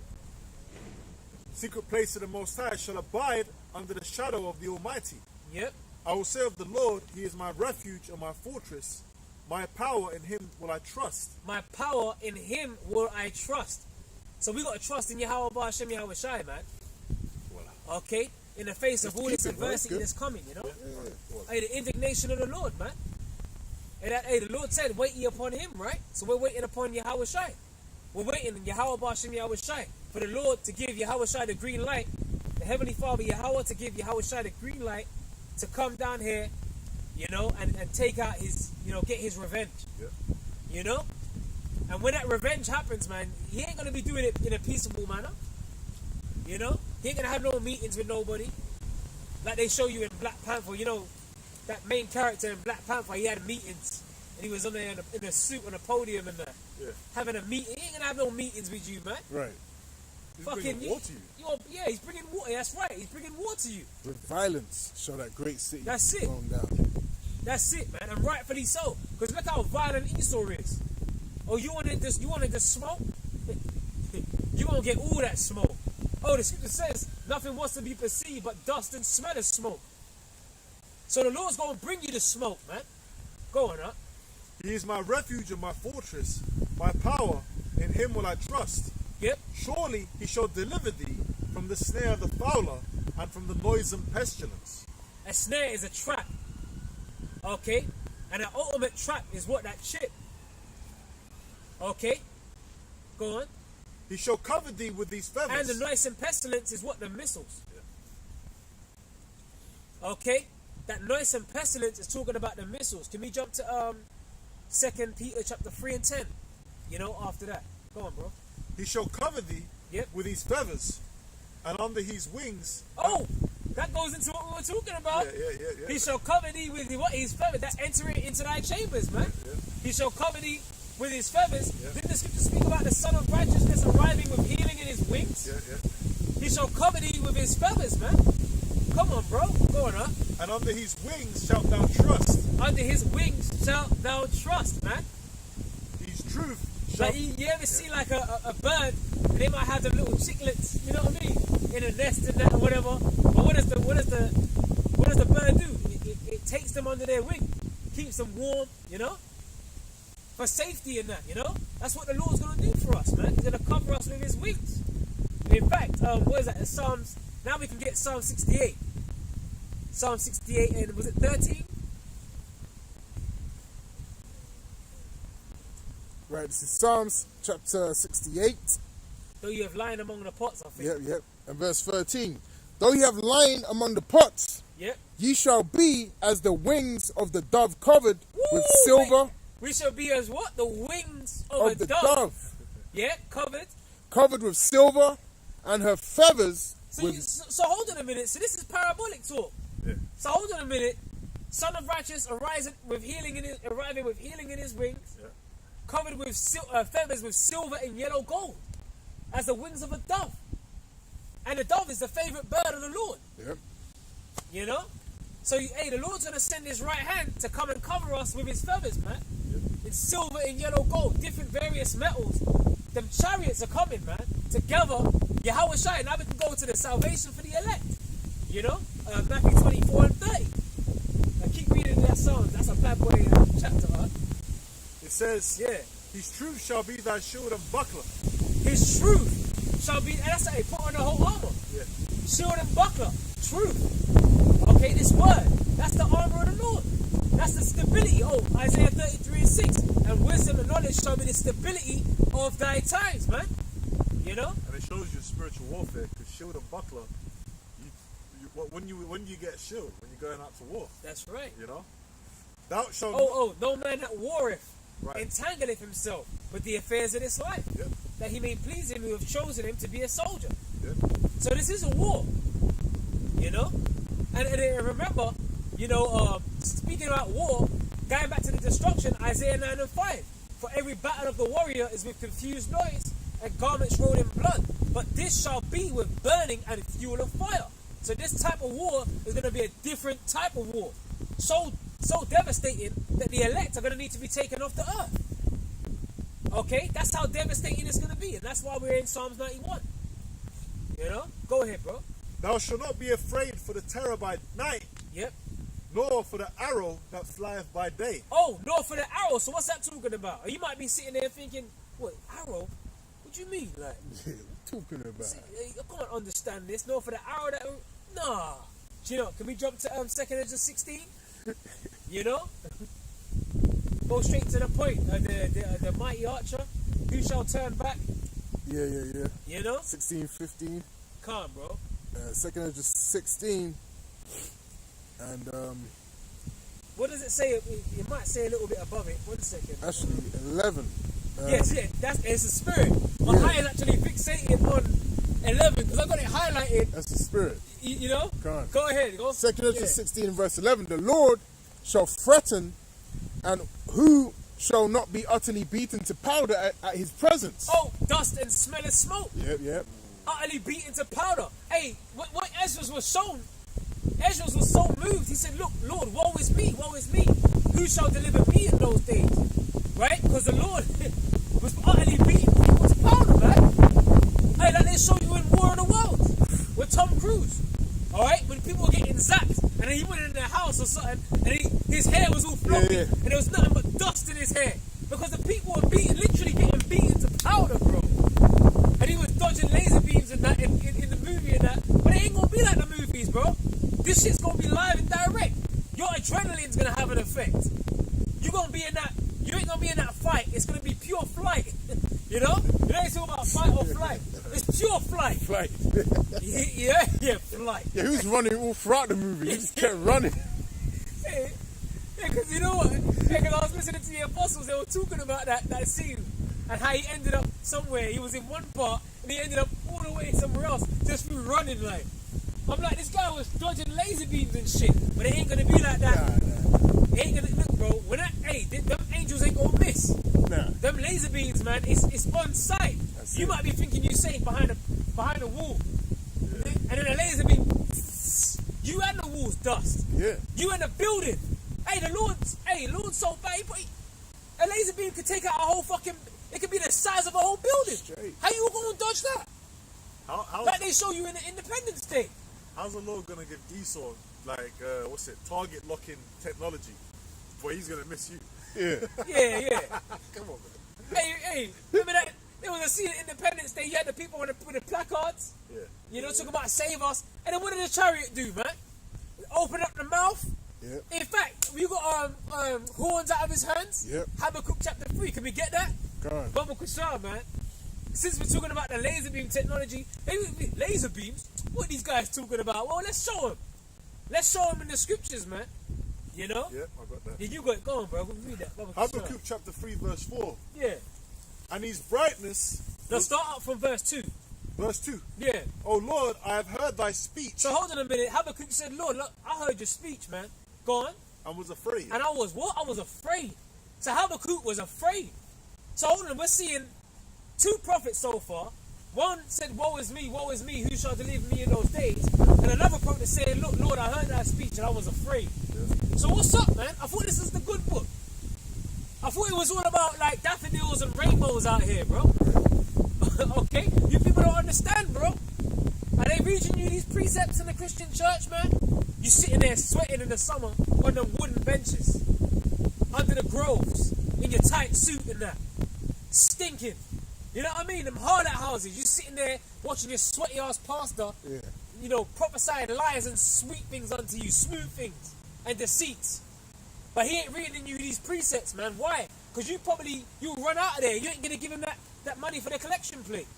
Secret place of the Most High shall abide under the shadow of the Almighty. Yep. I will say of the Lord, he is my refuge and my fortress. My power, in him will I trust. My power, in him will I trust. So we got to trust in Yahweh Ba'Shem Yahweh Shai, man. Voila. Okay? In the face of all this adversity that's coming, you know? Hey, the indignation of the Lord, man. Hey, the Lord said, wait ye upon him, right? So we're waiting upon Yahweh Shai. We're waiting in Yahweh Ba'Shem Yahweh Shai for the Lord to give Yahweh Shai the green light, the Heavenly Father Yahweh to give Yahweh Shai the green light to come down here, you know, and take out his, you know, get his revenge. Yeah. You know? And when that revenge happens, man, he ain't going to be doing it in a peaceable manner. You know? He ain't going to have no meetings with nobody. Like they show you in Black Panther, you know, that main character in Black Panther, he had meetings. And he was on there in a suit on a podium and having a meeting. He ain't going to have no meetings with you, man. Right. He's bringing war to you. He's bringing water. That's right. He's bringing war to you. With violence, show that great city. That's it. Going down. That's it, man. And rightfully so. Because look how violent Esau is. Oh, you wanted this smoke? You won't get all that smoke. Oh, the scripture says nothing wants to be perceived but dust and smell of smoke. So the Lord's going to bring you the smoke, man. Go on, huh? He is my refuge and my fortress. My power, in him will I trust. Yep. Surely he shall deliver thee from the snare of the fowler and from the noisome pestilence. A snare is a trap. Okay? And an ultimate trap is what? That chip. Okay? Go on. He shall cover thee with these feathers. And the noisome pestilence is what? The missiles. Okay? That noisome pestilence is talking about the missiles. Can we jump to 2 Peter chapter 3 and 10? You know, after that. Go on, bro. He shall cover thee Yep. with his feathers, and under his wings. Oh! That goes into what we were talking about. Yeah. He shall cover thee with what? His feathers. That's entering into thy chambers, man. Yeah. He shall cover thee with his feathers. Yeah. Didn't the scripture speak about the Son of Righteousness arriving with healing in his wings? Yeah. He shall cover thee with his feathers, man. Come on, bro. Go on, huh? And under his wings shalt thou trust. Under his wings shalt thou trust, man. His truth shall. Like you ever see like a bird, and they might have them little chicklets, you know what I mean, in a nest and that or whatever. But what does the bird do? It takes them under their wing, keeps them warm, you know, for safety and that, you know. That's what the Lord's gonna do for us, man. He's gonna cover us with his wings. In fact, what is that? The Psalms. Now we can get Psalm 68. Psalm 68 and was it 13? Right, this is Psalms chapter 68. Though you have lying among the pots, I think. Yep. And verse 13. Though you have lying among the pots, Yep. ye shall be as the wings of the dove covered with Woo, silver. wait. We shall be as what? The wings of Of a the dove. dove, Yeah, covered. covered with silver, and her feathers So hold on a minute. So this is parabolic talk. Yeah. So hold on a minute. Son of righteous arriving with healing in his wings, Yeah. covered with feathers with silver and yellow gold, as the wings of a dove. And the dove is the favorite bird of the Lord. Yep. You know. So the Lord's gonna send His right hand to come and cover us with His feathers, man. In silver and yellow gold, different various metals. Them chariots are coming, man. Together, Yahweh Shai. Now we can go to the salvation for the elect. You know, Matthew 24 and 30. Now keep reading that Psalms. That's a bad boy chapter, huh? It says, Yeah. his truth shall be thy shield and buckler. His truth shall be. And that's how they put on the whole armor. Yeah. Shield and buckler. Truth. Okay, this word. That's the armor of the Lord. That's the stability. Oh, Isaiah 33 and 6. And wisdom and knowledge shall be the stability of thy times, man. You know? And it shows you spiritual warfare, because shield and buckler, when you get shield, when you're going out to war, That's right. you know, thou shalt No man that warreth Right. entangleth himself with the affairs of this life, Yep. that he may please him who have chosen him to be a soldier. Yep. So this is a war, you know. And remember, you know, speaking about war, going back to the destruction, Isaiah 9 and 5. For every battle of the warrior is with confused noise and garments rolled in blood, but this shall be with burning and fuel of fire. So this type of war is going to be a different type of war. So devastating that the elect are going to need to be taken off the earth. Okay? That's how devastating it's going to be. And that's why we're in Psalms 91. You know? Go ahead, bro. Thou shalt not be afraid for the terror by night, Yep. nor for the arrow that flieth by day. Oh, no, for the arrow. So what's that talking about? Or you might be sitting there thinking, what, arrow? What do you mean? Like, Yeah, what you talking about? see, I can't understand this. No, for the arrow that... Nah. Do you know, can we jump to 2nd Ezra 16? You know? Go straight to the point. The mighty archer, who shall turn back? Yeah. You know? 16, 15. Calm, bro. Second Ezra 16. And What does it say? You might say a little bit above it. 1 second. actually 11. Yes, it's a spirit. My Yeah. eye is actually fixated on 11 because I got it highlighted. That's the spirit. You know? Come on. Go ahead. Go. Second Ezra Yeah. 16 verse 11. The Lord shall threaten, and who shall not be utterly beaten to powder at his presence? Oh, dust and smell of smoke. Yep. Utterly beaten to powder. Hey, what Ezra was shown. Ezra was so moved. He said, look, Lord, woe is me. Who shall deliver me in those days? Right? Because the Lord was utterly beaten people to powder, man. Hey, like they show you in War of the Worlds with Tom Cruise. Alright? When people were getting zapped and then he went in their house or something and his hair was all floppy Yeah. and there was nothing but dust in his hair. Because the people were literally getting beaten to powder, bro. And he shit's gonna be live and direct. Your adrenaline's gonna have an effect. You ain't gonna be in that fight. It's gonna be pure flight. You know? You ain't talking about fight or flight. It's pure flight. Flight. yeah, flight. Yeah, who's running all throughout the movie? He just kept running. Yeah, because you know what? Because I was listening to the Apostles, they were talking about that scene and how he ended up somewhere. He was in one part and he ended up all the way somewhere else just through running. Like, I'm like, this guy was dodging laser beams and shit, but it ain't gonna be like that. It ain't gonna look, bro. Them angels ain't gonna miss. Nah. Them laser beams, man, it's on sight. You might be thinking you're safe behind the wall, and then a laser beam, you and the wall's dust. Yeah. You in the building. The Lord's so bad. A laser beam could take out a whole fucking. It could be the size of a whole building. Straight. How you gonna dodge that? How Like they show you in the Independence Day. How's the Lord gonna give Esau target locking technology, where he's gonna miss you? Yeah. Yeah. Come on, man. Hey, remember that? There was a scene in Independence Day. You had the people with the placards. Yeah. You know, talking about save us. And then what did the chariot do, man? Open up the mouth. Yep. In fact, we got horns out of his hands. Yep. Habakkuk chapter 3. Can we get that? Go on. Baba Kushar, man. Since we're talking about the laser beam technology, laser beams? What are these guys talking about? Well, let's show them. Let's show them in the scriptures, man. You know? Yeah, I got that. Yeah, you got it. Go on, bro. We'll read that. Baba Kushar. Habakkuk chapter 3 verse 4. Yeah. And his brightness. Now start up from verse 2. Verse 2. Yeah. O Lord, I have heard thy speech. So hold on a minute. Habakkuk said, Lord, look, I heard your speech, man. Go on. And was afraid. And I was what? I was afraid. So Habakkuk was afraid. So hold on, we're seeing two prophets so far. One said, woe is me, who shall deliver me in those days? And another prophet said, look, Lord, I heard that speech and I was afraid. Yeah. So what's up, man? I thought this was the good book. I thought it was all about like daffodils and rainbows out here, bro. Okay? You people don't understand, bro. Are they reading you these precepts in the Christian church, man? You sitting there sweating in the summer on them wooden benches, under the groves, in your tight suit and that, stinking. You know what I mean? Them harlot houses. You sitting there watching your sweaty ass pastor, you know, prophesying lies and sweet things unto you, smooth things and deceits. But he ain't reading you these precepts, man. Why? Because you'll run out of there. You ain't gonna give him that money for the collection plate.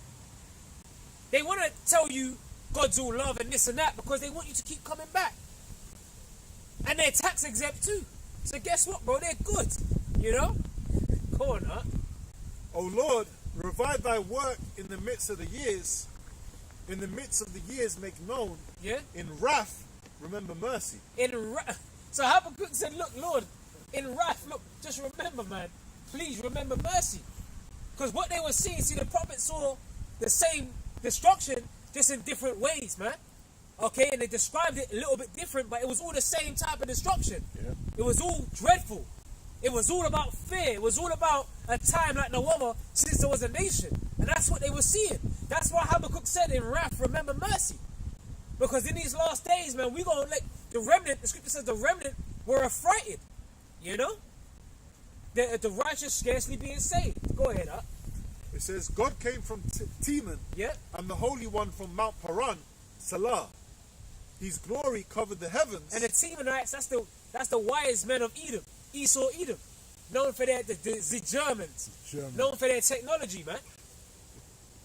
They want to tell you God's all love and this and that because they want you to keep coming back. And they're tax exempt too. So guess what, bro? They're good. You know? Go on, huh? O Lord, revive thy work in the midst of the years. In the midst of the years make known. Yeah? In wrath, remember mercy. So Habakkuk said, look, Lord, in wrath, look, just remember, man. Please remember mercy. Because what they were seeing, the prophets saw the same destruction, just in different ways, man. Okay, and they described it a little bit different, but it was all the same type of destruction. Yeah. It was all dreadful. It was all about fear. It was all about a time like no other since there was a nation. And that's what they were seeing. That's why Habakkuk said in wrath, remember mercy. Because in these last days, man, we're going to let the remnant, the scripture says the remnant were affrighted. You know? The righteous scarcely being saved. Go ahead, huh? It says, God came from Teman, and the Holy One from Mount Paran, Salah. His glory covered the heavens. And the Temanites, that's the wise men of Edom, Esau, Edom, known for the Germans, known for their technology, man.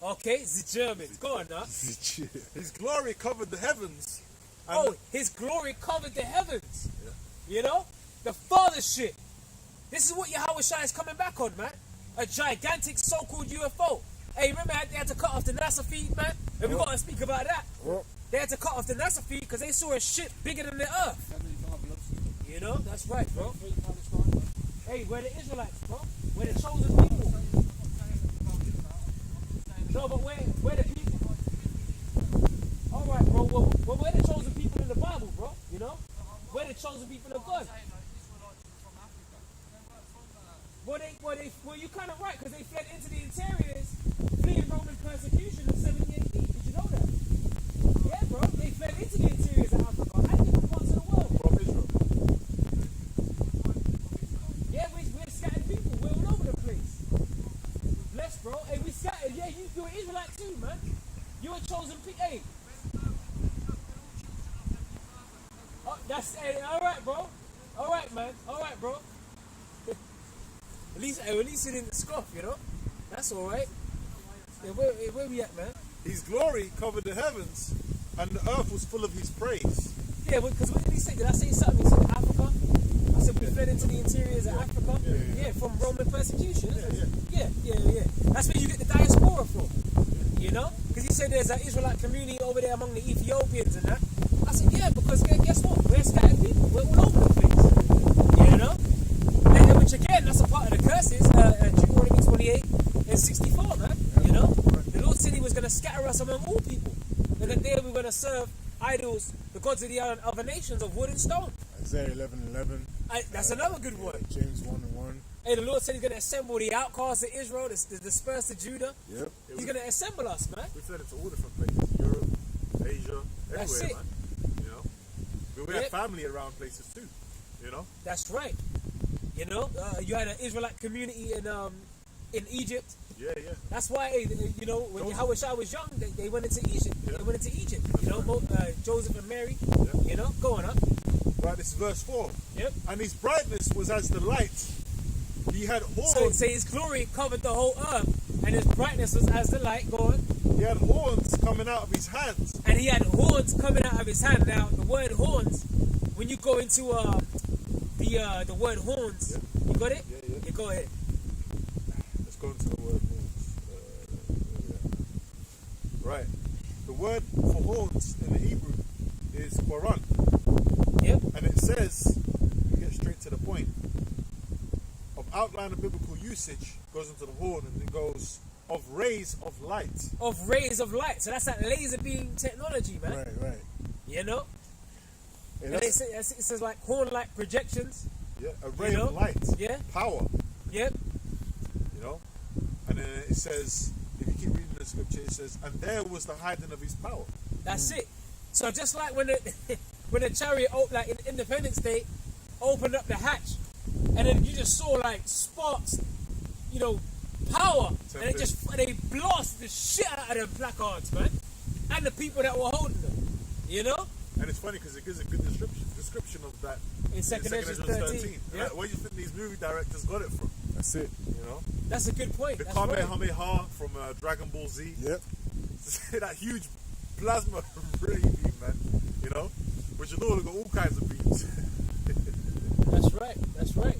Okay, the Germans. Go on now. His glory covered the heavens. His glory covered the heavens. Yeah. You know, the fathership. This is what Yahweh Shai is coming back on, man. A gigantic so-called UFO. Hey, remember they had to cut off the NASA feed, man? And we got to speak about that. They had to cut off the NASA feed because they saw a ship bigger than the earth. You know, that's right, bro. Hey, we're the Israelites, bro. We're the chosen people. No, but we're the people. All right, bro. Well, we're the chosen people in the Bible, bro. You know? We're the chosen people of God. Well, you're kind of right, because they fled into the interiors, fleeing Roman persecution in 70 AD. Did you know that? Yeah, bro. They fled into the interiors of Africa and different parts of the world. From Israel. Yeah, we're scattered people. We're all over the place. Bless, bro. Hey, we scattered. Yeah, you're an Israelite too, man. You're a chosen people. Hey. That's hey, all right, bro. All right, man. All right, bro. At least you didn't scoff, you know. That's all right. Yeah, where we at, man? His glory covered the heavens, and the earth was full of his praise. Yeah, because what did he say? Did I say something? He said Africa. I said we fled into the interiors of Africa. Yeah, from Roman persecution. Yeah. That's where you get the diaspora from. You know, because he said there's an Israelite community over there among the Ethiopians and that. I said, yeah, because guess what? We're scattered people. We're all over the place. You know? And which again, that's a part of the curses. Deuteronomy 28 and 64, man. You know? The Lord said he was going to scatter us among all people. And that there we're going to serve idols, the gods of the other nations of wood and stone. Isaiah 11:11. That's another good one. James 1:1. Hey, the Lord said he's going to assemble the outcasts of Israel, the dispersed of Judah. Yep. He's going to assemble us, man. We fled into all different places. Europe, Asia, That's everywhere, it. man. You know? We had family around places too. You know? That's right. You know, you had an Israelite community in Egypt. Yeah. That's why, you know, when Yahweh Shai was young, they went into Egypt. Yeah. They went into Egypt. You know, Joseph and Mary. Yeah. You know, going up. Right, this is verse 4. Yep. And his brightness was as the light. He had So horns. his glory covered the whole earth, and his brightness was as the light going. He had horns coming out of his hands. And he had horns coming out of his hand. Now, the word horns, when you go into the word horns, you got it? Yeah. You go ahead. Let's go into the word horns. Right. The word for horns in the Hebrew is Quran. Yep. And it says, we get straight to the point, of outline of biblical usage, goes into the horn and it goes, of rays of light. Of rays of light. So that's that laser beam technology, man. Right. You know? Yeah, And it says like horn-like projections. Yeah, a ray You know? of light. Yeah. Power. Yep. You know? And then it says, if you keep reading the scripture, it says, and there was the hiding of his power. That's it. So just like when the chariot, like in Independence Day, opened up the hatch, and then you just saw like sparks, you know, power, and they blasted the shit out of them placards, man, and the people that were holding them, you know. And it's funny because it gives a good description of that In 2nd Ezra 13. Yeah. Where do you think these movie directors got it from? That's it. You know, That's a good point. the That's right. Kamehameha from Dragon Ball Z. Yep. That huge plasma ray beam, man. You know, which is all got all kinds of beams. That's right.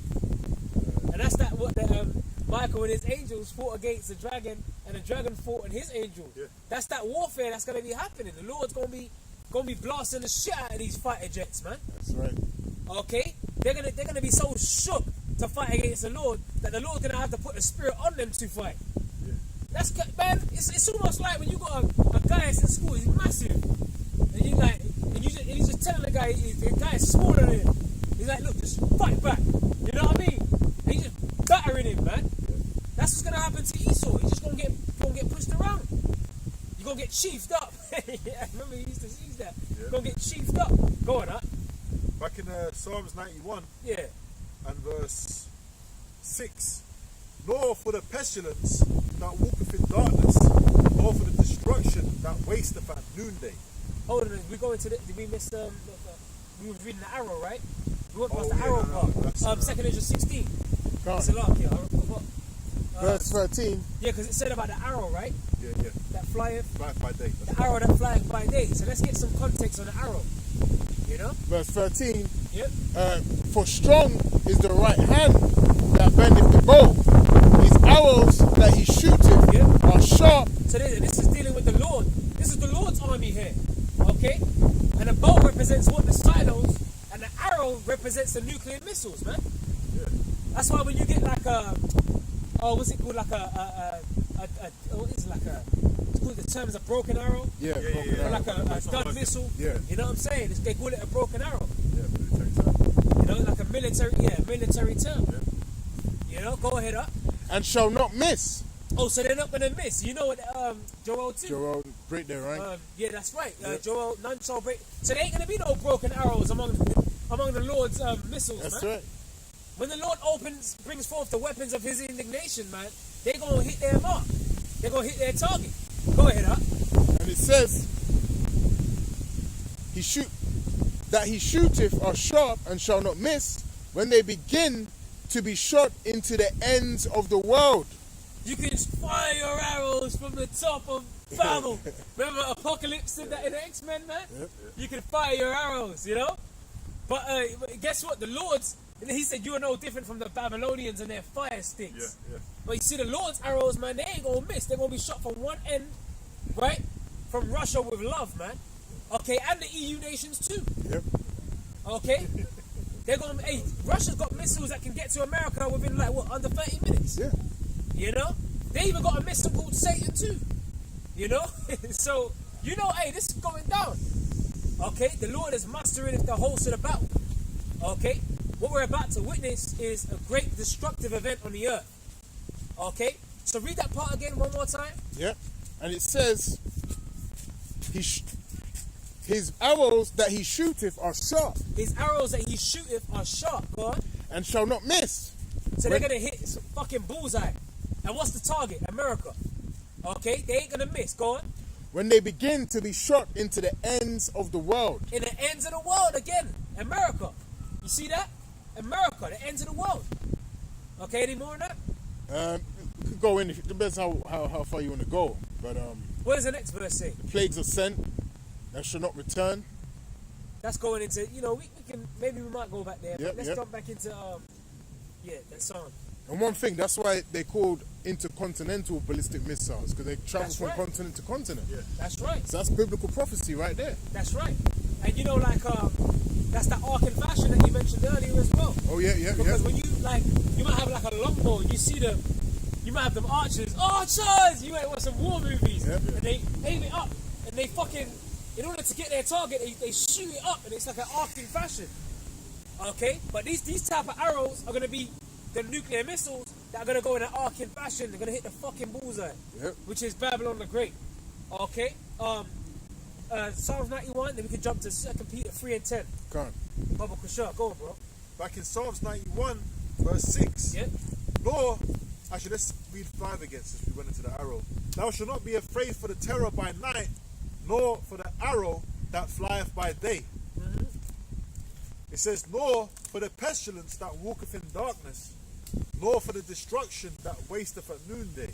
And that's what Michael and his angels fought against the dragon, and the dragon fought and his angels. Yeah. That's that warfare that's gonna be happening. The Lord's gonna be blasting the shit out of these fighter jets, man. That's right. Okay? They're gonna be so shook to fight against the Lord that the Lord's gonna have to put the spirit on them to fight. Yeah. That's man. It's almost like when you got a guy that's in school. He's massive, and you just telling the guy is smaller than him. He's like, look, just fight back. You know what I mean? And he's just battering him, man. That's what's gonna happen to Esau. He's just gonna get pushed around. You're gonna get chiefed up. Yeah, remember he used to use that. Yeah. You're gonna get chiefed up. Go on, huh? Back in Psalms 91 Yeah. and verse 6. Nor for the pestilence that walketh in darkness, nor for the destruction that wasteth at noonday. Hold on, we go into did we miss we were reading the arrow, right? We went past Oh, the arrow no, part. that's, 2nd Ezra 16. Come It's on. a lot, yeah, I forgot. Verse 13. Yeah, because it said about the arrow, right? Yeah. That flyeth. Flight by day. The arrow that flieth by day. So let's get some context on the arrow. You know? Verse 13. Yep. For strong is the right hand that bendeth the bow. His arrows that he shooteth Yep. are sharp. So this is dealing with the Lord. This is the Lord's army here. Okay? And the bow represents what? The silos. And the arrow represents the nuclear missiles, man. Yeah. That's why when you get like what's it called? Like what is it like it's called, the term is a broken arrow. Yeah, Yeah, broken yeah. Or arrow. like a dud missile. Yeah. You know what I'm saying? They call it a broken arrow. Yeah, military term. You know, like a military term. Yeah. You know, go ahead up. And shall not miss. Oh, so they're not gonna miss. You know what Joel 2? Joel, break there, right? Yeah, that's right. Yeah. Joel, none shall break. So there ain't gonna be no broken arrows among the Lord's missiles, That's man. right. When the Lord brings forth the weapons of his indignation, man, they're gonna hit their mark. They're gonna hit their target. Go ahead, huh? And it says, he shoot that he shooteth are sharp and shall not miss when they begin to be shot into the ends of the world. You can fire your arrows from the top of Babel. Remember Apocalypse did that in X-Men, man? Yep. You can fire your arrows, you know? But guess what? The Lord's, he said you are no different from the Babylonians and their fire sticks. Yeah. But you see the Lord's arrows, man, they ain't gonna miss. They're gonna be shot from one end, right? From Russia with love, man. Okay, and the EU nations too. Yep. Okay? They're gonna, hey, Russia's got missiles that can get to America within like, what, under 30 minutes? Yeah. You know? They even got a missile called Satan too. You know? So, you know, hey, this is going down. Okay? The Lord is mastering the host of the battle. Okay? What we're about to witness is a great destructive event on the earth. Okay? So read that part again one more time. Yeah. And it says, his arrows that he shooteth are sharp. His arrows that he shooteth are sharp, go on. And shall not miss. So they're gonna hit some fucking bullseye. And what's the target? America. Okay? They ain't gonna miss, go on. When they begin to be shot into the ends of the world. In the ends of the world again. America. You see that? America, the ends of the world. Okay, any more on that? You could go in, it depends how far you want to go. But What does the next verse say? the plagues are sent, that shall not return. That's going into, you know, we can, maybe we might go back there. Yep, But let's yep. jump back into, that song. And one thing, that's why they called intercontinental ballistic missiles, because they travel That's from right. continent to continent. Yeah. That's right. So that's biblical prophecy right there. That's right. And you know, like, that's that arc and fashion that you mentioned earlier as well. Oh yeah. Because when you, like, you might have like a longbow, and you see you might have them archers, you might watch some war movies, Yep. and they aim it up, and they fucking, in order to get their target, they shoot it up, and it's like an arcing fashion. Okay? But these type of arrows are going to be the nuclear missiles that are going to go in an arcing fashion. They're going to hit the fucking bullseye, Yep. which is Babylon the Great. Okay? Psalms 91, then we can jump to 2 Peter 3 and 10. Can't. Baba Kushar, go on, bro. Back in Psalms 91, verse 6. Yeah? Nor, actually, let's read 5 again since we went into the arrow. Thou shalt not be afraid for the terror by night, nor for the arrow that flieth by day. Mm-hmm. It says, nor for the pestilence that walketh in darkness, nor for the destruction that wasteth at noonday.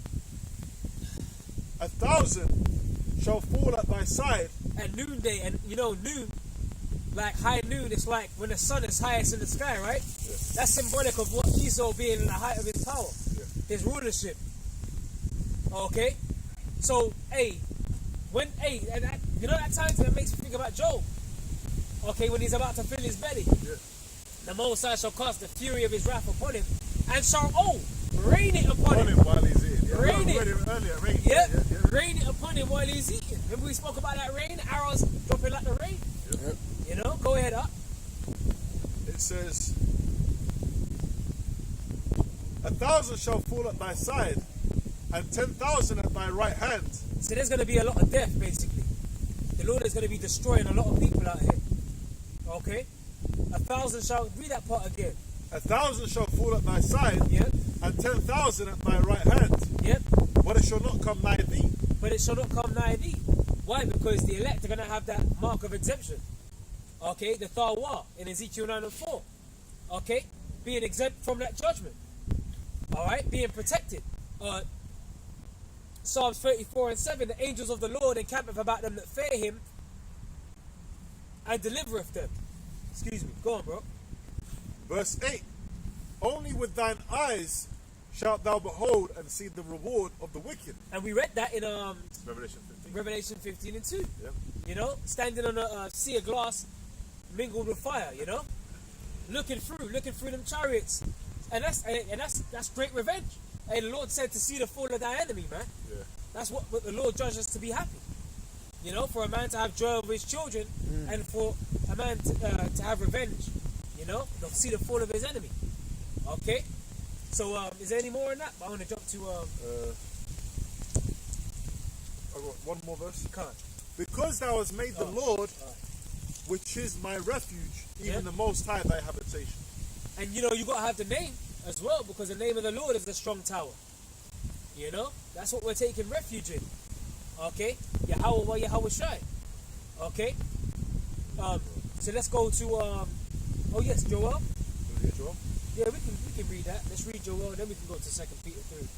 1,000 shall fall at thy side. At noonday, and you know, noon, like high noon, it's like when the sun is highest in the sky, right? Yeah. That's symbolic of what Esau being in the height of his power, Yeah. his rulership. Okay? So, and that, you know that time that makes me think about Job? Okay, when he's about to fill his belly. Yeah. The Most High shall cast the fury of his wrath upon him, and shall, rain it upon On him. him while he's eating. Yeah, Rain we it. read earlier. Rain. Yeah, Yeah. rain it upon him while he's eating. Remember we spoke about that rain? Arrows dropping like the rain. Yep. You know, go ahead up. It says, 1,000 shall fall at thy side, and 10,000 at thy right hand. So there's going to be a lot of death, basically. The Lord is going to be destroying a lot of people out here. Okay? 1,000 shall, read that part again. 1,000 shall fall at thy side, Yep, and 10,000 at thy right hand. yep. But it shall not come nigh thee. But it shall not come nigh thee. Why? Because the elect are going to have that mark of exemption. Okay? The Thawa in Ezekiel 9 and 4. Okay? Being exempt from that judgment. Alright? Being protected. Psalms 34 and 7. The angels of the Lord encampeth about them that fear him, and delivereth them. Excuse me. Go on, bro. Verse 8. Only with thine eyes shalt thou behold and see the reward of the wicked. And we read that in Revelation 15. Revelation 15 and 2. Yeah. You know, standing on a sea of glass mingled with fire, you know? Looking through them chariots. And that's great revenge. Hey, the Lord said to see the fall of thy enemy, man. Yeah. That's what the Lord judged us to be happy. You know, for a man to have joy over his children, and for a man to have revenge, you know, to see the fall of his enemy. Okay? So, is there any more on that? I want to jump to... I got one more verse. Can't. Because thou hast made the Lord, Alright. which is my refuge, even Yeah. the Most High thy habitation. And you know, you got to have the name as well, because the name of the Lord is the strong tower. You know? That's what we're taking refuge in. Okay? Yahweh wa Yahweh Shai. Okay? So let's go to oh yes, Joel. Can we get Joel? Yeah, we can read that. Let's read Joel, then we can go to 2 Peter 3.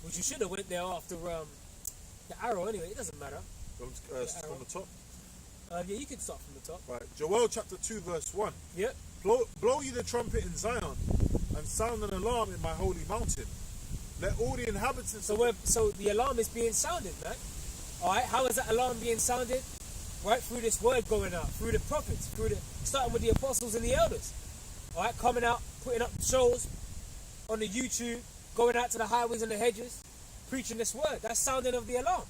Which you should have went there after the arrow anyway. It doesn't matter. From the top. Yeah, you can start from the top. Right. Joel chapter 2 verse 1. Yep. Blow ye the trumpet in Zion, and sound an alarm in my holy mountain. Let all the inhabitants. So the alarm is being sounded, man. All right. How is that alarm being sounded? Right, through this word going out, through the prophets, starting with the apostles and the elders. All right, coming out, putting up shows on the YouTube, going out to the highways and the hedges, preaching this word. That's sounding of the alarm.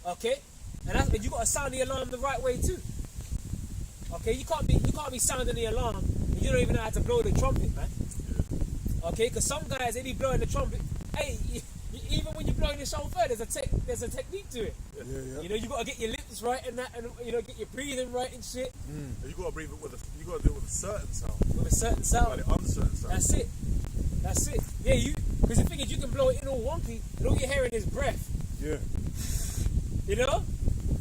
Okay, and you got to sound the alarm the right way too. Okay, you can't be sounding the alarm and you don't even know how to blow the trumpet, man. Okay, because some guys, they be blowing the trumpet. Hey, even when you're blowing the shofar, there's a technique to it. Yeah. You know, you got to get your lips right and that, and you know, get your breathing right and shit. You got to breathe it you got to do it with a certain sound. With a certain sound. Like an uncertain sound. That's it. Yeah, because the thing is, you can blow it in all wonky, and all you're hearing is breath. Yeah. You know,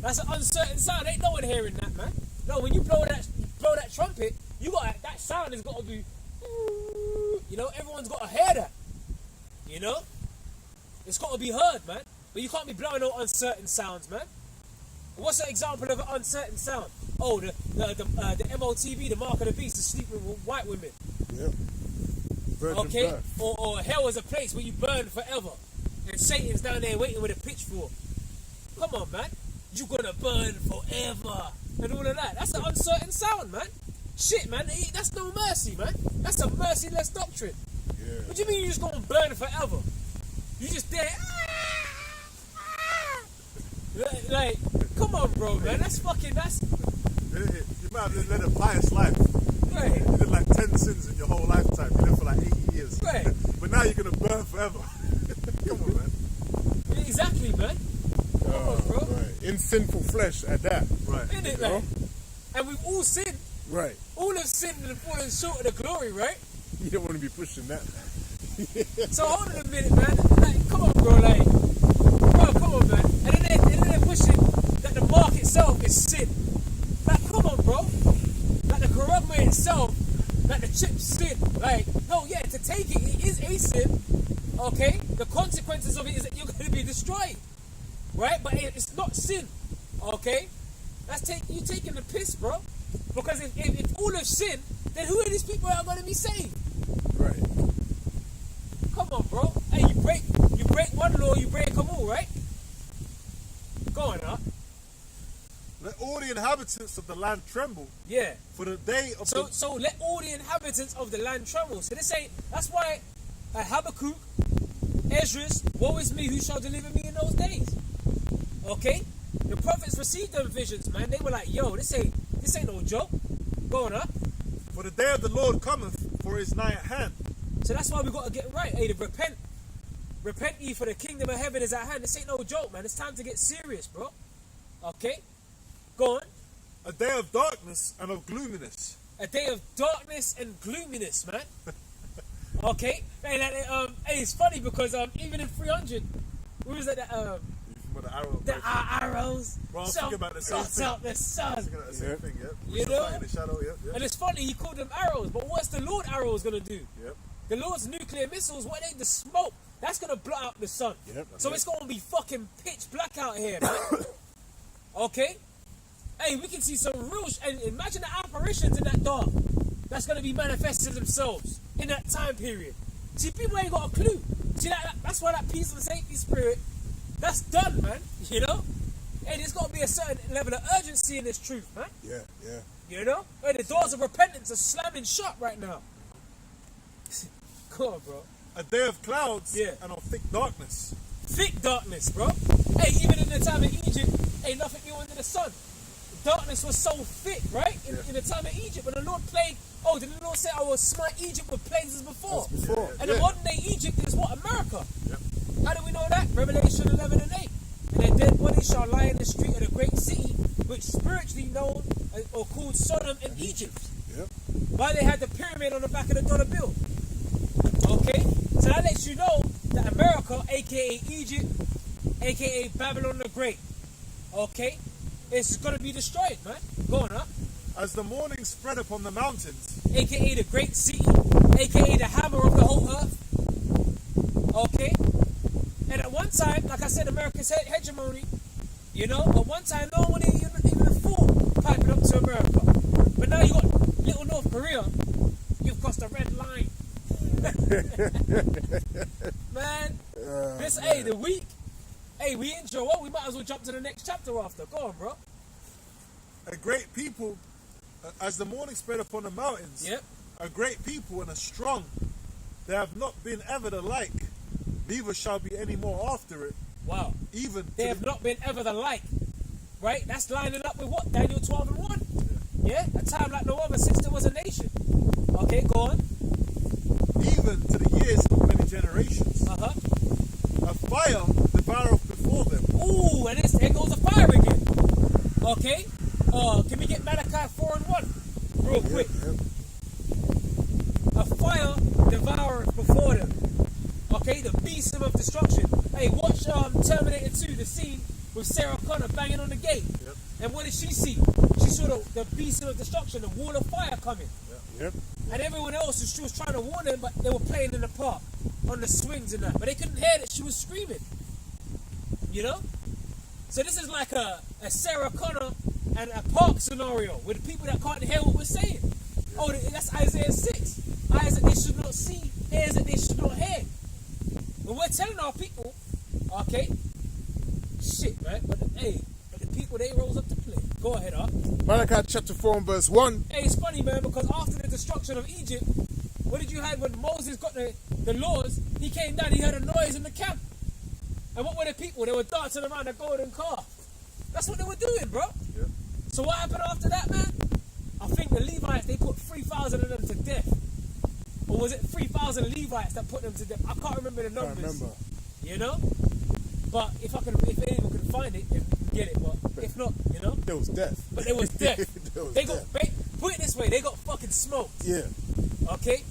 that's an uncertain sound. Ain't no one hearing that, man. No, when you blow that trumpet, that sound has got to be. You know, everyone's got to hear that. You know, it's got to be heard, man. But you can't be blowing no uncertain sounds, man. What's an example of an uncertain sound? Oh, the MOTB, the mark of the beast, is sleeping with white women. Yeah. Virgin Okay, birth. or hell is a place where you burn forever, and Satan's down there waiting with a pitchfork. Come on, man, you're gonna burn forever, and all of that. That's an uncertain sound, man. Shit, man, that's no mercy, man. That's a merciless doctrine. Yeah. What do you mean you're just gonna burn forever? You just there. Like, come on, bro, man. That's. You might have led a pious life. Right. You did like 10 sins in your whole lifetime. You lived for like 80 years. Right. But now you're going to burn forever. Come on, man. Exactly, man. Come on, bro. Right. In sinful flesh at that. Right. Isn't it, like? And we've all sinned. Right. All have sinned and fallen short of the glory, right? You don't want to be pushing that. So hold on a minute, man. Like, come on, bro. Like, bro, come on, man. And then they're pushing that the mark itself is sin. Like, come on, bro. Like the corruption itself, like the chip's sin. Like, no, yeah, to take it is a sin. Okay, the consequences of it is that you're going to be destroyed, right? But it's not sin. Okay, you taking the piss, bro. Because if all have sinned, then who are these people that are going to be saved? Right. Come on, bro. Hey, you break one law, you break them all, right? Go on, huh? Let all the inhabitants of the land tremble. Yeah. For the day of So let all the inhabitants of the land tremble. So that's why Habakkuk, Esdras, woe is me, who shall deliver me in those days? Okay? The prophets received them visions, man. They were like, yo, this ain't no joke. Go on, huh? For the day of the Lord cometh, for it is nigh at hand. So that's why we got to get right. Hey, to repent. Repent ye, for the kingdom of heaven is at hand. This ain't no joke, man. It's time to get serious, bro. Okay? Go on. A day of darkness and of gloominess. A day of darkness and gloominess, man. Okay? Hey, it's funny because even in 300, what was that? The arrow. The arrows. Bro, I'm thinking about the same thing. Out the sun. Thinking about the same thing, yep. You know? In the shadow, yep. And it's funny, he called them arrows, but what's the Lord arrows going to do? Yep. The Lord's nuclear missiles, what ain't the smoke? That's going to blot out the sun. Yep. So it's going to be fucking pitch black out here, man. Okay? Hey, we can see some real... and imagine the apparitions in that dark that's going to be manifested themselves in that time period. See, people ain't got a clue. See, that's why that peace and safety spirit, that's done, man. You know? Hey, there's got to be a certain level of urgency in this truth, man. Yeah. You know? Hey, the doors of repentance are slamming shut right now. Come on, bro. A day of clouds Yeah. and of thick darkness. Thick darkness, bro. Hey, even in the time of Egypt, ain't nothing new under the sun. Darkness was so thick, right? In the time of Egypt, when the Lord plagued, did the Lord say, I will smite Egypt with plagues as before? As before. And the modern day Egypt is what? America. Yep. How do we know that? Revelation 11 and 8. And their dead bodies shall lie in the street of the great city, which spiritually known or called Sodom and Egypt. Yep. Why they had the pyramid on the back of the dollar bill. Okay? So that lets you know that America, aka Egypt, aka Babylon the Great, okay, it's gonna be destroyed, man. Go on, huh? As the morning spread upon the mountains, AKA the great city, AKA the hammer of the whole earth. Okay? And at one time, like I said, America's hegemony, you know, at one time no one even a fool piping up to America. But now you got little North Korea, you've crossed a red line. Man, the week, hey, we enjoy what? We might as well jump to the next chapter after. Go on, bro. a great people, as the morning spread upon the mountains, Yep. a great people and a strong, they have not been ever the like, neither shall be any more after it. Wow. Even They to have the, not been ever the like. Right? That's lining up with what? Daniel 12 and 1. Yeah? A time like no other since there was a nation. Okay, go on. even to the years of many generations. Uh-huh. A fire devoureth before them. Ooh, and here goes the fire again. Okay? Can we get Malachi 4 and 1? Real quick. A fire devoureth before them. Okay, the beast of destruction. Hey, watch Terminator 2, the scene with Sarah Connor banging on the gate. Yep. And what did she see? She saw the beast of destruction, the wall of fire coming. Yep. And everyone else, she was trying to warn them, but they were playing in the park on the swings and that. But they couldn't hear that she was screaming. You know? So this is like a Sarah Connor and a park scenario with the people that can't hear what we're saying. Oh, that's Isaiah 6. Eyes that they should not see, ears that they should not hear. And we're telling our people, okay, shit, man. But the people, they rose up to play. Go ahead, Malachi chapter 4 and verse 1. Hey, it's funny, man, because after the destruction of Egypt, what did you have when Moses got the laws? He came down, he heard a noise in the camp. And what were the people? They were dancing around the golden calf. That's what they were doing, bro. Yeah. So what happened after that, man? I think the Levites, they put 3,000 of them to death. Or was it 3,000 Levites that put them to death? I can't remember the I numbers. remember. You know? But if anyone can find it, then get it. But if not, you know? There was death. But there was death. There was They death. got, put it this way, they got fucking smoked. Yeah. Okay?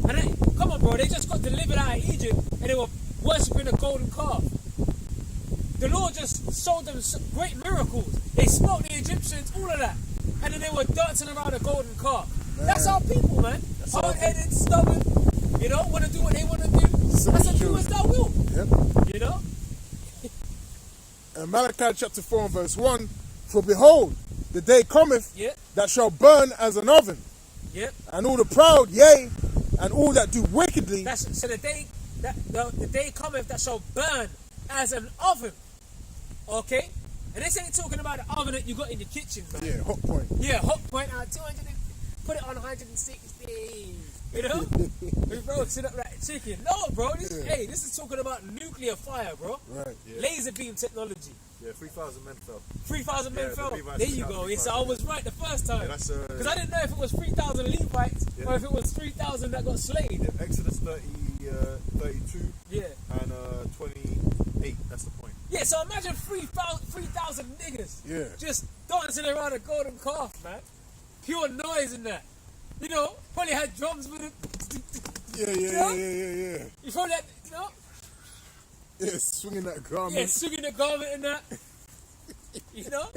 And come on, bro, they just got delivered out of Egypt and they were worshipping a golden calf. The Lord just showed them some great miracles. They smoked the Egyptians, all of that. And then they were dancing around a golden calf. Man. That's our people, man. That's our Hard-headed, stubborn, you know, want to do what they want to do. That's a do as thou will, Yep. you know? And Malachi chapter 4 and verse 1. For behold, the day cometh Yep, that shall burn as an oven, yep. and all the proud, yea, and all that do wickedly. So the day cometh that shall burn as an oven. Okay? And this ain't talking about the oven that you got in your kitchen, man. Yeah, hot point. Yeah, hot point out 200. Put it on 160. You know? We roasting up that chicken. No, bro. This is talking about nuclear fire, bro. Right. Yeah. Laser beam technology. Yeah, 3,000 men fell. 3,000 men Yeah, the fell. Levites There you count go. Yes, 3,000. I was right the first time. Yeah, that's Because I didn't know if it was 3,000 Levites or if it was 3,000 that got slain. Exodus 32 Yeah. and 28. That's the point. Yeah, so imagine 3,000 niggas Yeah. just dancing around a golden calf, man. Pure noise in that. You know, probably had drums with it. Yeah. You probably had, you know, Yeah, swinging that garment. yeah, swinging the garment and that. You know,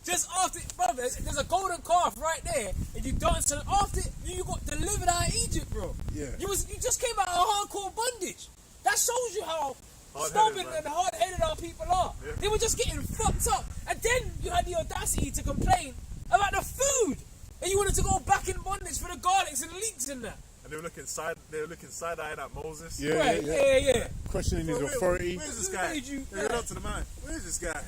just after, brother, there's a golden calf right there, and you dance and after you got delivered out of Egypt, bro. Yeah. You just came out of hardcore bondage. That shows you how Hard-headed, stubborn man. and hard-headed our people are. Yeah. They were just getting fucked up, and then you had the audacity to complain about the food, and you wanted to go back in bondage for the garlics and leeks and that. And they were looking side-eyeing at Moses. Yeah. Right? Yeah. Questioning his authority. Where's this Who guy? made you- They went up to the man. Where's this guy?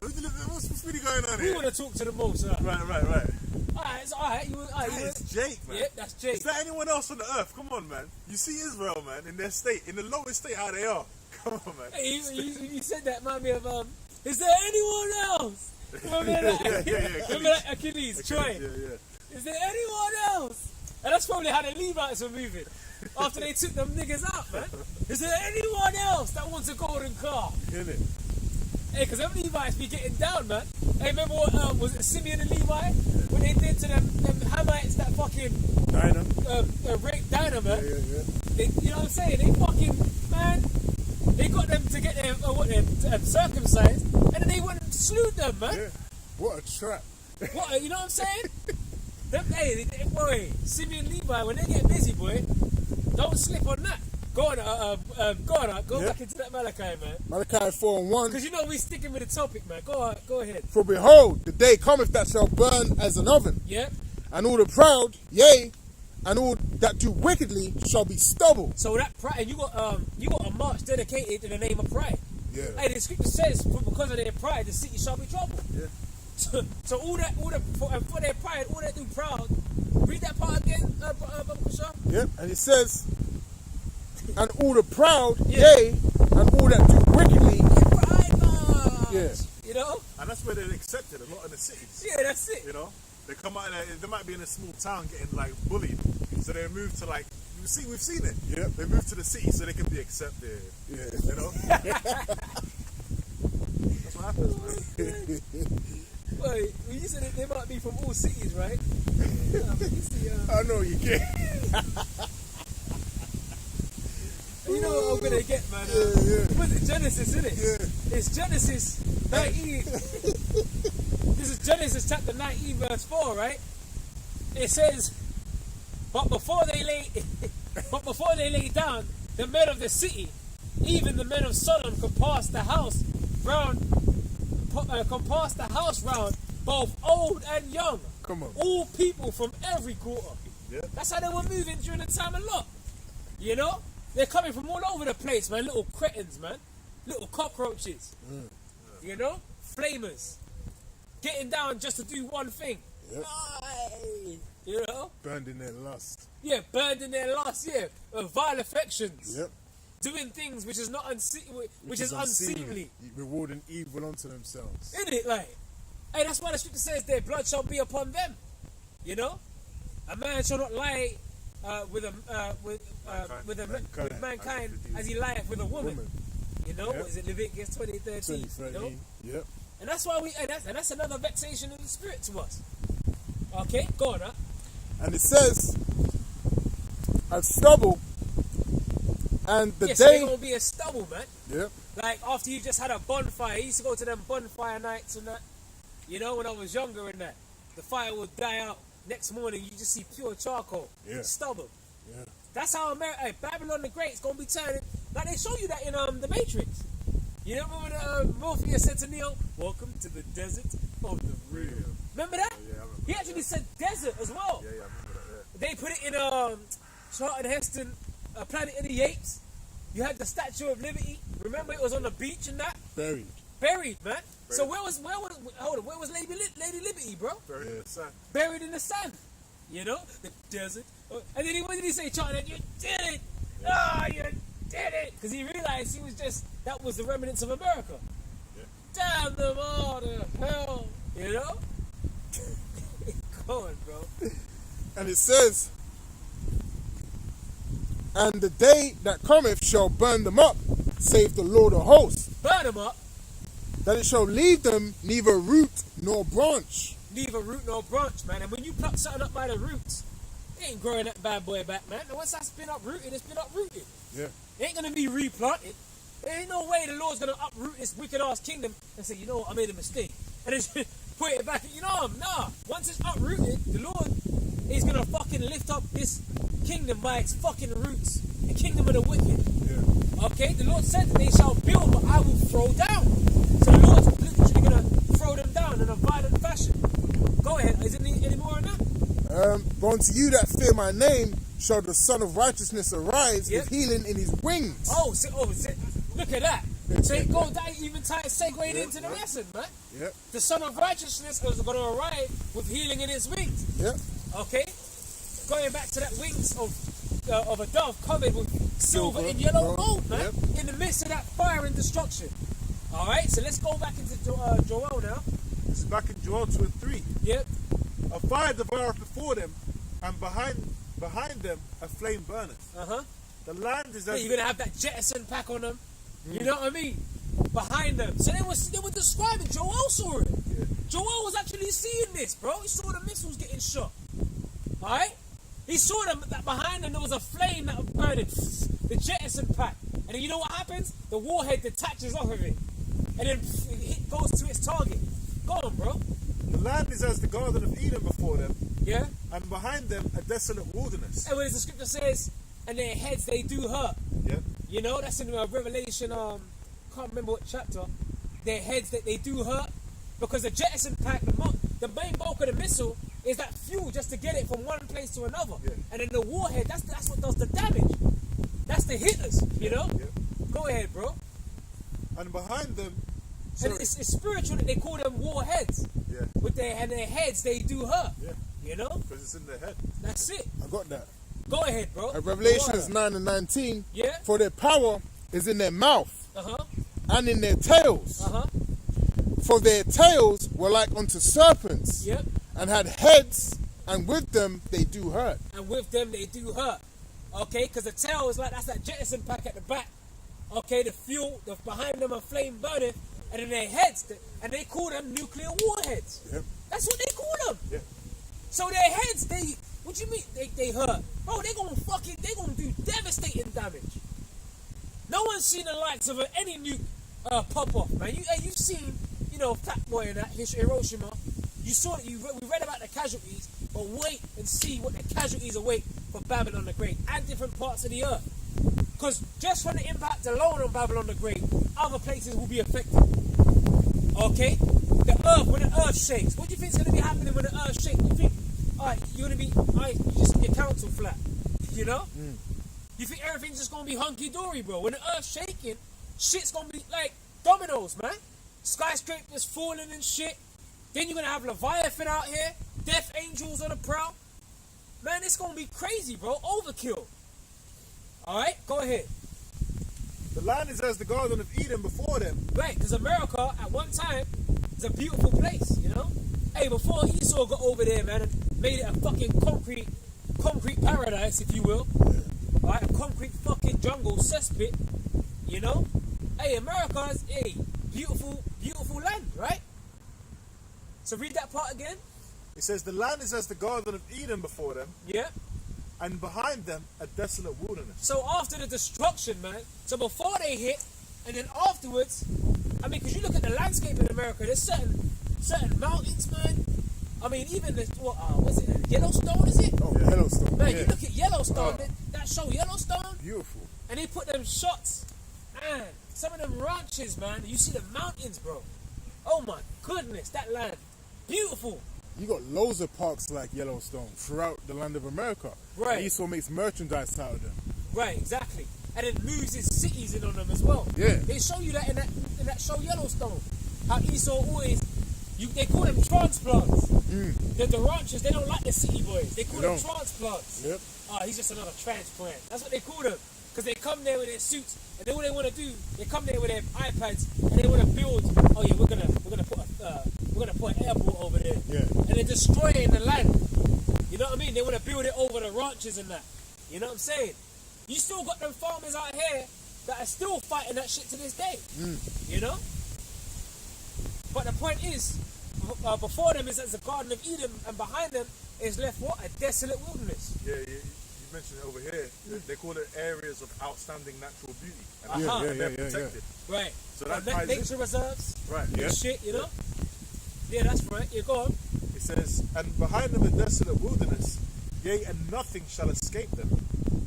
What's really going on We here? want to talk to the most. Right? Right. Alright, it's alright. It's Jake, man. Yeah, that's Jake. Is there anyone else on the earth? Come on, man. You see Israel, man, in their state, in the lowest state how they are. Come on, man. Hey, you said that, remind me of is there anyone else? Remember that? Yeah, Remember that Achilles, Troy? Yeah. Is there anyone else? And that's probably how the Levites were moving after they took them niggas out, man. Is there anyone else that wants a golden car? Get it? Hey, because them Levites be getting down, man. Hey, remember what, was it Simeon and Levi? What they did to them Hamites that fucking raped Dinah, man. Yeah. They, you know what I'm saying? They fucking, man, they got them to get them circumcised, and then they went them, man. Yeah. What a trap. What, you know what I'm saying? Hey, boy, Simeon Levi, when they get busy, boy, don't slip on that. Go on, go back into that Malachi, man. Malachi 4:1. Because you know we sticking with the topic, man. Go ahead. For behold, the day cometh that shall burn as an oven, Yep. and all the proud, yea, and all that do wickedly shall be stubble. So that pride, and you got a march dedicated to the name of pride. Yeah. Hey, the scripture says, because of their pride, the city shall be troubled. Yeah. So for their pride, all that do proud. Read that part again, Bashar. Yep. And it says, and all the proud, Yeah. yea, and all that do wickedly. Pride march. Yeah. You know? And that's where they're accepted a lot in the cities. Yeah, that's it. You know, they come out there, they might be in a small town getting like bullied, so they move to like, we've seen it. Yeah. They move to the city so they can be accepted. Yeah. You know, that's what happens, man. Wait, when you said that they might be from all cities, right? I know you get. You know what I'm gonna get, man? Yeah. What's it, Genesis, isn't it? Yeah. It's Genesis 19. This is Genesis chapter 19, verse 4, right? It says, but before they lay down, the men of the city, even the men of Sodom, could pass the house round, both old and young. Come on. All people from every quarter. Yeah. That's how they were moving during the time of Lot. You know? They're coming from all over the place, man. Little cretins, man. Little cockroaches. You know? Flamers. Getting down just to do one thing. Yep. Aye. You know? Burned in their lust. Yeah, burned in their lust, yeah. Vile affections. Yep. Doing things which is not which is unseemly. Rewarding evil unto themselves. Isn't it? Like, hey, that's why the scripture says their blood shall be upon them. You know? A man shall not lie with mankind as he lieth with a woman. You know? Yep. What is it, Leviticus 20:13? 2013. You know? Yep. And that's why and that's another vexation of the spirit to us. Okay, go on, huh? And it says, and stubble, and the So they're day. gonna be a stubble, man. Yep. Like after you just had a bonfire, I used to go to them bonfire nights and that. You know, when I was younger and that, the fire would die out. Next morning, you just see pure charcoal, Yeah. stubble. Yeah. That's how Babylon the Great's gonna be turning. Like they show you that in the Matrix. You know when Morpheus said to Neo, "Welcome to the desert of the real." Remember that? Yeah, I remember He that, actually said desert as well. Yeah, I remember that. They put it in Charlton Heston, Planet of the Apes. You had the Statue of Liberty. Remember it was on the beach and that. Buried. Buried, man. So where was Lady Liberty, bro? Buried in the sand. Buried in the sand. You know, the desert. And then what did he say, Charlton? You did it. Ah, you did it. Because he realized that was the remnants of America. Yeah. Damn them all to hell. You know? Go on, bro. And it says, and the day that cometh shall burn them up, saith the Lord of hosts, Burn them up. that it shall leave them neither root nor branch. Neither root nor branch, man. And when you pluck something up by the roots, it ain't growing that bad boy back, man. And once that's been uprooted, it's been uprooted. Yeah. It ain't gonna be replanted. There ain't no way the Lord's gonna uproot this wicked ass kingdom and say, you know what, I made a mistake. And then put it back, nah. Once it's uprooted, the Lord is gonna fucking lift up this kingdom by its fucking roots. The kingdom of the wicked. Yeah. Okay? The Lord said that they shall build, but I will throw down. So the Lord's literally gonna throw them down in a violent fashion. Go ahead, is there any more on that? But unto you that fear my name shall the Son of Righteousness arise Yep. with healing in his wings. Look at that. So it goes that even segued into the lesson, man. Yep. The Son of Righteousness is going to arrive with healing in his wings. Yep. Okay? Going back to that wings of a dove covered with silver and yellow gold, gold, man. yep. In the midst of that fire and destruction. Alright, so let's go back into Joel now. This is back in Joel 2 and 3. Yep. A fire devoureth before them, and behind them a flame burneth. Uh-huh. The land is Yeah, as you're going to have that jettison pack on them. You know what I mean? Behind them. So they were describing, Joel saw it. Yeah. Joel was actually seeing this, bro. He saw the missiles getting shot. Alright? He saw them that behind them there was a flame that was burning. The jettison pack. And then you know what happens? The warhead detaches off of it. And then it goes to its target. Go on, bro. The land is as the Garden of Eden before them, Yeah? and behind them a desolate wilderness. And when the scripture says, and their heads they do hurt. Yeah. You know, that's in Revelation, can't remember what chapter. Their heads that they do hurt. Because the jettison pack, the main bulk of the missile is that fuel just to get it from one place to another. Yeah. And then the warhead, that's what does the damage. That's the hitters, you know? Yeah. Go ahead, bro. And behind them, And sorry. it's spiritual that they call them warheads. Yeah. With their heads they do hurt. Yeah. You know? Because it's in their head. That's it. I got that. Go ahead, bro. At Revelations Go on. 9 and 19, Yeah. for their power is in their mouth Uh-huh. and in their tails. Uh-huh. For their tails were like unto serpents, Yep. and had heads, and with them they do hurt. And with them they do hurt. Okay, because the tail is like, that's that jettison pack at the back. Okay, the fuel, behind them a flame burning, and in their heads, and they call them nuclear warheads. Yep. That's what they call them. Yeah. So their heads, what you mean they hurt? Bro, they gonna do devastating damage. No one's seen the likes of any nuke pop off, man. You've seen, Fat Boy and that, Hiroshima. You saw it, we read about the casualties, but wait and see what the casualties await for Babylon the Great and different parts of the earth. Because just from the impact alone on Babylon the Great, other places will be affected. Okay? The earth, when the earth shakes, what do you think is going to be happening when the earth shakes? You think, you're going to be, you just your council flat, you know? You think everything's just going to be hunky-dory, bro? When the earth's shaking, shit's going to be like dominoes, man. Skyscrapers falling and shit. Then you're going to have Leviathan out here, death angels on the prowl. Man, it's going to be crazy, bro. Overkill. Alright, go ahead. The land is as the Garden of Eden before them. Right, because America, at one time, is a beautiful place, you know? Hey, before Esau got over there, man, and made it a fucking concrete paradise, if you will. Alright, a concrete fucking jungle cesspit, you know? Hey, America is a beautiful, beautiful land, right? So read that part again. It says, the land is as the Garden of Eden before them, Yeah. and behind them a desolate wilderness. So after the destruction, man, so before they hit, and then afterwards, I mean, because you look at the landscape in America, there's certain mountains, man. I mean, even the, what's it, Yellowstone, is it? Oh, yeah, Yellowstone. Man, yeah. you look at Yellowstone, that show Yellowstone, Beautiful. and they put them shots, man, some of them ranches, man, you see the mountains, bro. Oh my goodness, that land, beautiful. You got loads of parks like Yellowstone throughout the land of America. Right. And Esau makes merchandise out of them. Right, exactly. And it moves its cities in on them as well. Yeah. They show you that in that show Yellowstone. How Esau always, they call them transplants. The ranchers, they don't like the city boys. They call them transplants. Yep. He's just another transplant. That's what they call them. Because they come there with their suits, and then what they want to do, they come there with their iPads, and they want to build. Oh yeah, we're gonna put an airport over there. Yeah. And they're destroying the land. You know what I mean? They want to build it over the ranches and that. You know what I'm saying? You still got them farmers out here that are still fighting that shit to this day. You know? But the point is, before them is the Garden of Eden, and behind them is left what? A desolate wilderness. Yeah, you mentioned it over here. They call it areas of outstanding natural beauty. And they're protected. Right. So that ties in. nature reserves. Right. Yeah. Shit, you know? Yeah, that's right. Yeah, go on. It says, and behind them a desolate wilderness, yea, and nothing shall escape them.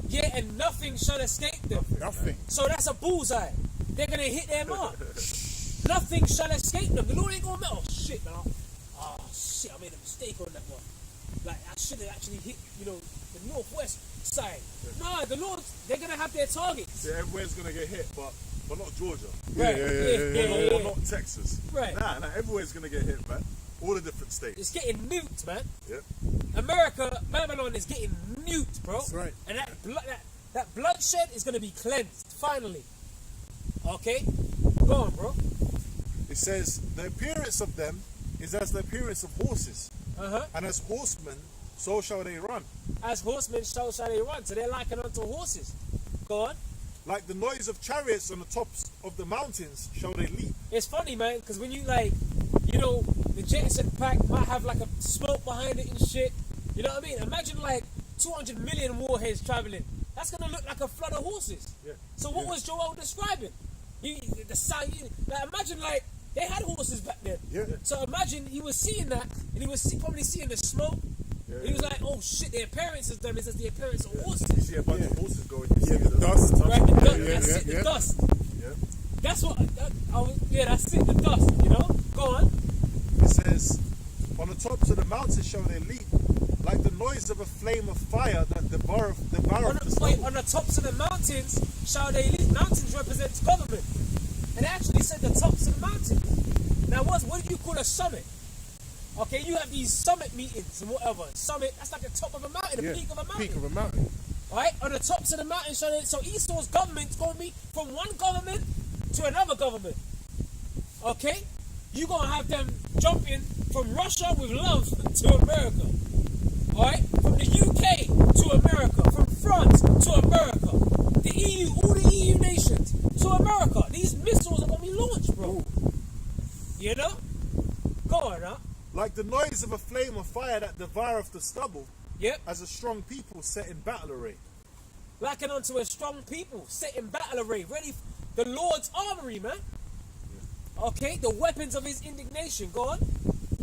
Yeah, and nothing shall escape them. Nothing. So that's a bullseye. They're going to hit their mark. Nothing shall escape them. The Lord ain't going to melt. Oh, shit, man. Oh, shit, I made a mistake on that one. Like, I should have actually hit, the northwest side. No, the Lord, they're going to have their targets. Yeah, everywhere's going to get hit, but not Georgia. Right. Or not Texas. Right. Nah, everywhere's going to get hit, man. All the different states. It's getting nuked, man. Yep. America, Babylon is getting nuked, bro. That's right. And that bloodshed is going to be cleansed, finally. Okay? Go on, bro. It says, the appearance of them is as the appearance of horses. And as horsemen, so shall they run. As horsemen, so shall they run. So they're likened unto horses. Go on. Like the noise of chariots on the tops of the mountains shall they leap. It's funny, man, because when you the jettison pack might have like a smoke behind it and shit. You know what I mean? Imagine like 200 million warheads traveling. That's gonna look like a flood of horses. Yeah. So what was Joel describing? The sound. Imagine like They had horses back then. Yeah. So imagine he was seeing that, and he was probably seeing the smoke. Yeah. He was like, "Oh shit, the appearance of them is as the appearance of You horses." see a bunch of horses going. Yeah, the dust. Right, the dust. Yeah, That's yeah, it. The yeah. dust. Yeah. That's what. That's it. The dust. You know. Go on. It says, on the tops of the mountains shall they leap, like the noise of a flame of fire that devoureth the stubble. On the tops of the mountains shall they leap. Mountains represents government, and it actually said the tops of the mountains. Now, what do you call a summit? Okay, you have these summit meetings and whatever. Summit, that's like the top of a mountain, the peak of a mountain. Peak of a mountain. Right? On the tops of the mountain, so Esau's government's going to be from one government to another government. Okay? You're going to have them jumping from Russia with love to America. Alright? From the UK to America. From France to America. The EU, all the EU nations to America. These missiles are going to be launched, bro. Ooh. You know? Go on, huh? Like the noise of a flame of fire that devoureth the stubble, Yep. as a strong people set in battle array. Liken unto a strong people set in battle array, ready for the Lord's armory, man. Okay, the weapons of his indignation. Go on.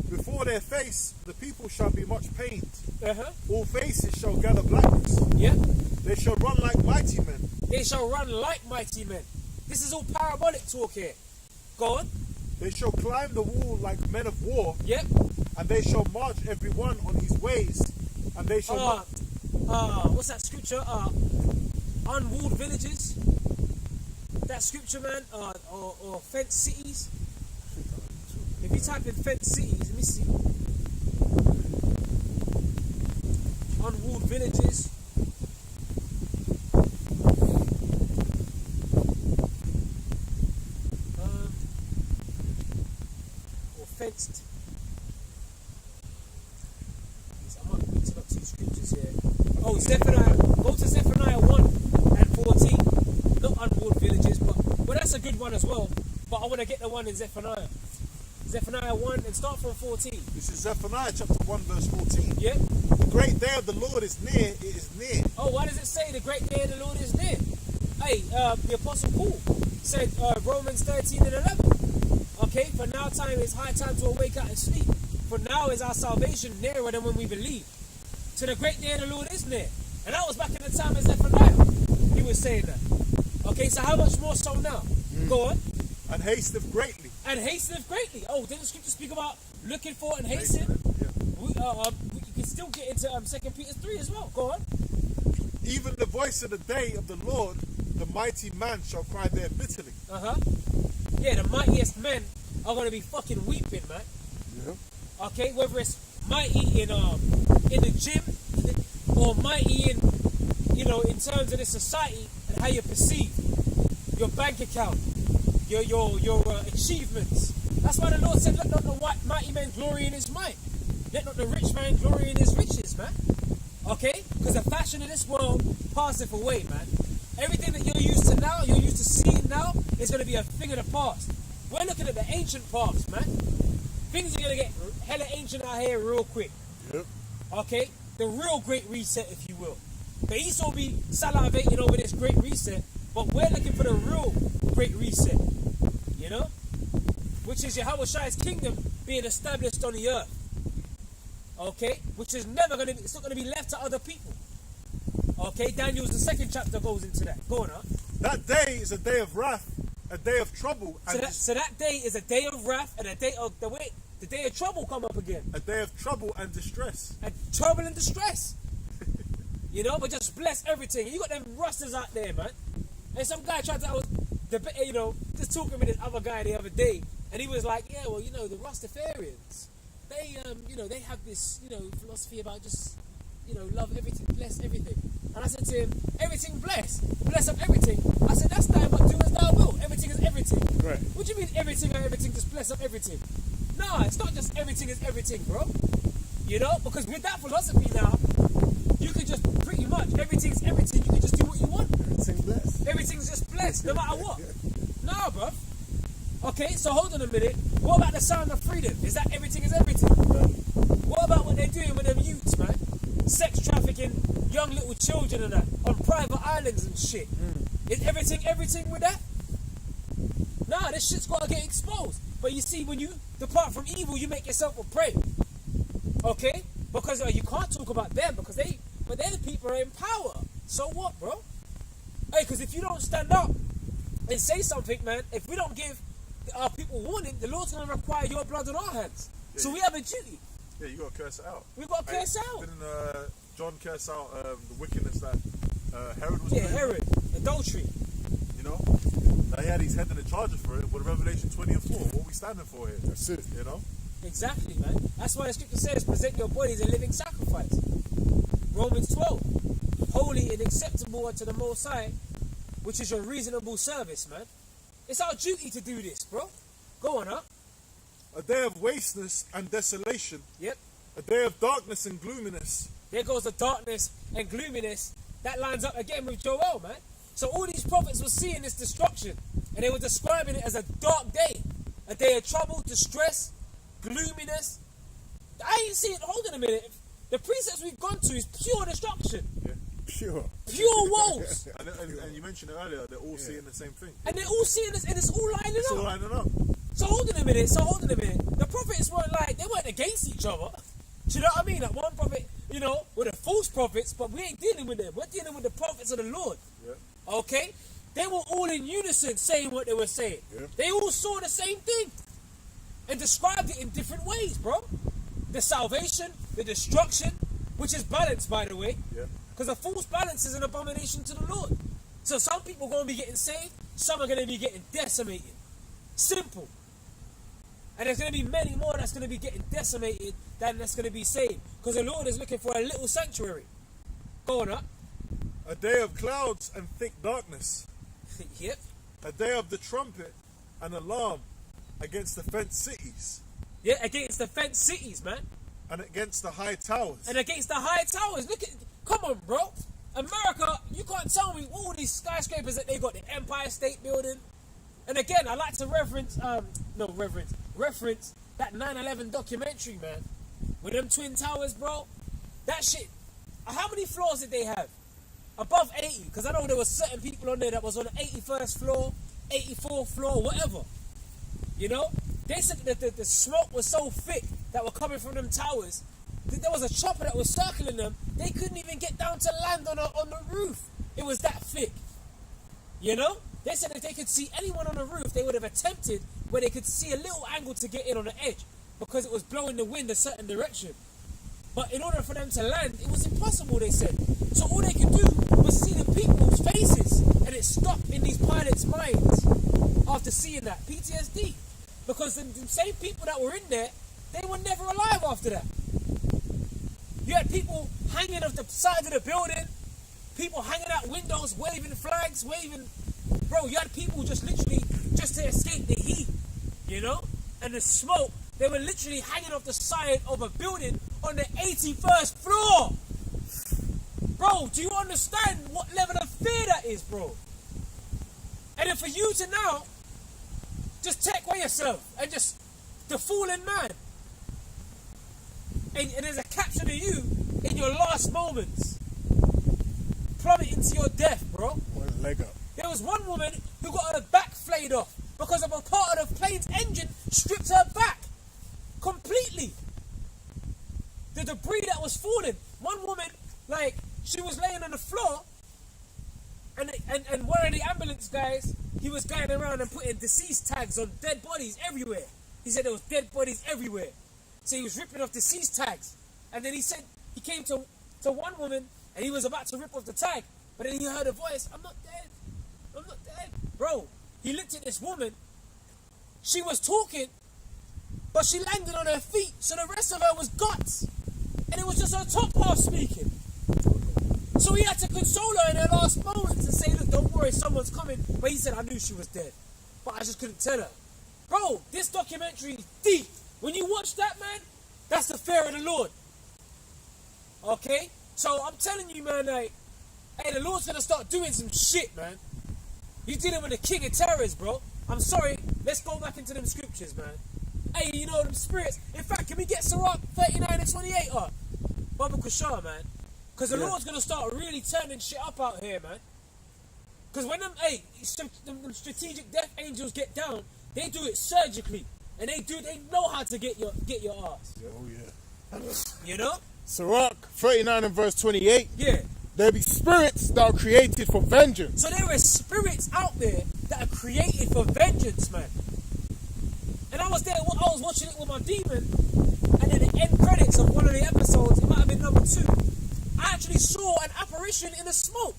Before their face, the people shall be much pained. Uh-huh. All faces shall gather blackness. Yep. They shall run like mighty men. They shall run like mighty men. This is all parabolic talk here. Go on. They shall climb the wall like men of war, Yep. and they shall march every one on his ways, and they shall not. What's that scripture? Unwalled villages. That scripture, man. Or fenced cities. If you type in fenced cities, let me see. Unwalled villages. Or fenced. I might be mixing up two scriptures here. Oh, Zephaniah. Go to Zephaniah 1 and 14. Not unwalled villages, but that's a good one as well. But I want to get the one in Zephaniah. Zephaniah 1 and start from 14. This is Zephaniah chapter 1 verse 14. Yeah? The great day of the Lord is near, it is near. Oh, why does it say the great day of the Lord is near? Hey, the Apostle Paul said Romans 13 and 11. Okay, for now time is high time to awake out of sleep. For now is our salvation nearer than when we believe. So the great day of the Lord is near. And that was back in the time of Zephaniah. He was saying that. Okay, so how much more so now? Go on. And hasteth greatly. And hasteneth greatly. Oh, didn't the scripture speak about looking for and hasten? Yeah. We can still get into 2 Peter 3 as well. Go on. Even the voice of the day of the Lord, the mighty man shall cry there bitterly. Uh-huh. Yeah, the mightiest men are going to be fucking weeping, man. Yeah. Okay, whether it's mighty in the gym or mighty in, in terms of the society and how you perceive your bank account, your achievements. That's why the Lord said, let not the mighty man glory in his might. Let not the rich man glory in his riches, man. Okay? Because the fashion of this world passeth away, man. Everything that you're used to now, you're used to seeing now, is going to be a thing of the past. We're looking at the ancient past, man. Things are going to get hella ancient out here real quick. Yep. Okay? The real great reset, if you will. The East will be salivating over this great reset, but we're looking for the real great reset. You know? Which is Yahweh Shai's kingdom being established on the earth. Okay? Which is never going to be, it's not going to be left to other people. Okay? Daniel's the second chapter goes into that. Go on, huh? That day is a day of wrath, a day of trouble, and So that day is a day of wrath and a day of the day of trouble come up again. a day of trouble and distress. And trouble and distress. You know, but just bless everything. You got them rusters out there, man. And some guy tried to, just talking with this other guy the other day, and he was like, yeah, well, the Rastafarians, they, they have this, philosophy about just, love everything, bless everything. And I said to him, everything bless up everything. I said, that's not what do as thou will. Everything is everything. Right. What do you mean everything and everything just bless up everything? Nah, it's not just everything is everything, bro. Because with that philosophy now, you can just pretty much, everything's everything. You can just do what you want. Everything blessed. Everything's just blessed, no matter what. Nah, bro. Okay, so hold on a minute. What about the sound of freedom? Is that everything is everything? What about what they're doing with them youths, man? Sex trafficking young little children and that on private islands and shit. Is everything with that? Nah, this shit's gotta get exposed. But you see, when you depart from evil, you make yourself a prey. Okay? Because you can't talk about them because they're the people who are in power. So what, bro? Hey, because if you don't stand up and say something, man, if we don't give our people warning, the Lord's going to require your blood on our hands. Yeah, so we have a duty. Yeah, you got to curse it out. We got to curse out. Didn't John curse out the wickedness that Herod was doing? Yeah, Herod. Adultery. You know? Now he had his head in the charges for it, but Revelation 20 and 4, what are we standing for here? That's it. You know? Exactly, man. That's why the scripture says, present your bodies a living sacrifice. Romans 12. Holy and acceptable unto the Most High, which is your reasonable service, man. It's our duty to do this, bro. Go on, huh? A day of wasteness and desolation. Yep. A day of darkness and gloominess. There goes the darkness and gloominess. That lines up again with Joel, man. So all these prophets were seeing this destruction, and they were describing it as a dark day. A day of trouble, distress, gloominess. I ain't seen, hold on a minute. The precepts we've gone to is pure destruction. Yeah. Pure woes. and you mentioned it earlier, they're all seeing the same thing. And they're all seeing this, and it's all lining up. It's all lining up. So hold on a minute. The prophets weren't they weren't against each other. Do you know what I mean? Like one prophet, were the false prophets, but we ain't dealing with them. We're dealing with the prophets of the Lord. Yeah. Okay? They were all in unison saying what they were saying. Yeah. They all saw the same thing and described it in different ways, bro. The salvation, the destruction, which is balanced, by the way. Yeah. Because a false balance is an abomination to the Lord. So some people are going to be getting saved, some are going to be getting decimated. Simple. And there's going to be many more that's going to be getting decimated than that's going to be saved. Because the Lord is looking for a little sanctuary. Go on up. A day of clouds and thick darkness. Yep. A day of the trumpet and alarm against the fenced cities. Yeah, against the fenced cities, man. And against the high towers. And against the high towers. Look at, come on, bro. America, you can't tell me all these skyscrapers that they got, the Empire State Building. And again, I like to reference that 9/11 documentary, man. With them twin towers, bro. That shit, how many floors did they have? Above 80, because I know there were certain people on there that was on the 81st floor, 84th floor, whatever. They said that the smoke was so thick that were coming from them towers. There was a chopper that was circling them. They couldn't even get down to land on the roof. It was that thick. They said if they could see anyone on the roof, they would have attempted where they could see a little angle to get in on the edge because it was blowing the wind a certain direction. But in order for them to land, it was impossible, they said. So all they could do was see the people's faces, and it stuck in these pilots' minds after seeing that PTSD. Because the same people that were in there, they were never alive after that. You had people hanging off the sides of the building, people hanging out windows, waving flags, Bro, you had people just literally, just to escape the heat, and the smoke. They were literally hanging off the side of a building on the 81st floor. Bro, do you understand what level of fear that is, bro? And then for you to now just take away yourself and just the fallen man. And there's a caption of you in your last moments plummeting to your death, bro. One leg up. There was one woman who got her back flayed off because of a part of the plane's engine stripped her back completely. The debris that was falling. One woman, she was laying on the floor, and one of the ambulance guys, he was going around and putting deceased tags on dead bodies everywhere. He said there was dead bodies everywhere. So he was ripping off deceased tags. And then he said he came to one woman and he was about to rip off the tag, but then he heard a voice, "I'm not dead. I'm not dead." Bro, he looked at this woman. She was talking, but she landed on her feet, so the rest of her was guts. And it was just her top half speaking. So he had to console her in her last moments and say, "Look, don't worry, someone's coming." But he said, "I knew she was dead, but I just couldn't tell her." Bro, this documentary is deep. When you watch that, man, that's the fear of the Lord. Okay? So I'm telling you, man, hey, the Lord's gonna start doing some shit, man. You're dealing with the king of terrors, bro. I'm sorry, let's go back into them scriptures, man. Hey, them spirits. In fact, can we get Sirach 39 and 28 up? Baba Kushar, man. Because the Lord's gonna start really turning shit up out here, man. Because when them strategic death angels get down, they do it surgically, and they know how to get your ass. Oh yeah. You know? Sirach 39 and verse 28. Yeah. There be spirits that are created for vengeance. So there are spirits out there that are created for vengeance, man. And I was watching it with my demon, and in the end credits of one of the episodes, it might have been number 2, I actually saw an apparition in the smoke.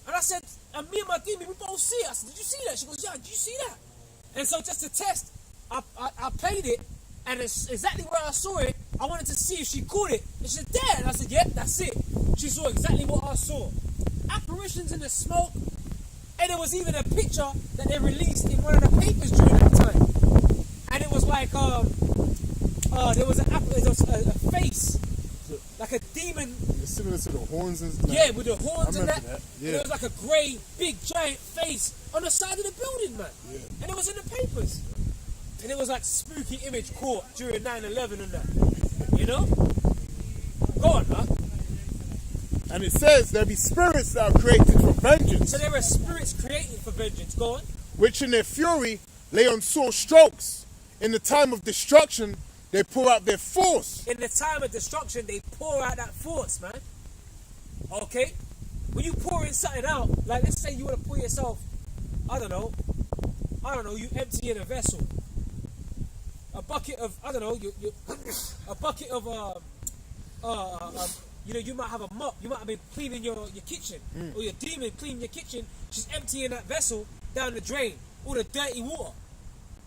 And I said, and me and my demon, we both see it. I said, did you see that? She goes, yeah, did you see that? And so just to test, I played it, and it's exactly where I saw it. I wanted to see if she caught it. And she said, Dad. And I said, yep, that's it. She saw exactly what I saw. Apparitions in the smoke. And there was even a picture that they released in one of the papers during that time. And it was like, there was a face, like a demon. It's similar to the horns and stuff. Yeah, with the horns and that. Yeah. And there was like a grey, big, giant face on the side of the building, man. Yeah. And it was in the papers. And it was like spooky image caught during 9/11 and that. You know? Go on, man. And it says there be spirits that are created for vengeance. So there are spirits created for vengeance. Go on. Which in their fury lay on sore strokes. In the time of destruction, they pour out their force. In the time of destruction, they pour out that force, man. Okay? When you pouring something out, like let's say you want to pour yourself, I don't know, you empty in a vessel. A bucket of, I don't know, a bucket of, you might have a mop. You might have been cleaning your kitchen. Or your demon cleaning your kitchen. She's emptying that vessel down the drain. All the dirty water.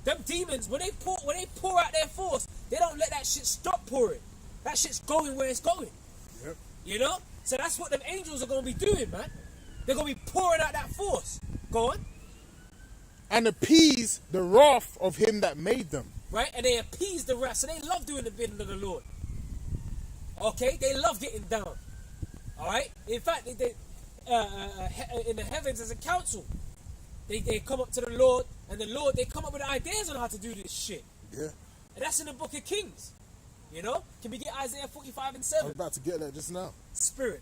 Them demons, when they pour out their force, they don't let that shit stop pouring. That shit's going where it's going. Yep. You know? So that's what them angels are going to be doing, man. They're going to be pouring out that force. Go on. And appease the wrath of him that made them. Right? And they appease the wrath. So they love doing the bidding of the Lord. Okay? They love getting down. Alright? In fact, they in the heavens as a council, they come up to the Lord, and the Lord, they come up with ideas on how to do this shit. Yeah. And that's in the book of Kings. You know? Can we get Isaiah 45 and I 7? was about to get that just now. Spirit.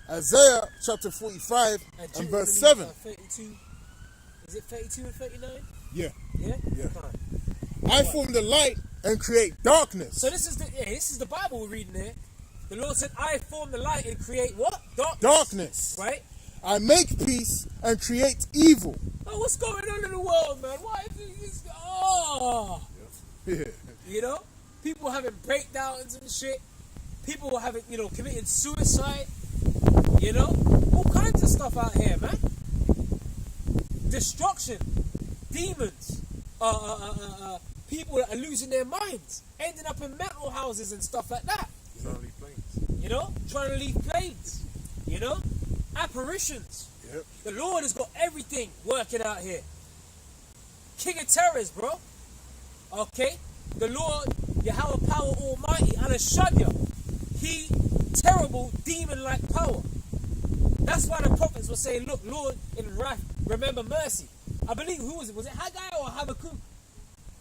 Isaiah chapter 45 and verse 7. 32. Is it 32 and 39? Yeah. Yeah? Yeah. Fine. I form the light and create darkness. So this is the Bible we're reading here. The Lord said, I form the light and create what? Darkness. Right? I make peace and create evil. Oh, what's going on in the world, man? Why is this? Oh. Yeah. You know? People having breakdowns and shit. People having, committing suicide. You know? All kinds of stuff out here, man. Destruction. Demons. People that are losing their minds. Ending up in mental houses and stuff like that. Trying to leave planes. You know? Trying to leave planes. You know? Apparitions. Yep. The Lord has got everything working out here. King of terrors, bro. Okay? The Lord, Yahweh Power Almighty, Anashadya. He, terrible, demon-like power. That's why the prophets were saying, look, Lord, in wrath, remember mercy. I believe, who was it? Was it Haggai or Habakkuk?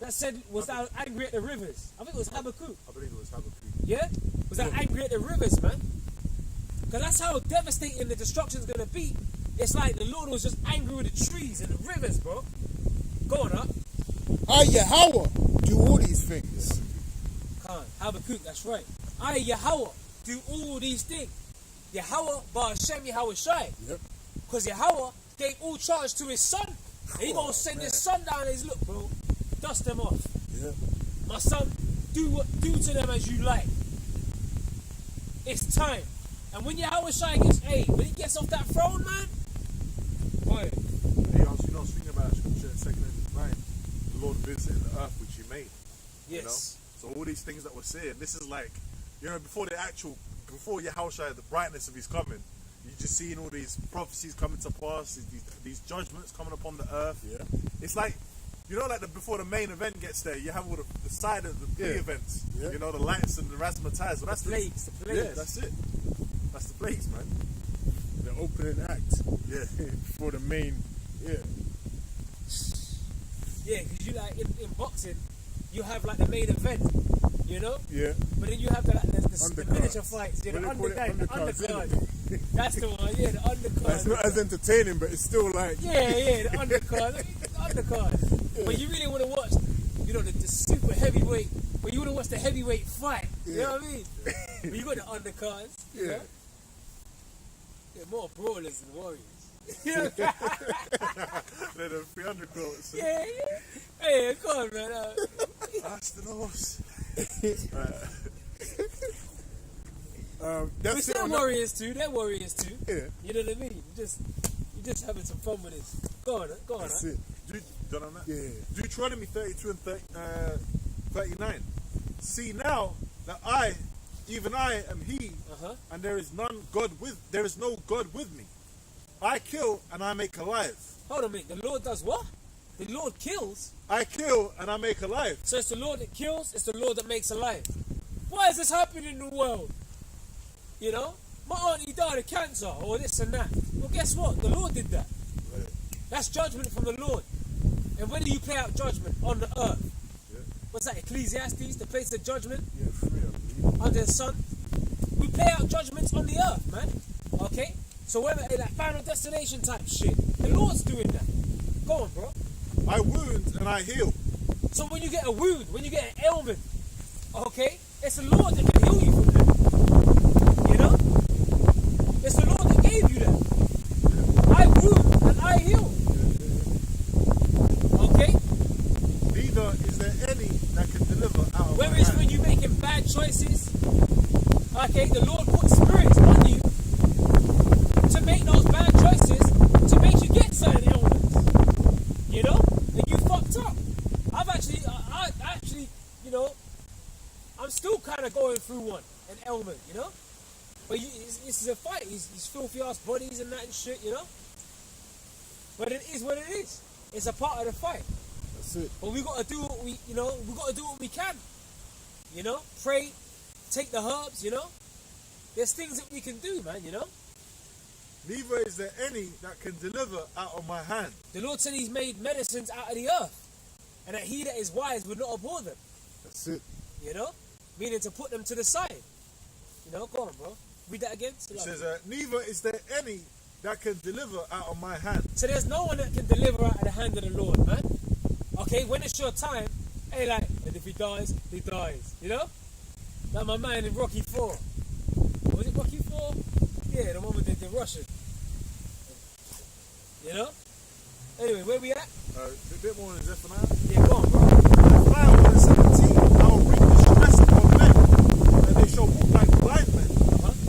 That said, was that angry at the rivers? I think it was Habakkuk. I believe it was Habakkuk. Yeah? Was that angry at the rivers, man? Because that's how devastating the destruction is going to be. It's like the Lord was just angry with the trees and the rivers, bro. Go on up. I, Yahweh, do all these things. Khan, Habakkuk, that's right. I, Yahweh, do all these things. Yahweh, Ba'ashem, Yahweh Shai. Yep. Because Yahweh gave all charge to his son. And he going to send his son down and he's, look, bro, dust them off. Yeah. My son, do to them as you like. It's time. And when Yahweh Shai when he gets off that throne, man, boy. Hey, I was thinking about scripture in 2 Corinthians 9. The Lord visiting the earth which he made. Yes. You know? So all these things that we're saying, this is like, before Yahweh Shai, the brightness of his coming, you're just seeing all these prophecies coming to pass, these judgments coming upon the earth. Yeah. It's like, before the main event gets there, you have all the side of the pre-events. Yeah. The lights and the razzmatazz. So that's The plagues. Yeah, that's it. That's the plagues, man. The opening act. Yeah. For the main. Yeah. Yeah, because you in boxing, you have like the main event, you know. Yeah. But then you have the Undercards. miniature fights, yeah, the What do they call it? undercard, the Undercards, undercard. That's the one, yeah, the undercard. It's not as entertaining, but it's still like. Yeah, the undercard, the undercard. Yeah. But you really want to watch, you know, the super heavyweight. But you want to watch the heavyweight fight. You know what I mean? But you got the undercards. You know? They're more brawlers than warriors. They're the 300 quotes. Yeah. Hey, come on, man. Hasta los. That's But it they're on warriors too. They're warriors too. Yeah. You know what I mean? You just having some fun with this. Go on. That's it. Done on that? Yeah. Deuteronomy 32 and 39. See now that I, even I, am He, and there is no God with me. I kill and I make alive. Hold on a minute. The Lord does what? The Lord kills. I kill and I make alive. So it's the Lord that kills. It's the Lord that makes alive. Why is this happening in the world? You know, my auntie died of cancer or this and that. Well, guess what? The Lord did that. That's judgment from the Lord. And when do you play out judgment? On the earth. What's that? Ecclesiastes, the place of judgment? Yeah, free, I believe. Under the sun. We play out judgments on the earth, man. Okay? So whether it's like final destination type shit, the Lord's doing that. Go on, bro. I wound and I heal. So when you get a wound, when you get an ailment, okay, it's the Lord that can heal you from that. You know? It's the Lord that gave you that. I wound and I heal. Okay? Neither is there any that can deliver out of my Whereas hand. when you're making bad choices, okay, the Lord puts spirits on you to make those bad choices to make you get certain illness. You know? And you fucked up. I actually, you know, I'm still kind of going through one, an ailment, you know? But this is a fight. These filthy ass bodies and that and shit, you know? But it is what it is. It's a part of the fight. That's it. But we gotta do what we gotta do what we can. You know? Pray, take the herbs, you know? There's things that we can do, man, you know? Neither is there any that can deliver out of my hand. The Lord said He's made medicines out of the earth. And that he that is wise would not abhor them. That's it. You know? Meaning to put them to the side. You know? Go on, bro. Read that again. It says, neither is there any that can deliver out of my hand. So there's no one that can deliver out of the hand of the Lord, man. Okay? When it's your time, hey, like, and if he dies, he dies. You know? Like my man in Rocky 4. Was it Rocky 4? Yeah, the one with the Russian. You know? Anyway, where we at? A bit more in Zephaniah. Yeah, go on, bro. Zephaniah 1:17. I will bring distress upon men, and they shall walk like blind men,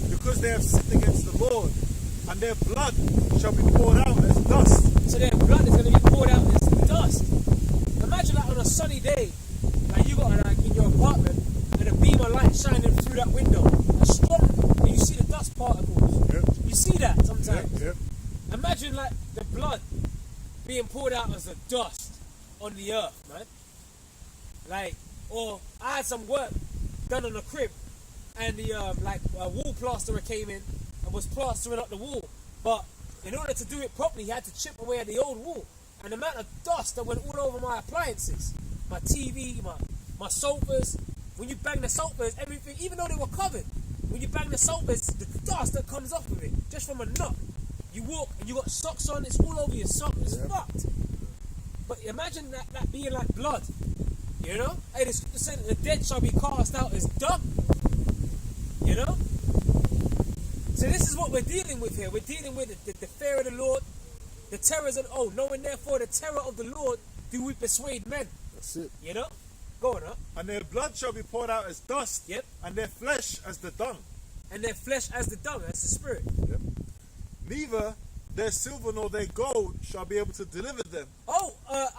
because they have sinned against the Lord, and their blood shall be poured out as dust. So their blood is going to be poured out as dust. Imagine that on a sunny day, like you got like in your apartment, and a beam of light shining through that window, a strong, and you see the dust particles. Yep. You see that sometimes. Yep. Imagine like the blood being poured out as a dust on the earth, man. Like, or I had some work done on the crib, and the a wall plasterer came in and was plastering up the wall. But in order to do it properly, he had to chip away at the old wall. And the amount of dust that went all over my appliances, my TV, my sofas. When you bang the sofas, everything, even though they were covered, when you bang the sofas, the dust that comes off of it, just from a knock. You walk and you got socks on, it's all over your socks, it's fucked. But imagine that being like blood, you know? Hey, the scripture said the dead shall be cast out as dung, you know? So this is what we're dealing with here. We're dealing with the fear of the Lord, the terrors of, knowing therefore the terror of the Lord do we persuade men. That's it. You know? Going up. And their blood shall be poured out as dust, Yep. and their flesh as the dung. And their flesh as the dung, that's the spirit. Yep. Neither their silver nor their gold shall be able to deliver them.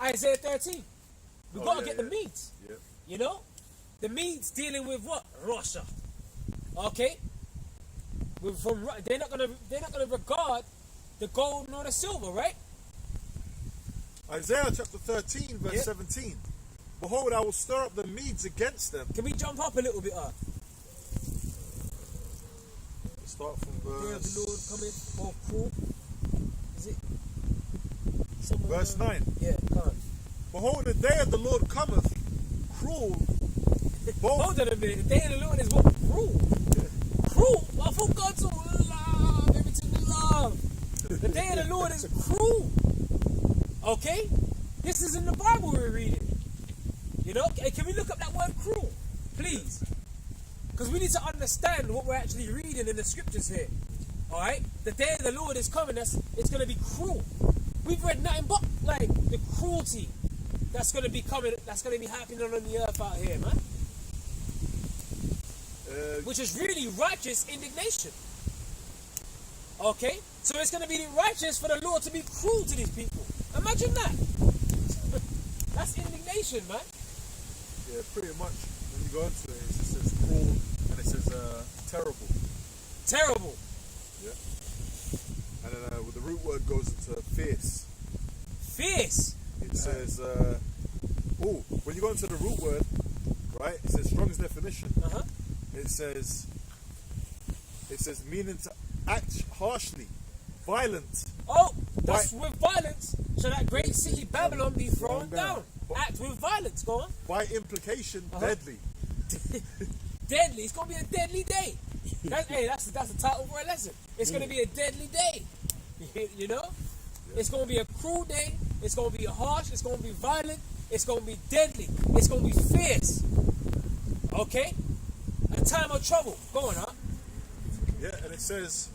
Isaiah 13. We gotta get the meats. Yep. You know? The meats dealing with what? Russia. Okay? They're not gonna regard the gold nor the silver, right? Isaiah chapter 13, verse 17. Behold, I will stir up the Medes against them. Can we jump up a little bit up? Start from Day of the Lord verse, coming, more cruel. Is it? Somewhere verse 9. Yeah, come on. Behold, the day of the Lord cometh cruel. Hold on a minute. The day of the Lord is what? Cruel. Cruel. I thought God so love, everything love. The day of the Lord is cruel. Okay? This is in the Bible we're reading. You know? Can we look up that word cruel? Please. Because we need to understand what we're actually reading in the scriptures here. Alright? The day of the Lord is coming. It's going to be cruel. We've read nothing but like the cruelty that's going to be coming, that's going to be happening on the earth out here, man. Which is really righteous indignation. Okay? So it's going to be righteous for the Lord to be cruel to these people. Imagine that. That's indignation, man. Yeah, pretty much. When you go into it, it just says cruel and it says terrible. Terrible. Yeah. And then the root word goes into fierce. Fierce. It says, when you go into the root word, right, it says Strong's definition. Uh-huh. It says meaning to act harshly, violent. Oh, that's with violence. So that great city Babylon be thrown down. Act with violence, go on. By implication, deadly. Deadly. It's gonna be a deadly day. That's the title for a lesson. It's gonna be a deadly day. You know? Yeah. It's gonna be a cruel day. It's gonna be harsh. It's gonna be violent. It's gonna be deadly. It's gonna be fierce. Okay? A time of trouble. Go on, huh? Yeah, and it says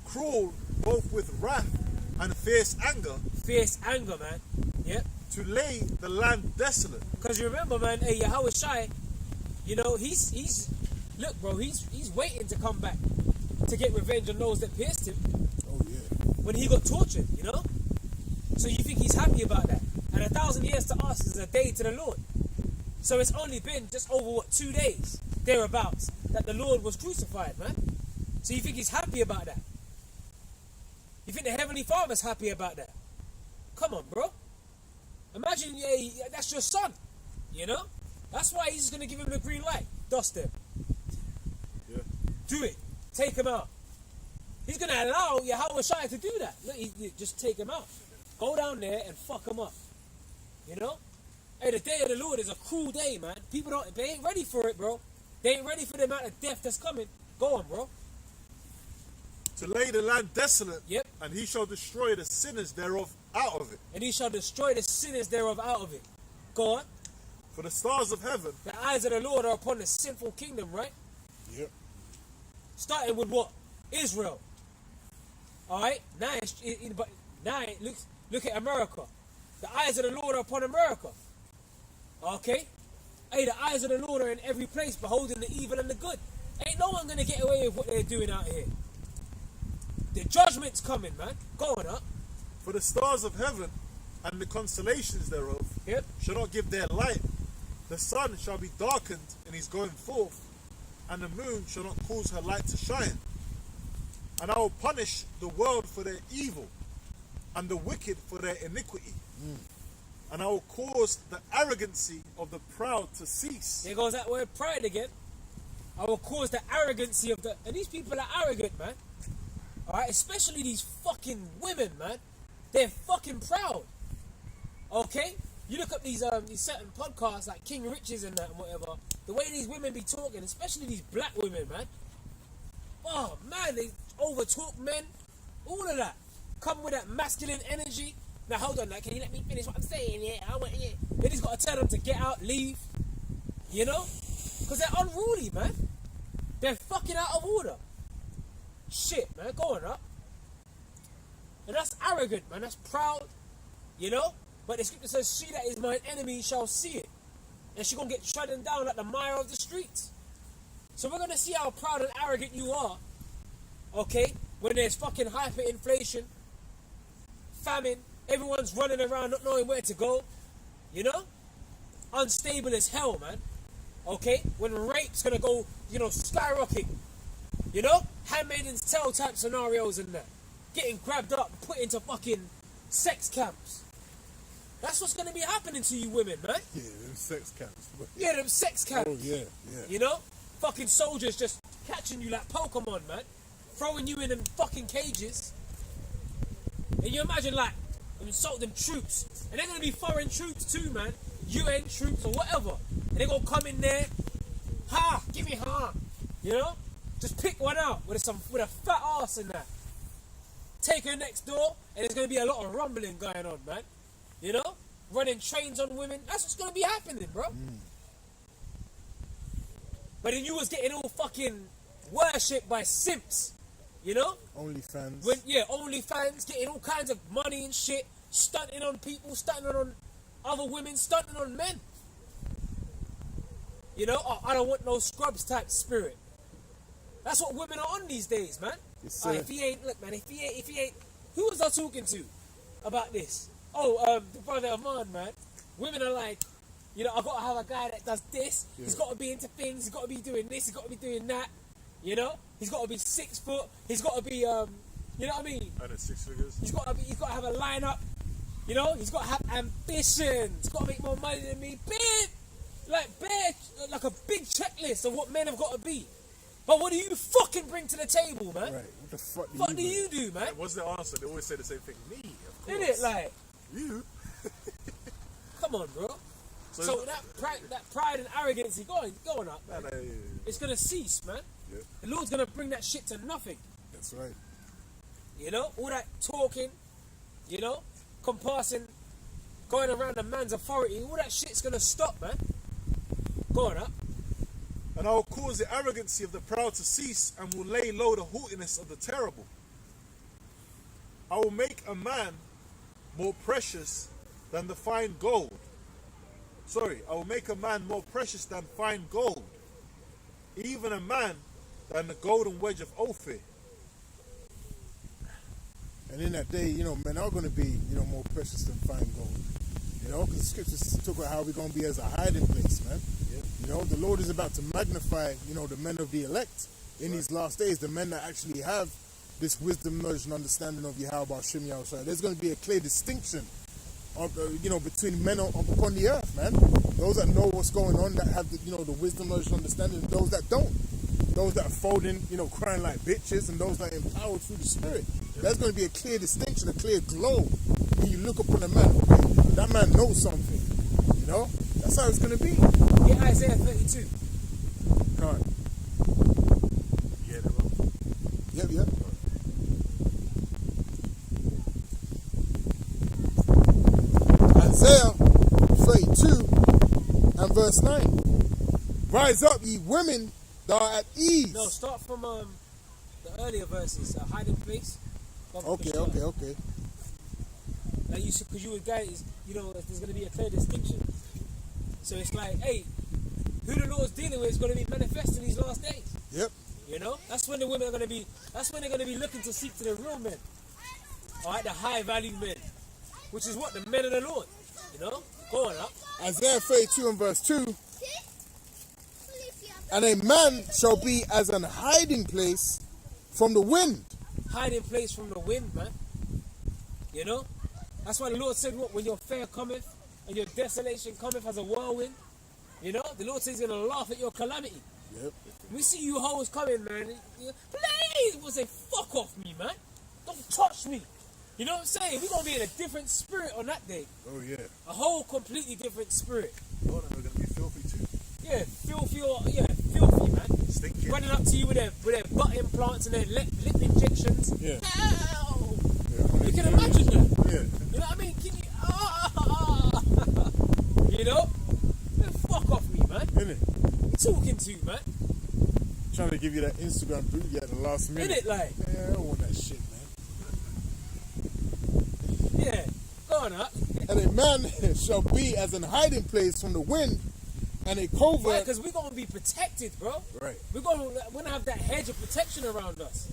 cruel both with wrath and fierce anger. Fierce anger, man. Yep. To lay the land desolate. Because you remember, man, hey, Yahweh Shai, you know, he's look, bro, he's waiting to come back to get revenge on those that pierced him. Oh yeah. When he got tortured, you know? So you think he's happy about that? And 1,000 years to us is a day to the Lord. So it's only been just over 2 days, thereabouts, that the Lord was crucified, man. So you think he's happy about that? You think the Heavenly Father's happy about that? Come on, bro. Imagine, yeah, that's your son, you know? That's why he's going to give him the green light. Dust him. Yeah. Do it. Take him out. He's going to allow Yahweh Shai to do that. Look, just take him out. Go down there and fuck him up. You know? Hey, the day of the Lord is a cruel day, man. People they ain't ready for it, bro. They ain't ready for the amount of death that's coming. Go on, bro. To lay the land desolate. Yep. And he shall destroy the sinners thereof out of it. And he shall destroy the sinners thereof out of it. Go on. For the stars of heaven. The eyes of the Lord are upon the sinful kingdom, right? Yep. Starting with what? Israel. Alright? Now, look at America. The eyes of the Lord are upon America. Okay? Hey, the eyes of the Lord are in every place, beholding the evil and the good. Ain't no one gonna get away with what they're doing out here. The judgment's coming, man. Going up. For the stars of heaven and the constellations thereof shall not give their light. The sun shall be darkened in his going forth, and the moon shall not cause her light to shine. And I will punish the world for their evil, and the wicked for their iniquity. And I will cause the arrogancy of the proud to cease. There goes that word pride again. I will cause the arrogancy of the... And these people are arrogant, man. Alright, especially these fucking women, man. They're fucking proud. Okay? You look up these certain podcasts like King Riches and that and whatever. The way these women be talking, especially these black women, man. Oh, man, they over-talk men. All of that. Come with that masculine energy. Now, hold on, can you let me finish what I'm saying? Yeah, I want, yeah. They just got to tell them to get out, leave. You know? Because they're unruly, man. They're fucking out of order. Shit, man, going up. And that's arrogant, man. That's proud. You know? But the scripture says, she that is mine enemy shall see it. And she gonna get trodden down like the mire of the streets. So we're gonna see how proud and arrogant you are. Okay? When there's fucking hyperinflation, famine, everyone's running around not knowing where to go. You know? Unstable as hell, man. Okay? When rape's gonna go, skyrocket. You know? Handmaid's Tale type scenarios and that. Getting grabbed up, put into fucking sex camps. That's what's gonna be happening to you women, man. Yeah, them sex camps. Yeah, them sex camps. Oh, yeah. You know? Fucking soldiers just catching you like Pokemon, man. Throwing you in them fucking cages. And you imagine, like, insult them troops. And they're gonna be foreign troops too, man. UN troops or whatever. And they're gonna come in there, give me you know? Just pick one out with a fat ass in that. Take her next door, and there's gonna be a lot of rumbling going on, man. You know? Running trains on women. That's what's gonna be happening, bro. But then you was getting all fucking worshipped by simps, you know? OnlyFans. OnlyFans, getting all kinds of money and shit, stunting on people, stunting on other women, stunting on men. You know, I don't want no scrubs type spirit. That's what women are on these days, man. If he ain't, who was I talking to about this? The brother Aman, man. Women are like, you know, I've got to have a guy that does this. Yeah. He's got to be into things. He's got to be doing this. He's got to be doing that. You know, he's got to be 6 foot. He's got to be, you know what I mean? And it's 6 figures. He's got to have a lineup. You know, he's got to have ambitions. He's got to make more money than me. Like a big checklist of what men have got to be. But what do you fucking bring to the table, man? Right. What the fuck do you do, man? What's the answer? They always say the same thing. Me, of course. Isn't it? Like, you. Come on, bro. So that pride and arrogance, going up, man. It's gonna cease, man. Yeah. The Lord's gonna bring that shit to nothing. That's right. You know, all that talking, you know, compassing, going around a man's authority, all that shit's gonna stop, man. Go on up. And I will cause the arrogancy of the proud to cease, and will lay low the haughtiness of the terrible. I will make a man more precious than the fine gold. I will make a man more precious than fine gold, even a man than the golden wedge of Ophir. And in that day, you know, men are going to be, you know, more precious than fine gold. You know, because the scriptures talk about how we're going to be as a hiding place, man. Yeah. You know, the Lord is about to magnify, you know, the men of the elect in these last days, the men that actually have this wisdom, knowledge, and understanding of Yahweh Shem Yahushua. There's going to be a clear distinction of, you know, between men upon the earth, man. Those that know what's going on, that have the, you know, the wisdom, knowledge, and understanding, and those that don't. Those that are folding, you know, crying like bitches, and those that are empowered through the Spirit. There's going to be a clear distinction, a clear glow when you look upon a man. Okay, that man knows something. You know, that's how it's going to be. Get Isaiah 32. Come on. Yeah, bro. Yep. Isaiah 32 and verse 9. Rise up, ye women that are at ease. No, start from the earlier verses. Hiding place. Okay. Like you, because you guys, you know, there's going to be a clear distinction. So it's like, hey, who the Lord's dealing with is going to be manifest in these last days. Yep. You know, that's when the women are going to be. That's when they're going to be looking to seek to the real men. All right, the high value men, which is what the men of the Lord. You know, going up. Isaiah 32 and verse 2. And a man shall be as an hiding place from the wind. Hiding place from the wind, man. You know, that's why the Lord said, "What when your fair cometh and your desolation cometh as a whirlwind." You know, the Lord says He's gonna laugh at your calamity. Yep. We see you hoes coming, man. Please, we'll say, "Fuck off me, man. Don't touch me." You know what I'm saying? We're gonna be in a different spirit on that day. Oh yeah. A whole completely different spirit. Oh, and we're gonna be filthy too. Yeah, filthy, man. Stinking. Running up to you with their butt implants and their lip injections. Yeah. Ow! Yeah, You can imagine that. Yeah. You know what I mean? Can you? You know? Man, fuck off me, man. Innit? You talking to, man? Trying to give you that Instagram booty at the last minute. Innit, like? Yeah, I don't want that shit, man. Yeah. Go on, up. And a man shall be as an hiding place from the wind, and a covert. Right, because we're gonna be protected, bro. Right. We're gonna have that hedge of protection around us.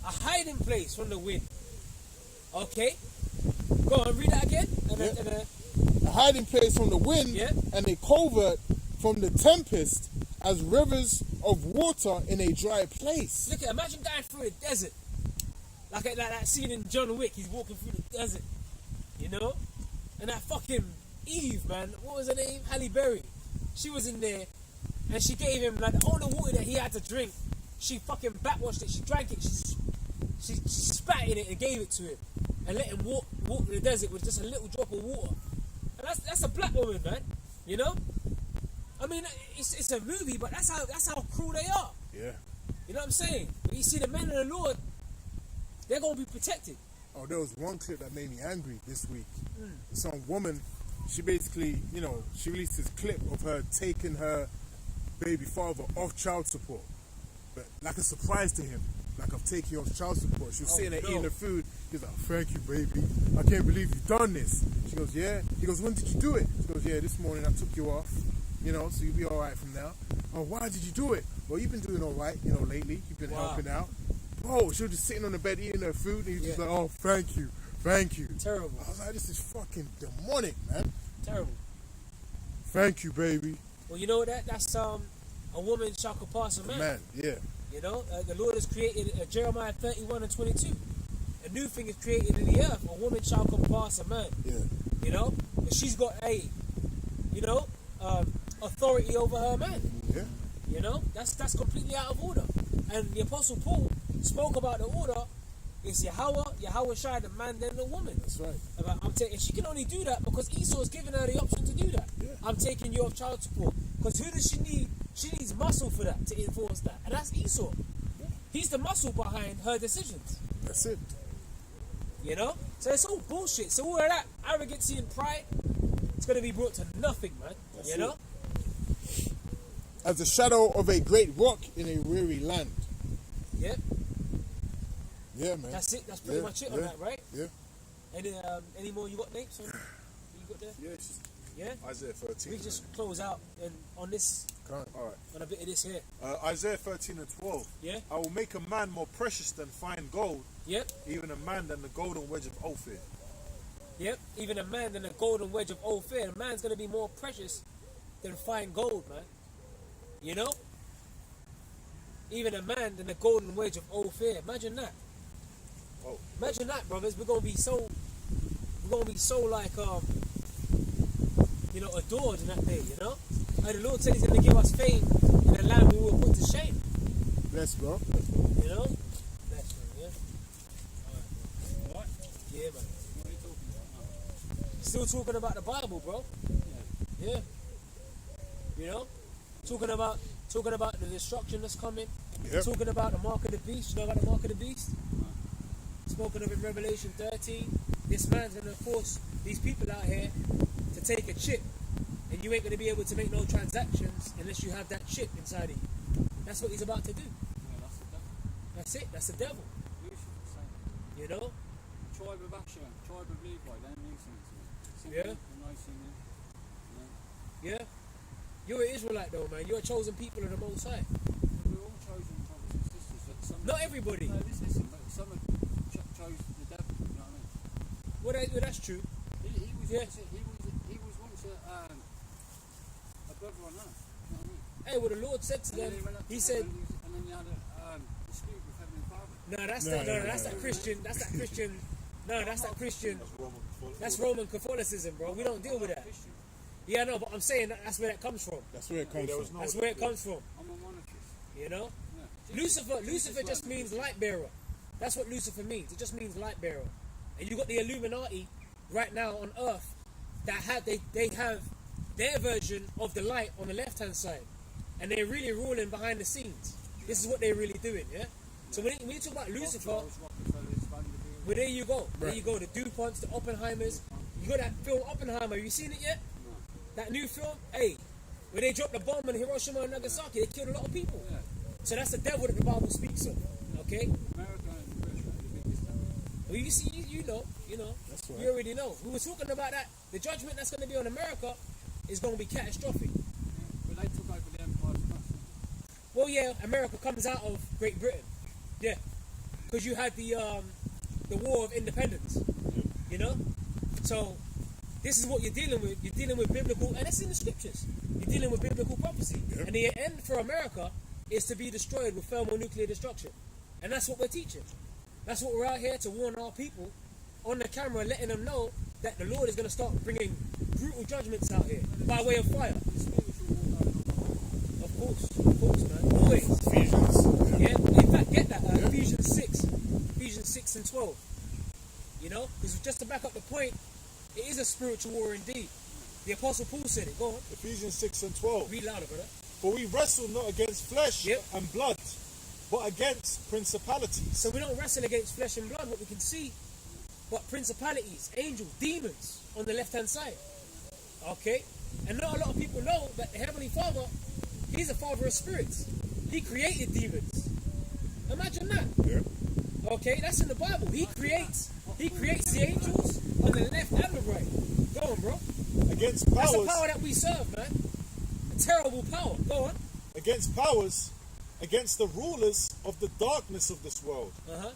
A hiding place from the wind. Okay? Go on, read that again. A hiding place from the wind, Yeah. and a covert from the tempest, as rivers of water in a dry place. Look at, imagine going through the desert. Like that scene in John Wick, he's walking through the desert. You know? And that fucking Eve, man, what was her name? Halle Berry. She was in there, and she gave him, like, all the water that he had to drink. She fucking backwashed it, she drank it, she spat in it and gave it to him. and let him walk in the desert with just a little drop of water. And that's a black woman, man. You know? I mean, it's a movie, but that's how cruel they are. Yeah. You know what I'm saying? When you see the men of the Lord, they're gonna be protected. Oh, there was one clip that made me angry this week. Some woman, she basically, you know, she released this clip of her taking her baby father off child support, but like a surprise to him. Like, I'm taking you off child support. She was sitting there eating her food. He's like, thank you, baby. I can't believe you've done this. She goes, yeah. He goes, when did you do it? She goes, yeah, this morning I took you off. You know, so you'll be all right from now. Oh, why did you do it? Well, you've been doing all right, you know, lately. You've been helping out. Bro, she was just sitting on the bed eating her food, and he was just like, oh, thank you. Thank you. Terrible. I was like, this is fucking demonic, man. Terrible. Thank you, baby. Well, you know what that's a woman shall surpass a man. Man, yeah. You know, the Lord has created Jeremiah 31 and 22. A new thing is created in the earth. A woman shall surpass a man. Yeah. You know, and she's got authority over her man. Yeah. You know, that's completely out of order. And the Apostle Paul spoke about the order. It's Yahweh Shai, the man, then the woman. That's right. And she can only do that because Esau's given her the option to do that. Yeah. I'm taking you off child support. Because who does she need? She needs muscle for that, to enforce that. And that's Esau. Yeah. He's the muscle behind her decisions. That's it. You know? So it's all bullshit. So all of that arrogancy and pride, it's going to be brought to nothing, man. That's you know? As the shadow of a great rock in a weary land. Yep. Yeah, man. That's it. That's pretty much it on that, right? Yeah. Any more you got, Nate? You got there? Yeah, it's just Yeah? Isaiah 13. We just close out and on this, Alright. on a bit of this here. Isaiah 13 and 12. Yeah? I will make a man more precious than fine gold, Yep. even a man than the golden wedge of Ophir. Yep. Even a man than a golden wedge of Ophir. A man's going to be more precious than fine gold, man. You know? Even a man than a golden wedge of Ophir. Imagine that. Oh. Imagine that, brothers. We're gonna be so like adored in that day, you know? And the Lord said He's gonna give us fame in a land we will put to shame. Bless, bro. You know? Bless, man, yeah. Alright. Yeah, man. What are you talking about now? Still talking about the Bible, bro. Yeah. You know? Talking about the destruction that's coming. Yep. Talking about the mark of the beast. You know about the mark of the beast? Spoken of in Revelation 13. This man's going to force these people out here to take a chip. And you ain't going to be able to make no transactions unless you have that chip inside of you. That's what he's about to do. Yeah, that's the devil. That's it. That's the devil. Lucifer's saying. You know? Tribe of Asher, tribe of Levi, they're using it to me. Yeah. And I sing it. Yeah? You're an Israelite though, man. You're a chosen people of the Most High. We're all chosen brothers and sisters. But some Not everybody. No, listen, but some have chose the devil. You know what I mean? Well, that's true. He was Yeah. once a brother on earth. You know what I mean? Hey, well, the Lord said to them, He said, and then you had a dispute with Heavenly Father. No, that's that Christian. That's that Christian. No, that's that Christian. That's Roman Catholicism, bro. We don't deal with that. Christian. Yeah, no, but I'm saying that's where that comes from. That's where it comes from. That's where it comes from. I'm a monarchist. You know, Yeah. Lucifer just means light bearer. That's what Lucifer means. It just means light bearer. And you got the Illuminati right now on Earth that they have their version of the light on the left hand side, and they're really ruling behind the scenes. This is what they're really doing, yeah. So when you talk about Lucifer, well, there you go. There you go. The DuPonts, the Oppenheimers. You got that film Oppenheimer. Have you seen it yet? That new film? Hey, where they dropped the bomb in Hiroshima and Nagasaki, they killed a lot of people. Yeah. So that's the devil that the Bible speaks of. Okay? America and Britain are the biggest devil. Well, you see, you know. That's right. You already know. We were talking about that. The judgment that's going to be on America is going to be catastrophic. But they took over the empire first. Well, yeah, America comes out of Great Britain. Yeah. Because you had the War of Independence. You know? So, this is what you're dealing with. You're dealing with biblical, and it's in the scriptures. You're dealing with biblical prophecy. Yep. And the end for America is to be destroyed with thermonuclear destruction. And that's what we're teaching. That's what we're out here to warn our people on the camera, letting them know that the Lord is going to start bringing brutal judgments out here by way of fire. Of course, man. Always. Ephesians. Yeah, in fact, get that. Ephesians 6 and 12. You know, because just to back up the point, it is a spiritual war indeed. The Apostle Paul said it. Go on. Ephesians 6 and 12. Read louder, brother. For we wrestle not against flesh Yep. and blood, but against principalities. So we don't wrestle against flesh and blood, what we can see, but principalities, angels, demons on the left-hand side. Okay? And not a lot of people know that the Heavenly Father, He's a Father of spirits. He created demons. Imagine that. Yeah. Okay, that's in the Bible. He creates the angels on the left and the right. Go on, bro. Against That's the powers, power that we serve, man. A terrible power. Go on. against powers, against the rulers of the darkness of this world,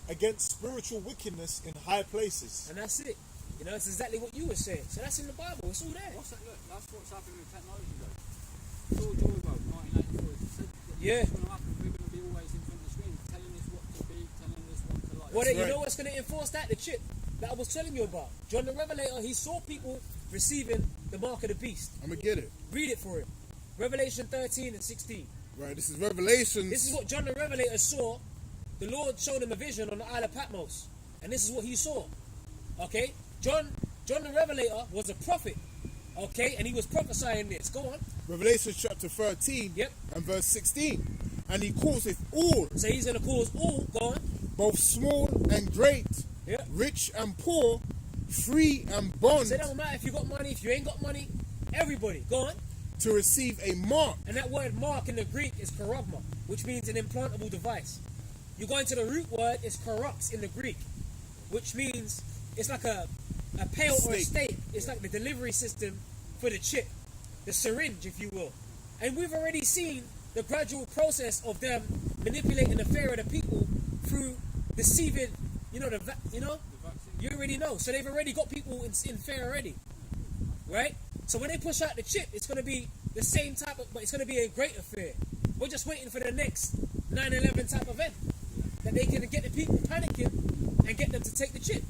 against spiritual wickedness in high places. And that's it. You know, it's exactly what you were saying. So that's in the Bible. It's all there. What's that? Look, that's what's happening with technology, though. George Orwell, 1984, said that Yeah. what's going to happen. We're going to be always in front of the screen, telling us what to be, telling us what to like. Well, That's you right. know what's going to enforce that? The chip that I was telling you about. John the Revelator, he saw people receiving the mark of the beast. I'm gonna get it. Read it for him. Revelation 13 and 16. Right, this is Revelations. This is what John the Revelator saw. The Lord showed him a vision on the Isle of Patmos. And this is what he saw. Okay? John the Revelator was a prophet. Okay? And he was prophesying this. Go on. Revelation chapter 13 Yep. and verse 16. And he causeth all, So he's going to cause all, go on. both small and great, Yep. rich and poor, free and bond, So it don't matter if you got money, if you ain't got money. Everybody. Go on. to receive a mark. And that word mark in the Greek is karagma, which means an implantable device. You go into the root word, it's karox in the Greek, which means it's like a pail or a Snake. stake. It's like the delivery system for the chip, the syringe, if you will. And we've already seen the gradual process of them manipulating the fear of the people through deceiving, you already know. So they've already got people in fear already, right? So when they push out the chip, it's going to be the same type of, but it's going to be a greater fear. We're just waiting for the next 9/11 type event that they can get the people panicking and get them to take the chip.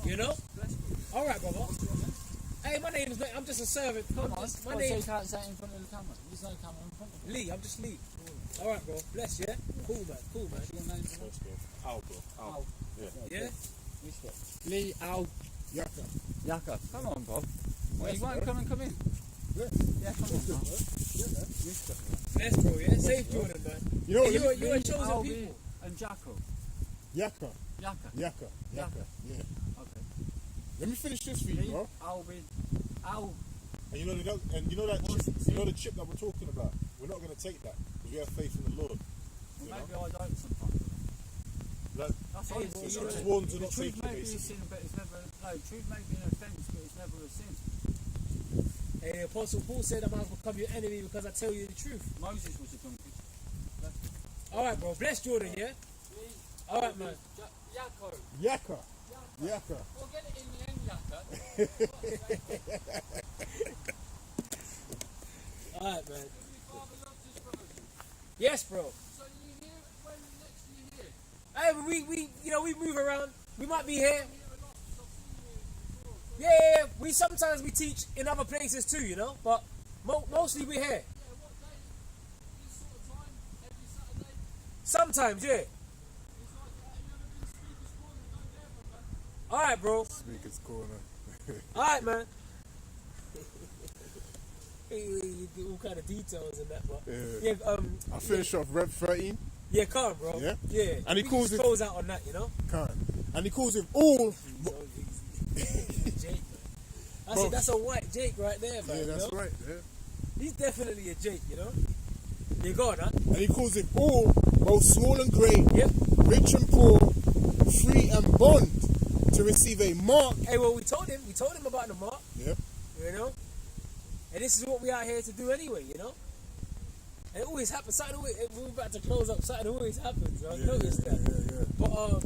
You know? All right, brother. Hey, my name is. I'm just a servant. Come on, My so name you can't say it in front of the camera. There's no camera in front of you. Lee. I'm just Lee. All right, bro. Bless, yeah. Cool, man. Cool, man. Your name's Let's go. Al, bro. Al. Yeah. Lee Al Yaka. Yaka. Come on, Bob. Well, you Yes, won't bro. come in. Yes. Yeah, come on, bro. Bless, bro. Yeah. Safe, Jordan, man. You know what? Hey, you're a chosen Al people. and Jacko. Yaka. Yaka. Yaka. Yaka. Yeah. Okay. Let me finish this for you, Lee, bro. Albin, Al. And you know that chip, the chip that we're talking about. We're not going to take that because we have faith in the Lord. Well, You know? maybe I don't sometimes. Like, That's Hey, why well, it's you know, it's warned to the not truth take it, may be a basically. sin, but it's never. No, truth may be an offence, but it's never a sin. Hey, the Apostle Paul said, "I must become your enemy because I tell you the truth." Moses was a donkey. All right, bro. Bless Jordan, yeah. Lee, All right, man. Yako. Yaka. Yaka. We'll get it in the end, Yaka. All right, man. Father loves his brothers. Yes, bro. So you hear when next you hear? Hey, we move around. We might be here. Hear a lot, 'cause I've seen you before. So Yeah, we sometimes we teach in other places too, but mostly we're here. yeah, what day? This sort of time? Every Saturday? Sometimes, yeah. It's like, have you ever been to Speaker's Corner? Go there, brother. All right, bro. Speaker's corner. All right, man. You do all kind of details in that, but Yeah. I'll finish off Rev 13. yeah, come on, bro. Yeah? yeah. And he We calls just it- close out on that, Can. And he calls it all. Jake, man. Bro. That's a white Jake right there, man. Yeah, that's you know? right. Yeah. He's definitely a Jake, You got that? And he calls it all, both small and great, Yep. rich and poor, free and bond, to receive a mark. Hey, well, we told him about the mark, Yep. And this is what we out here to do anyway, And it always happens. Something always, we're about to close up. Something always happens. I've noticed that. Yeah.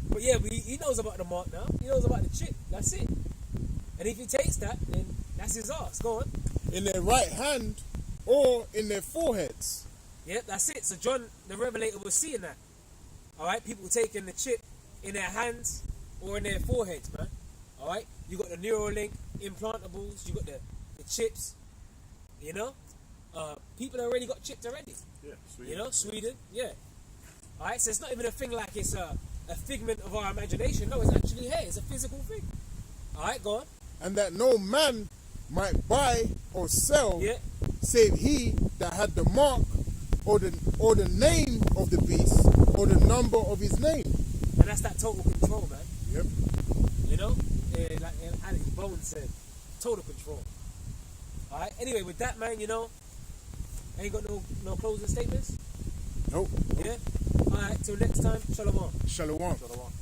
But yeah, he knows about the mark now. He knows about the chip. That's it. And if he takes that, then that's his ass. Go on. In their right hand or in their foreheads. Yeah, that's it. So John the Revelator was seeing that. All right, people taking the chip in their hands or in their foreheads, man. All right, you got the Neuralink implantables. You got the chips. People already got chipped already. yeah, sweet. Sweden. Yeah. All right, so it's not even a thing like it's a figment of our imagination. No, it's actually here. It's a physical thing. All right, go on. And that no man might buy or sell, Yeah. save he that had the mark or the name of the beast or the number of his name. And that's that total control, man. Yep. You know, like Alex Bowen said, total control. All right. Anyway, with that, man, you know, ain't got no closing statements. Nope. Yeah. All right. Till next time. Shalom. Shalom. Shalom.